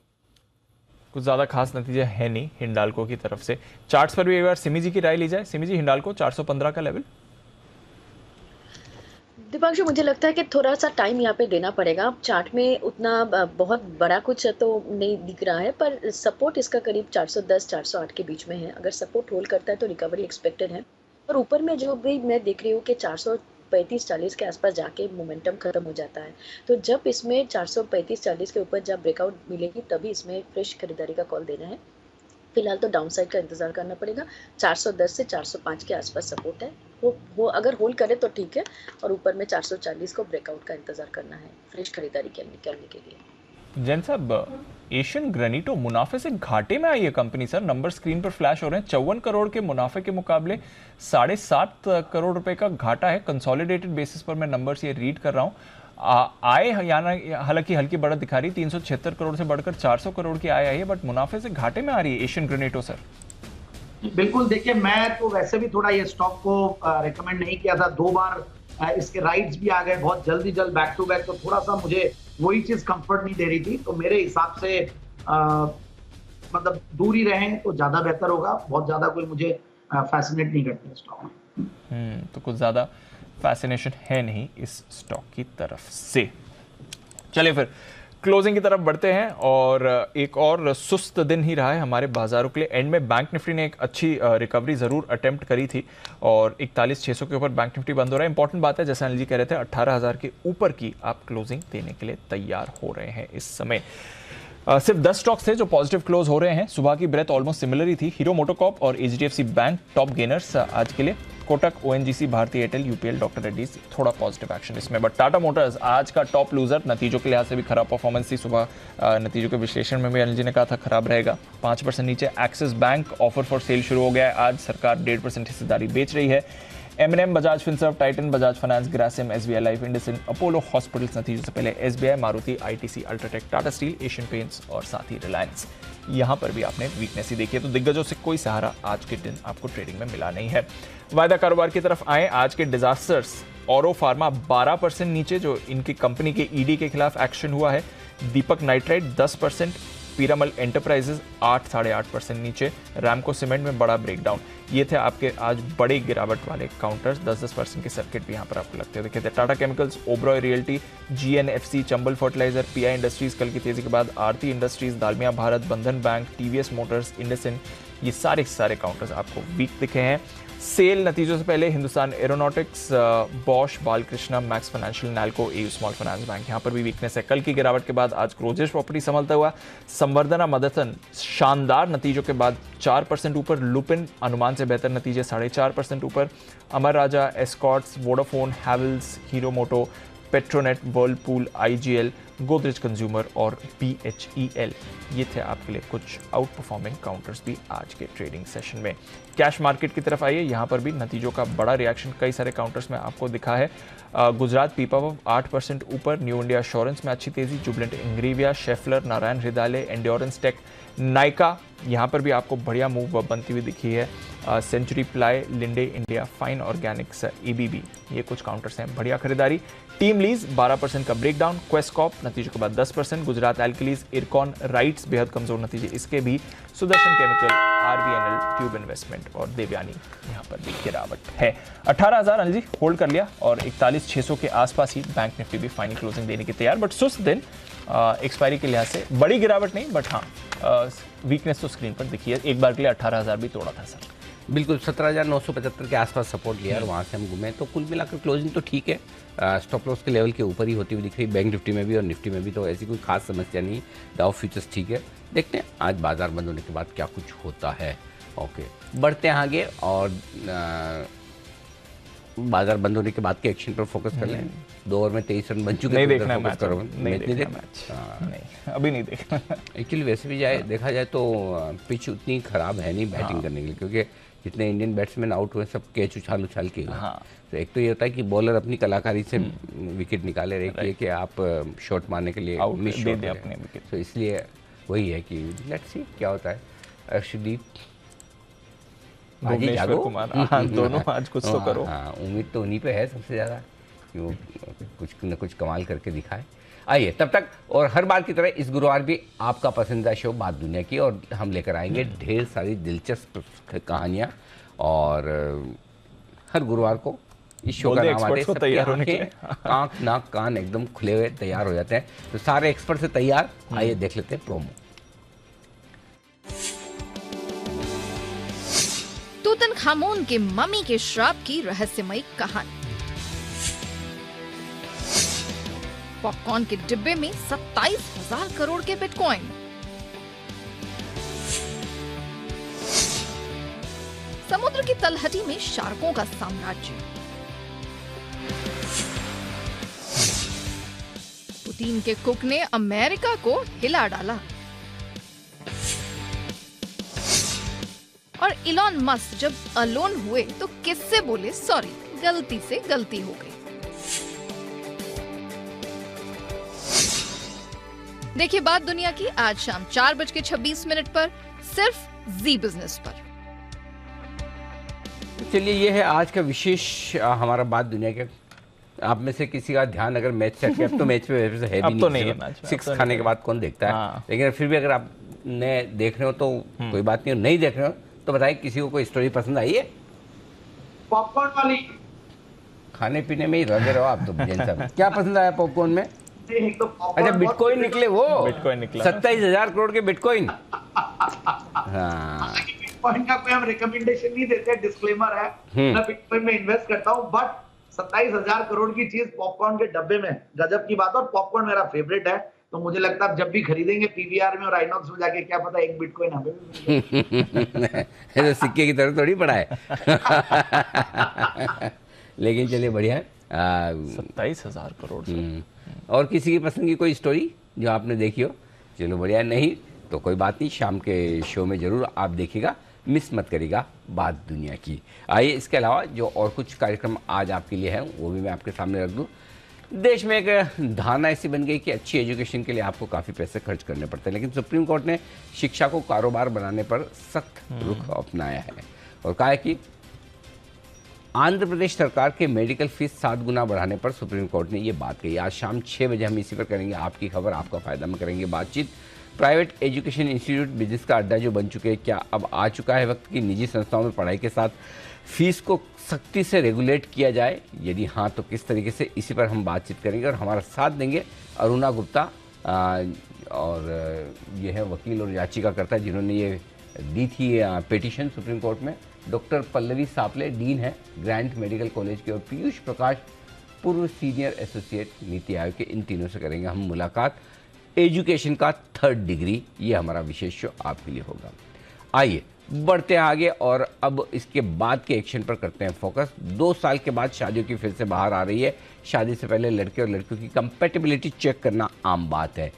कुछ ज़्यादा खास नतीजे है नहीं हिंडाल्को की तरफ से। चार्ट्स पर भी एक बार सिमी जी की राय ली जाए। सिमी जी, हिंडाल्को 415 का लेवल। दीपांशु, मुझे लगता है कि थोड़ा सा टाइम यहाँ पे देना पड़ेगा। चार्ट में उतना बहुत बड़ा कुछ तो नहीं दिख रहा है पर सपोर्ट इसका करीब 410-408 के बीच में है। अगर सपोर्ट होल्ड करता है तो रिकवरी एक्सपेक्टेड है। और ऊपर में जो भी मैं देख रही हूँ कि 435-40 के आसपास जाके मोमेंटम खत्म हो जाता है। तो जब इसमें 435-40 के ऊपर जब ब्रेकआउट मिलेगी तभी इसमें फ्रेश खरीदारी का कॉल देना है। फिलहाल तो डाउनसाइड का इंतजार करना पड़ेगा। 410 से 405 के आसपास सपोर्ट है, वो अगर होल्ड करे तो ठीक है और ऊपर में 440 को ब्रेकआउट का इंतजार करना है फ्रेश खरीदारी करने के लिए। जैन साहब, एशियन ग्रेनिटो मुनाफे से घाटे में आई है कंपनी सर। नंबर स्क्रीन पर फ्लैश हो रहे हैं। 54 करोड़ के मुनाफे के मुकाबले 7.5 करोड़ रुपए का घाटा है। कंसोलिडेटेड बेसिस पर मैं नंबर्स ये रीड कर रहा हूँ। आय हालांकि हल्की बढ़त दिखा रही, 376 करोड़ से बढ़कर 400 करोड़ की आय आई है बट मुनाफे से घाटे में आ रही है एशियन ग्रेनिटो सर। बिल्कुल, देखिए मैं तो वैसे भी थोड़ा ये स्टॉक को रेकमेंड नहीं किया था। 2 बार इसके राइट्स भी आ गए बहुत जल्दी बैक टू बैक, तो थोड़ा सा मुझे वही चीज कंफर्ट नहीं दे रही थी। तो मेरे हिसाब से मतलब दूर ही रहें तो ज्यादा बेहतर होगा। बहुत ज्यादा कोई मुझे फैसिनेट नहीं करते स्टॉक में। तो कुछ ज्यादा फैसिनेशन है नहीं इस स्टॉक की तरफ से। चलिए फिर क्लोजिंग की तरफ बढ़ते हैं और एक और सुस्त दिन ही रहा है हमारे बाजारों के लिए। एंड में बैंक निफ्टी ने एक अच्छी रिकवरी जरूर अटेम्प्ट करी थी और 41,600 के ऊपर बैंक निफ्टी बंद हो रहा है। इंपॉर्टेंट बात है, जैसे अनिल जी कह रहे थे, 18,000 के ऊपर की आप क्लोजिंग देने के लिए तैयार हो रहे हैं इस समय। सिर्फ 10 स्टॉक्स थे जो पॉजिटिव क्लोज हो रहे हैं। सुबह की ब्रेथ ऑलमोस्ट सिमिलर ही थी। हीरो मोटोकॉर्प और एचडीएफसी बैंक टॉप गेनर्स आज के लिए। कोटक, ओएनजीसी, भारतीय एयरटेल, यूपीएल, डॉक्टर रेड्डीज थोड़ा पॉजिटिव एक्शन इसमें। बट टाटा मोटर्स आज का टॉप लूजर, नतीजों के लिहाज से भी खराब परफॉर्मेंस थी। सुबह नतीजों के विश्लेषण में भी अनिल जी ने कहा था खराब रहेगा। 5% नीचे। Axis bank offer for sale शुरू हो गया है। आज सरकार 1.5% हिस्सेदारी बेच रही है। M&M, Bajaj Finserv, Titan, Bajaj finance, Grasim, SBI life, IndusInd, Apollo hospitals नतीजों से पहले SBI, Maruti, ITC, UltraTech, Tata steel, Asian paints और साथ ही रिलायंस। यहां पर भी आपने वीकनेस ही देखी है। तो दिग्गजों से कोई सहारा आज के दिन आपको ट्रेडिंग में मिला नहीं है। वायदा कारोबार की तरफ आए। आज के डिजास्टर्स, औरो फार्मा 12% नीचे, जो इनकी कंपनी के ईडी के खिलाफ एक्शन हुआ है। दीपक नाइट्राइट 10%, पीरामल एंटरप्राइजेज 8-8.5% नीचे। रैमको सीमेंट में बड़ा ब्रेकडाउन। ये थे आपके आज बड़े गिरावट वाले काउंटर्स। 10-10% के सर्किट भी यहाँ पर आपको लगते दिखे थे। Tata chemicals, Oberoi realty, GNFC, Chambal fertiliser, PI industries कल की तेजी के बाद, आरती इंडस्ट्रीज, दालमिया भारत, बंधन बैंक, टीवीएस मोटर्स, इंडसइंड, ये सारे काउंटर्स आपको वीक दिखे हैं। सेल नतीजों से पहले Hindustan aeronautics, Bosch, Balkrishna, max financial, NALCO, AU small finance bank, यहाँ पर भी वीकनेस है। कल की गिरावट के बाद आज क्रोजेस प्रॉपर्टी संभलता हुआ। संवर्धना मदरसन शानदार नतीजों के बाद 4% ऊपर। लुपिन अनुमान से बेहतर नतीजे 4.5% ऊपर। Amara Raja, Escorts, Vodafone, Havells, Hero Moto, Petronet, Whirlpool, IGL, Godrej consumer और बीएचईएल, ये थे आपके लिए कुछ आउट परफॉर्मिंग काउंटर्स भी आज के ट्रेडिंग सेशन में। कैश मार्केट की तरफ आइए। यहाँ पर भी नतीजों का बड़ा रिएक्शन कई सारे काउंटर्स में आपको दिखा है। गुजरात पीपावाव 8% ऊपर। न्यू इंडिया एश्योरेंस में अच्छी तेजी। Jubilant Ingrevia, Schaeffler, Narayana Hrudayalaya, Endurance Tech, Nykaa, यहाँ पर भी आपको बढ़िया मूव बनती हुई दिखी है। Century ply, Linde India, fine organics, ABB, ये कुछ काउंटर्स हैं बढ़िया खरीदारी। टीम लीज 12% का ब्रेकडाउन। क्वेस्कॉप नतीजों के बाद 10%। गुजरात एल्कलीज, इरकॉन, राइट्स बेहद कमजोर नतीजे इसके भी। Sudarshan chemical, RBNL, tube investment और देवयानी, यहाँ पर भी गिरावट है। 18,000 अनिल जी होल्ड कर लिया और 41,600 के आसपास ही बैंक निफ्टी भी फाइनल क्लोजिंग देने की तैयार। बट सुस्त दिन, एक्सपायरी के लिहाज से बड़ी गिरावट नहीं, बट हाँ वीकनेस तो स्क्रीन पर दिखी है। एक बार के लिए 18,000 भी तोड़ा था सर। बिल्कुल 17,975 के आसपास सपोर्ट लिया और वहाँ से हम घूमे। तो कुल मिलाकर क्लोजिंग तो ठीक है। स्टॉप लॉस के लेवल के ऊपर ही होती हुई दिख रही बैंक निफ्टी में भी और निफ्टी में भी, तो ऐसी कोई खास समस्या नहीं। डाउ फ्यूचर्स ठीक है। देखते हैं आज बाजार बंद होने के बाद क्या कुछ होता है। ओके, बढ़ते हैं आगे और बाजार बंद होने के बाद के एक्शन पर फोकस कर लें। 2 ओवर में 23 रन बन चुके नहीं हैं। देखना है मैच, अभी नहीं देखना। एक्चुअली वैसे भी देखा जाए तो पिच उतनी खराब है नहीं बैटिंग करने के लिए, क्योंकि जितने इंडियन बैट्समैन आउट हुए सब कैच उछाल के हुए। तो एक तो ये होता है कि बॉलर अपनी कलाकारी से विकेट निकाले, एक ये कि आप शॉट मारने के लिए मिस शॉट दे अपने विकेट। तो इसलिए वही है कि लेट्स सी क्या होता है। अर्शदीप, भुवनेश्वर कुमार, दोनों आज कुछ तो करो। हाँ, उम्मीद तो उन्हीं पे है सबसे ज़्यादा कि वो कुछ न कुछ कमाल करके दिखाए। आइए तब तक, और हर बार की तरह इस गुरुवार भी आपका पसंदीदा शो बात दुनिया की, और हम लेकर आएंगे ढेर सारी दिलचस्प कहानियाँ। और हर गुरुवार को इस शो का नाम आते हैं आँख नाक कान एकदम खुले हुए तैयार हो जाते हैं। तो सारे एक्सपर्ट से तैयार, आइए देख लेते हैं प्रोमो। तूतनखामून के मम्मी के श्राप की रहस्यमयी कहानी। पॉपकॉर्न के डिब्बे में 27,000 करोड़ के बिटकॉइन। समुद्र की तलहटी में शार्कों का साम्राज्य। पुतिन के कुक ने अमेरिका को हिला डाला। और इलॉन मस्क जब अलोन हुए तो किससे बोले सॉरी, गलती से गलती हो गई। देखिए बात दुनिया की आज शाम 4:26 पर, सिर्फ जी बिजनेस पर। चलिए ये है आज का विशेष हमारा बात दुनिया के। आप में से किसी का ध्यान अगर मैच से, अब तो मैच पे है भी नहीं, 6 खाने के बाद कौन देखता है। लेकिन फिर भी अगर आप ने देख रहे हो तो कोई बात नहीं, नहीं देख रहे हो तो बताइए किसी को कोई स्टोरी पसंद आई है? पॉपकॉर्न वाली। खाने पीने में ही लगे रहो आप तो जैन साहब। क्या पसंद आया पॉपकॉर्न में? एक तो पॉपकॉर्न अच्छा बिटकॉइन निकले वो, बिटकॉइन निकला 27,000 करोड़ के बिटकॉइन। हाँ बिटकॉइन का कोई हम रिकमेंडेशन नहीं देते, डिस्क्लेमर है, मैं बिटकॉइन में इन्वेस्ट करता हूँ, बट 27,000 करोड़ की चीज पॉपकॉर्न के डब्बे में गजब की बात। और पॉपकॉर्न मेरा फेवरेट है, तो मुझे लगता है जब भी खरीदेंगे पीवीआर में और आइनॉक्स में जाके, क्या पता एक बिटकॉइन हमें तो सिक्के की तरह थोड़ी पड़ा है। लेकिन चलिए बढ़िया है। 27,000 करोड़। और किसी की पसंद की कोई स्टोरी जो आपने देखी हो? चलो बढ़िया, नहीं तो कोई बात नहीं, शाम के शो में जरूर आप देखिएगा, मिस मत करिएगा बात दुनिया की। आइए इसके अलावा जो और कुछ कार्यक्रम आज आपके लिए हैं वो भी मैं आपके सामने रख दूं। देश में एक धारणा ऐसी बन गई कि अच्छी एजुकेशन के लिए आपको काफ़ी पैसे खर्च करने पड़ते हैं, लेकिन सुप्रीम कोर्ट ने शिक्षा को कारोबार बनाने पर सख्त रुख अपनाया है और कहा है कि आंध्र प्रदेश सरकार के मेडिकल फीस 7 गुना बढ़ाने पर सुप्रीम कोर्ट ने ये बात कही। आज शाम 6 बजे हम इसी पर करेंगे आपकी खबर, आपका फायदा में करेंगे बातचीत। प्राइवेट एजुकेशन इंस्टीट्यूट बिजनेस का अड्डा जो बन चुके हैं, क्या अब आ चुका है वक्त कि निजी संस्थाओं में पढ़ाई के साथ फीस को सख्ती से रेगुलेट किया जाए? यदि हाँ तो किस तरीके से, इसी पर हम बातचीत करेंगे और हमारा साथ देंगे अरुणा गुप्ता, और ये है वकील और याचिकाकर्ता जिन्होंने ये दी थी पिटीशन सुप्रीम कोर्ट में। डॉक्टर पल्लवी सापले डीन है ग्रैंट मेडिकल कॉलेज के, और पीयूष प्रकाश पूर्व सीनियर एसोसिएट नीति आयोग के। इन तीनों से करेंगे हम मुलाकात। एजुकेशन का 3rd डिग्री, ये हमारा विशेष शो आपके लिए होगा। आइए बढ़ते हैं आगे और अब इसके बाद के एक्शन पर करते हैं फोकस। 2 साल के बाद शादियों की फिर से बाहर आ रही है। शादी से पहले लड़के और लड़कियों की कंपैटिबिलिटी चेक करना आम बात है।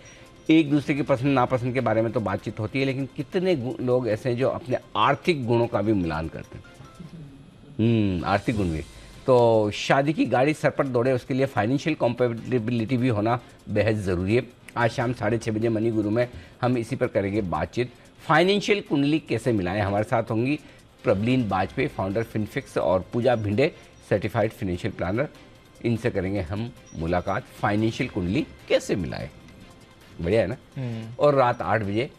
एक दूसरे की पसंद नापसंद के बारे में तो बातचीत होती है, लेकिन कितने लोग ऐसे हैं जो अपने आर्थिक गुणों का भी मिलान करते हैं। आर्थिक गुण भी। तो शादी की गाड़ी सर पर दौड़े उसके लिए फाइनेंशियल कंपैटिबिलिटी भी होना बेहद ज़रूरी है। आज शाम 6:30 बजे मनी गुरु में हम इसी पर करेंगे बातचीत। फाइनेंशियल कुंडली कैसे मिलाएं, हमारे साथ होंगी प्रबलीन बाजपेयी, फाउंडर फिनफिक्स, और पूजा भिंडे, सर्टिफाइड फाइनेंशियल प्लानर। इनसे करेंगे हम मुलाकात, फाइनेंशियल कुंडली कैसे मिलाएं। बढ़िया है ना। और रात 8 बजे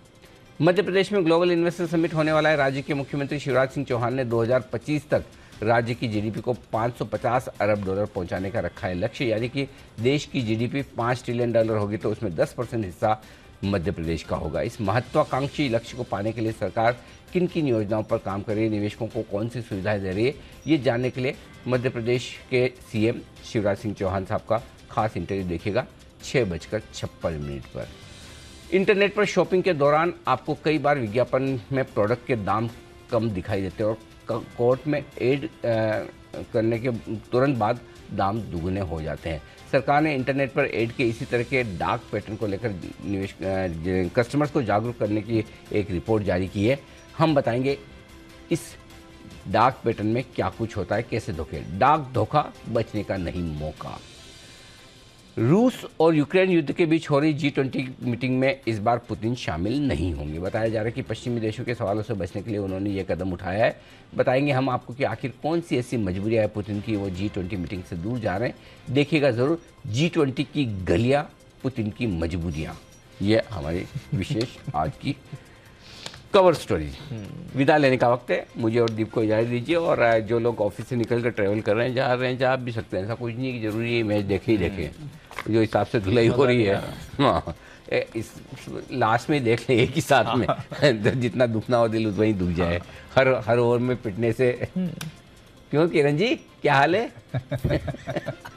मध्य प्रदेश में ग्लोबल इन्वेस्टर समिट होने वाला है। राज्य के मुख्यमंत्री शिवराज सिंह चौहान ने 2025 तक राज्य की जीडीपी को 550 अरब डॉलर पहुंचाने का रखा है लक्ष्य, यानी कि देश की जीडीपी 5 ट्रिलियन डॉलर होगी तो उसमें 10% हिस्सा मध्य प्रदेश का होगा। इस महत्वाकांक्षी लक्ष्य को पाने के लिए सरकार किन किन योजनाओं पर काम कर रही है, निवेशकों को कौन सी सुविधाएं दे रही है, ये जानने के लिए मध्य प्रदेश के सीएम शिवराज सिंह चौहान साहब का खास इंटरव्यू देखिएगा 6:56 पर। इंटरनेट पर शॉपिंग के दौरान आपको कई बार विज्ञापन में प्रोडक्ट के दाम कम दिखाई देते हैं और कोर्ट में एड करने के तुरंत बाद दाम दुगने हो जाते हैं। सरकार ने इंटरनेट पर एड के इसी तरह के डार्क पैटर्न को लेकर कस्टमर्स को जागरूक करने की एक रिपोर्ट जारी की है। हम बताएंगे इस डार्क पैटर्न में क्या कुछ होता है, कैसे धोखे। डार्क धोखा बचने का नहीं मौका। रूस और यूक्रेन युद्ध के बीच हो रही G20 मीटिंग में इस बार पुतिन शामिल नहीं होंगे। बताया जा रहा है कि पश्चिमी देशों के सवालों से बचने के लिए उन्होंने ये कदम उठाया है। बताएंगे हम आपको कि आखिर कौन सी ऐसी मजबूरियां है पुतिन की, वो G20 मीटिंग से दूर जा रहे हैं। देखिएगा ज़रूर G20 की गलियां, पुतिन की मजबूरियां, ये हमारी विशेष आज की कवर स्टोरी। विदा लेने का वक्त है, मुझे और दीप को इजाज़त दीजिए। और जो लोग ऑफिस से निकल कर ट्रैवल कर रहे हैं, जा रहे हैं, जा भी सकते हैं, ऐसा कुछ नहीं कि जरूरी है मैच देखे ही देखें। जो हिसाब से धुलाई हो रही है, हाँ, इस लास्ट में देख ले एक ही साथ में, जितना दुखना हो दिल वहीं दुख जाए हर ओवर में पिटने से। क्यों किरण जी, क्या हाल है?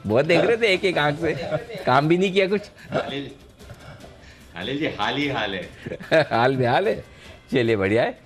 बहुत देख रहे थे एक आंख से, काम भी नहीं किया कुछ। हाल जी हाल ही हाल है। हाल में हाल है। चलिए बढ़िया है।